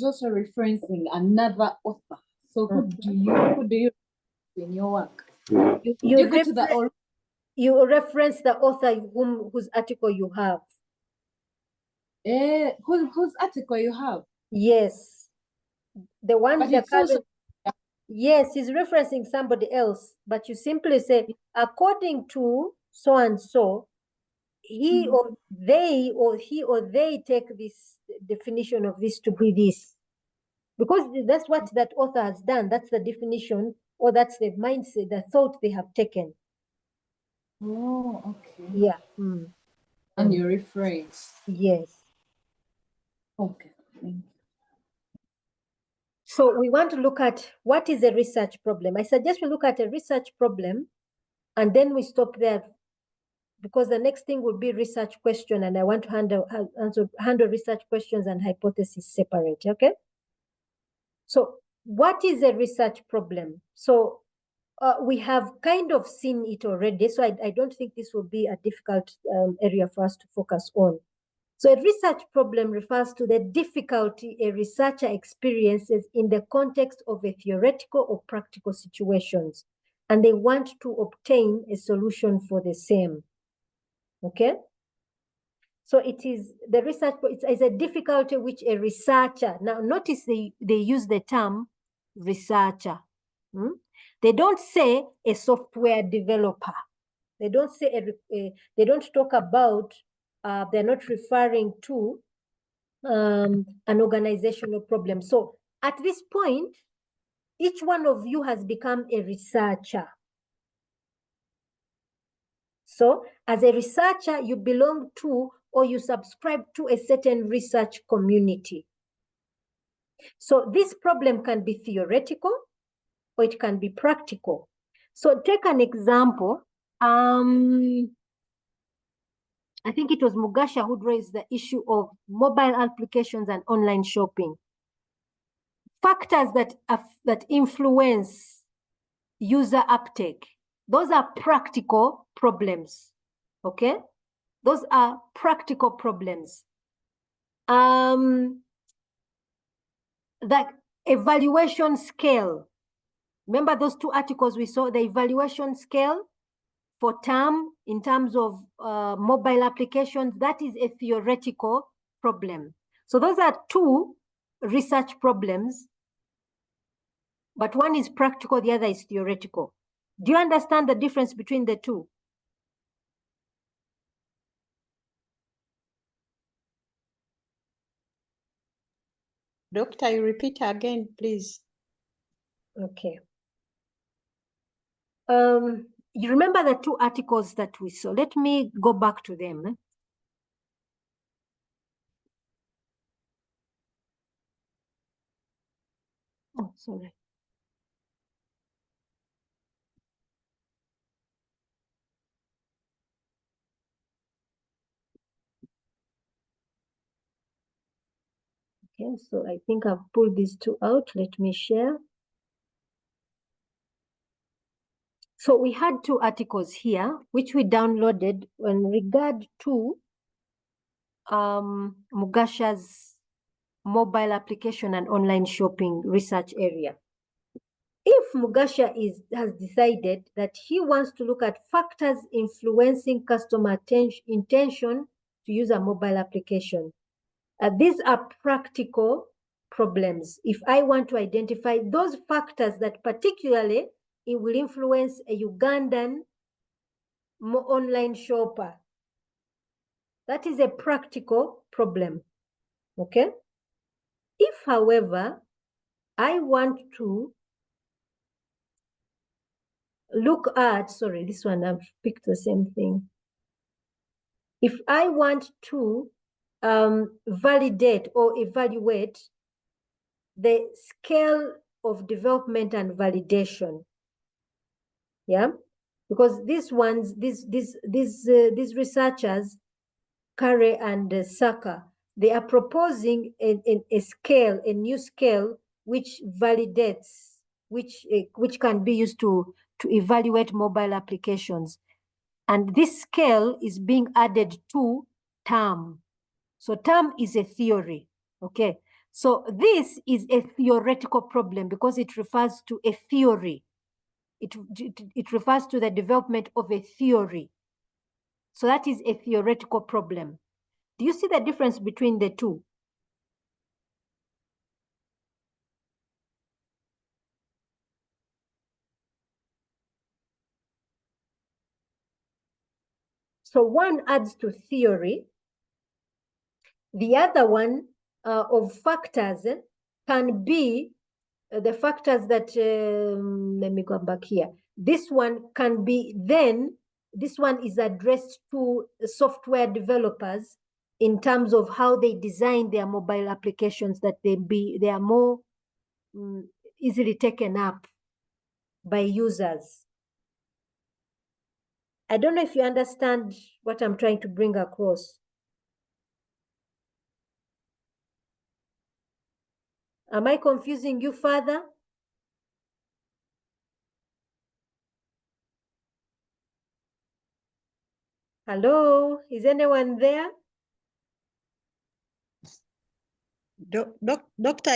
[SPEAKER 9] also referencing another author? So who do you in your work?
[SPEAKER 1] You reference the author whose article you have.
[SPEAKER 9] Whose article you have?
[SPEAKER 1] Yes. The one
[SPEAKER 9] that
[SPEAKER 1] yes, he's referencing somebody else, but you simply say, according to so and so, he or they take this definition of this to be this. Because that's what that author has done. That's the definition, or that's the mindset, the thought they have taken.
[SPEAKER 9] Oh, okay.
[SPEAKER 1] Yeah.
[SPEAKER 9] And you reference.
[SPEAKER 1] Yes.
[SPEAKER 9] Okay.
[SPEAKER 1] So we want to look at what is a research problem. I suggest we look at a research problem and then we stop there, because the next thing will be research question, and I want to handle research questions and hypothesis separate, okay? So what is a research problem? So we have kind of seen it already, so I don't think this will be a difficult area for us to focus on. So a research problem refers to the difficulty a researcher experiences in the context of a theoretical or practical situations, and they want to obtain a solution for the same. Okay? So it is the research, it's a difficulty which a researcher, now notice they use the term researcher. They don't say a software developer. They don't say, they don't talk about, they're not referring to an organizational problem. So at this point, each one of you has become a researcher. So as a researcher, you belong to or you subscribe to a certain research community. So this problem can be theoretical or it can be practical. So take an example. I think it was Mugasha who raised the issue of mobile applications and online shopping. Factors that influence user uptake, those are practical problems, okay? Those are practical problems. The evaluation scale. Remember those two articles we saw, the evaluation scale for term in terms of mobile applications, that is a theoretical problem. So those are two research problems, but one is practical, the other is theoretical. Do you understand the difference between the two?
[SPEAKER 5] Doctor, you repeat again, please.
[SPEAKER 1] Okay. You remember the two articles that we saw? Let me go back to them. Oh, sorry. Okay, so I think I've pulled these two out. Let me share. So we had two articles here, which we downloaded in regard to Mugasha's mobile application and online shopping research area. If Mugasha has decided that he wants to look at factors influencing customer intention to use a mobile application, these are practical problems. If I want to identify those factors that particularly it will influence a Ugandan online shopper, that is a practical problem, okay? If, however, I want to look at, sorry, this one I've picked the same thing. If I want to validate or evaluate the scale of development and validation, yeah, because these ones, these researchers, Kare and Saka, they are proposing a scale, a new scale, which validates, which can be used to evaluate mobile applications. And this scale is being added to term. So term is a theory, okay? So this is a theoretical problem because it refers to a theory. It refers to the development of a theory. So that is a theoretical problem. Do you see the difference between the two? So one adds to theory. The other one of factors can be the factors that, let me go back here. This one can be then, this one is addressed to software developers in terms of how they design their mobile applications, that they are more easily taken up by users. I don't know if you understand what I'm trying to bring across. Am I confusing you further? Hello, is anyone there?
[SPEAKER 5] Doctor,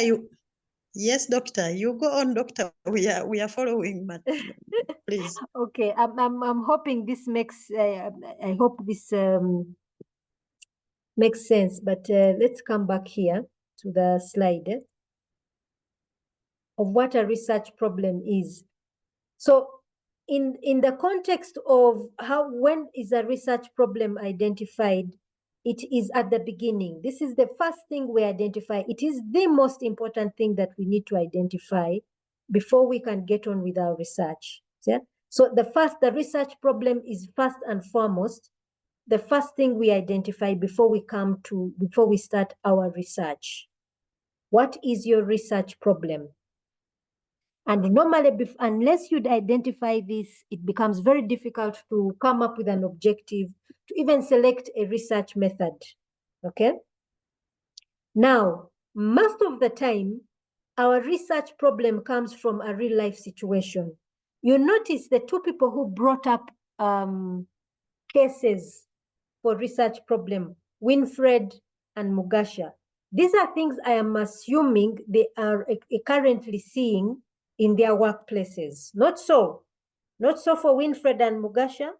[SPEAKER 5] yes, doctor, you go on, doctor. We are following, but please.
[SPEAKER 1] Okay, I'm hoping this makes. I hope this makes sense. But let's come back here to the slide of what a research problem is. So, in the context of when is a research problem identified, it is at the beginning. This is the first thing we identify. It is the most important thing that we need to identify before we can get on with our research. Yeah? So the research problem is first and foremost the first thing we identify before we start our research. What is your research problem? And normally, unless you'd identify this, it becomes very difficult to come up with an objective, to even select a research method, okay? Now, most of the time, our research problem comes from a real life situation. You notice the two people who brought up cases for research problem, Winfred and Mugasha. These are things I am assuming they are currently seeing in their workplaces. Not so for Winfred and Mugasha.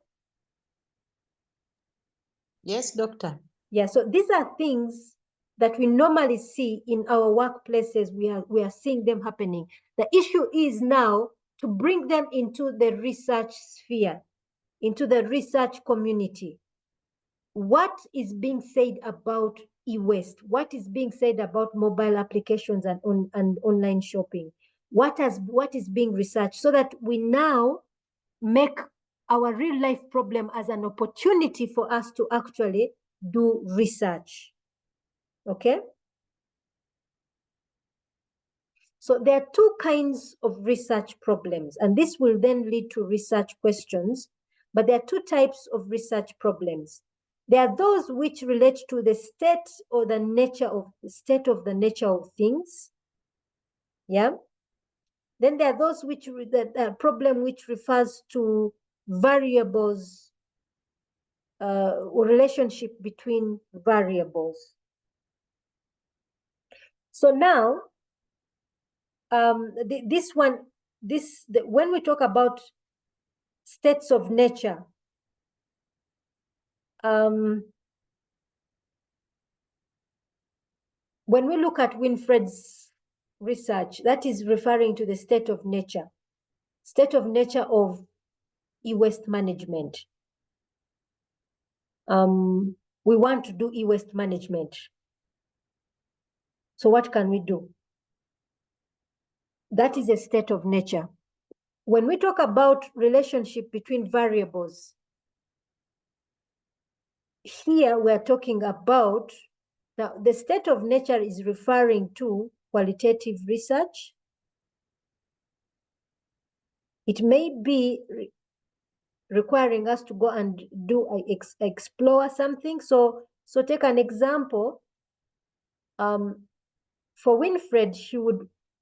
[SPEAKER 5] Yes, doctor.
[SPEAKER 1] Yeah, so these are things that we normally see in our workplaces. We are seeing them happening. The issue is now to bring them into the research sphere, into the research community. What is being said about e-waste? What is being said about mobile applications and online shopping? What is being researched, so that we now make our real life problem as an opportunity for us to actually do research. Okay? So there are two kinds of research problems, and this will then lead to research questions, but there are two types of research problems. There are those which relate to the state or the nature of things. Yeah. Then there are those problem which refers to variables, or relationship between variables. So now, when we talk about states of nature, when we look at Winfred's research, that is referring to the state of nature of e-waste management. We want to do e-waste management. So what can we do? That is a state of nature. When we talk about relationship between variables, here we're talking about, now the state of nature is referring to qualitative research. It may be requiring us to go and explore something. So take an example. For Winfred, she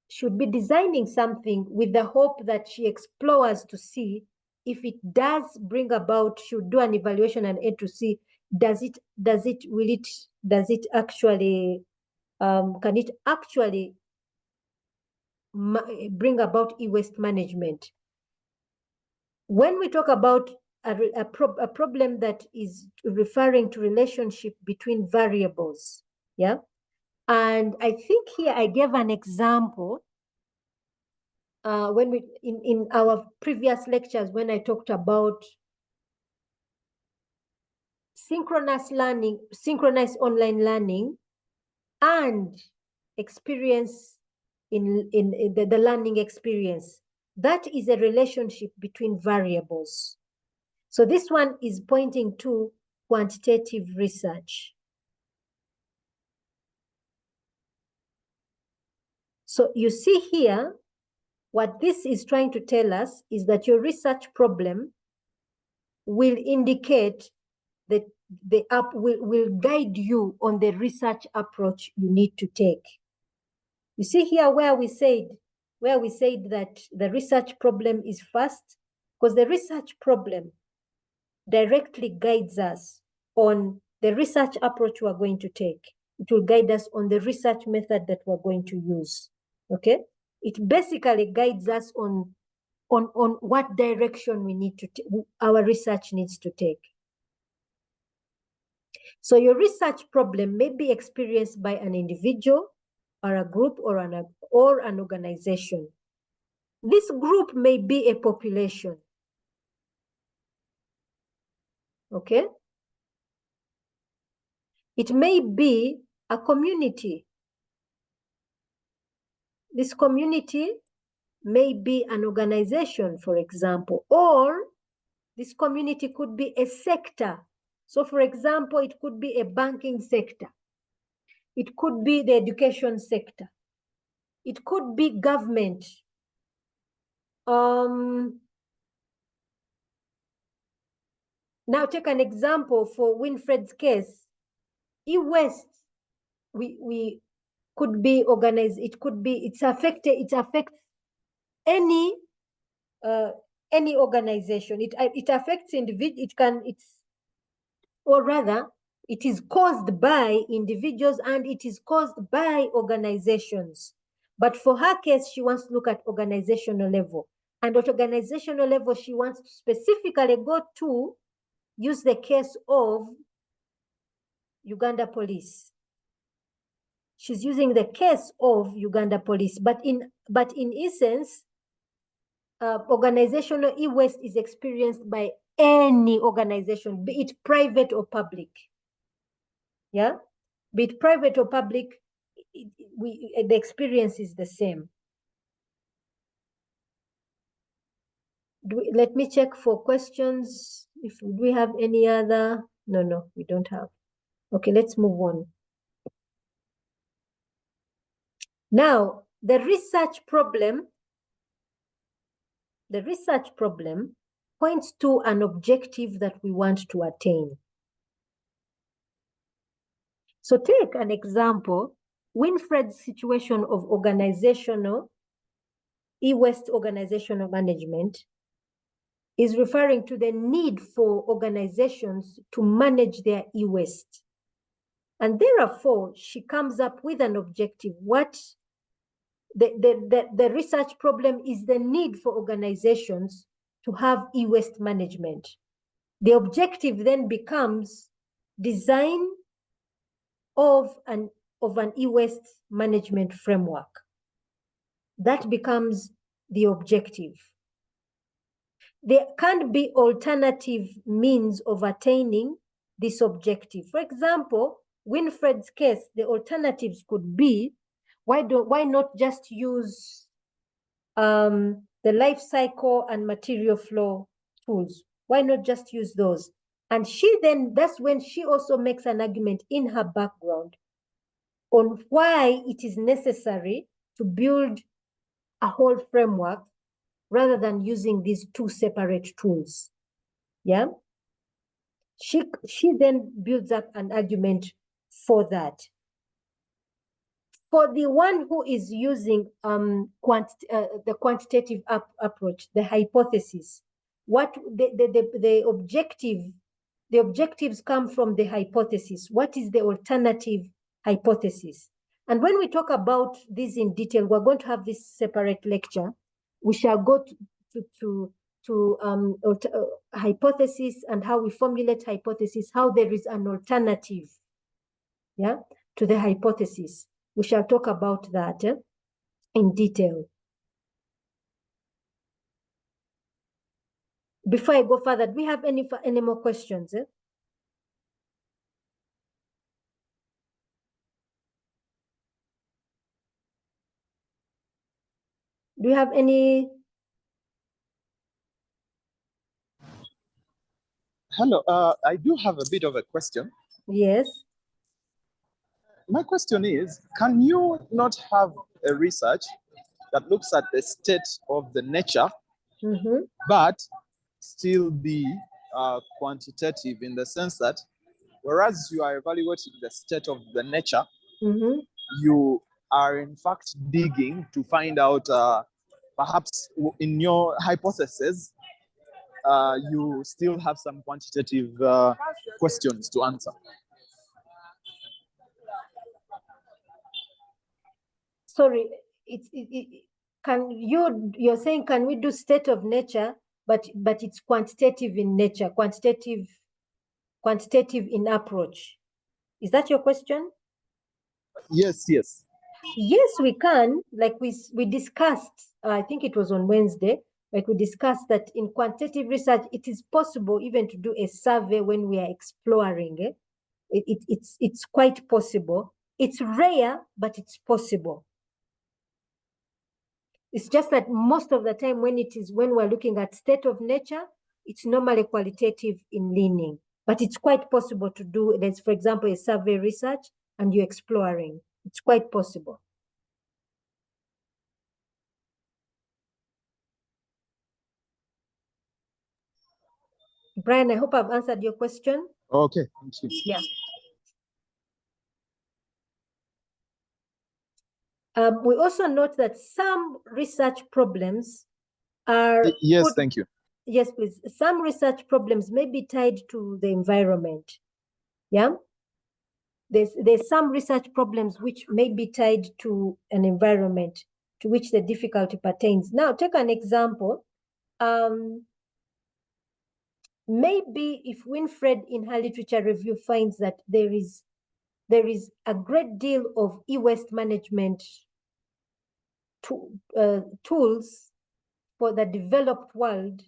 [SPEAKER 1] should be designing something with the hope that she explores to see if it does bring about. She would do an evaluation and to see does it actually can it actually bring about e-waste management. When we talk about a problem that is referring to relationship between variables, yeah, and I think here I gave an example when in our previous lectures, when I talked about synchronous online learning and experience in the learning experience. That is a relationship between variables. So this one is pointing to quantitative research. So you see here, what this is trying to tell us is that your research problem will indicate that the app will guide you on the research approach you need to take. You see here where we said that the research problem is first, because the research problem directly guides us on the research approach we're going to take. It will guide us on the research method that we're going to use, okay? It basically guides us on what direction we need to, our research needs to take. So your research problem may be experienced by an individual or a group or an organization. This group may be a population, okay? It may be a community. This community may be an organization, for example, or this community could be a sector. So for example, it could be a banking sector. It could be the education sector. It could be government. Now take an example for Winfred's case. E-West, we could be organized. It could be, it affects any organization. It affects individual. Or rather, it is caused by individuals and it is caused by organizations. But for her case, she wants to look at organizational level. And at organizational level, she wants to specifically go to use the case of Uganda Police. She's using the case of Uganda Police, but in essence, organizational e-waste is experienced by any organization, be it private or public. Yeah, be it private or public, the experience is the same. Let me check for questions. If we have any other, no, we don't have. Okay, let's move on. Now, the research problem points to an objective that we want to attain. So take an example, Winfred's situation of organizational, e-waste organizational management is referring to the need for organizations to manage their e-waste. And therefore, she comes up with an objective. What the research problem is the need for organizations to have e-waste management. The objective then becomes design of an e-waste management framework. That becomes the objective. There can be alternative means of attaining this objective. For example, Winfred's case, the alternatives could be, why not just use the life cycle and material flow tools? Why not just use those? And that's when she also makes an argument in her background on why it is necessary to build a whole framework rather than using these two separate tools. Yeah. She then builds up an argument for that. For the one who is using the quantitative approach, the hypothesis, what the objectives come from the hypothesis. What is the alternative hypothesis? And when we talk about this in detail, we're going to have this separate lecture. We shall go to hypothesis and how we formulate hypothesis, how there is an alternative, yeah, to the hypothesis. We shall talk about that in detail. Before I go further, do we have any more questions? Do you have any?
[SPEAKER 10] Hello, I do have a bit of a question.
[SPEAKER 1] Yes.
[SPEAKER 10] My question is, can you not have a research that looks at the state of the nature, but still be quantitative in the sense that whereas you are evaluating the state of the nature, you are in fact digging to find out perhaps in your hypothesis, you still have some quantitative questions to answer.
[SPEAKER 1] Sorry, you're saying, can we do state of nature, but it's quantitative in nature, quantitative in approach? Is that your question?
[SPEAKER 10] Yes.
[SPEAKER 1] Yes, we can. Like we discussed, I think it was on Wednesday, like we discussed that in quantitative research, it is possible even to do a survey when we are exploring it. It's quite possible. It's rare, but it's possible. It's just that most of the time when we're looking at state of nature, it's normally qualitative in leaning, but it's quite possible to do, there's, for example, a survey research and you're exploring. It's quite possible. Brian, I hope I've answered your question.
[SPEAKER 10] Okay, thank you.
[SPEAKER 1] Yeah. We also note that some research problems are...
[SPEAKER 10] Yes, thank you.
[SPEAKER 1] Yes, please. Some research problems may be tied to the environment. Yeah. There's some research problems which may be tied to an environment to which the difficulty pertains. Now, take an example. Maybe if Winfred in her literature review finds that there is a great deal of e-waste management tools for the developed world,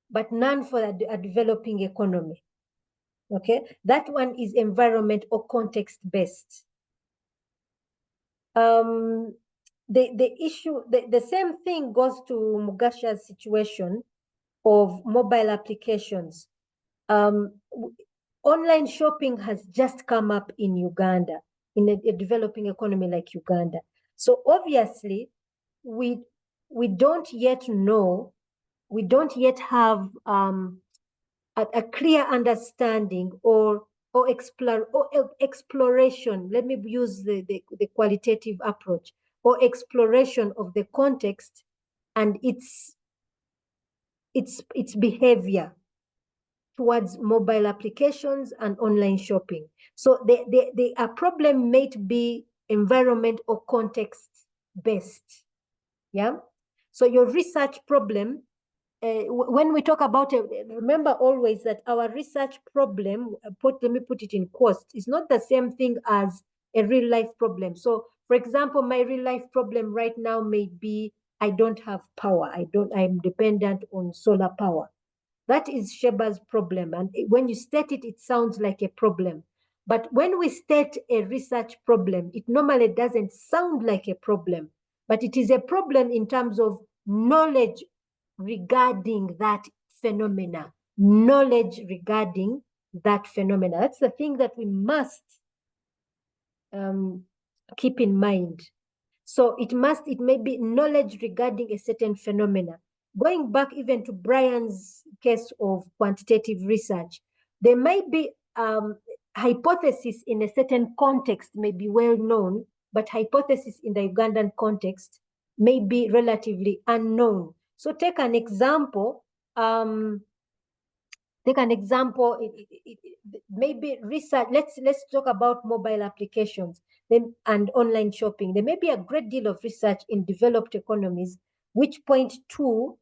[SPEAKER 1] but none for a developing economy. Okay, that one is environment or context-based. The issue, the same thing goes to Mugasha's situation of mobile applications. Online shopping has just come up in Uganda, in a developing economy like Uganda. So obviously, we don't yet know, we don't yet have a clear understanding or exploration. Let me use the qualitative approach, or exploration of the context and its behavior towards mobile applications and online shopping. So the problem may be environment or context based. Yeah. So your research problem, when we talk about it, remember always that our research problem, let me put it in quotes, is not the same thing as a real life problem. So, for example, my real life problem right now may be I don't have power. I'm dependent on solar power. That is Sheba's problem. And when you state it, it sounds like a problem. But when we state a research problem, it normally doesn't sound like a problem, but it is a problem in terms of knowledge regarding that phenomena, knowledge regarding that phenomena. That's the thing that we must keep in mind. So it may be knowledge regarding a certain phenomena. Going back even to Brian's case of quantitative research, there might be hypothesis in a certain context may be well known, but hypothesis in the Ugandan context may be relatively unknown. So take an example. Maybe research. Let's talk about mobile applications and online shopping. There may be a great deal of research in developed economies which point to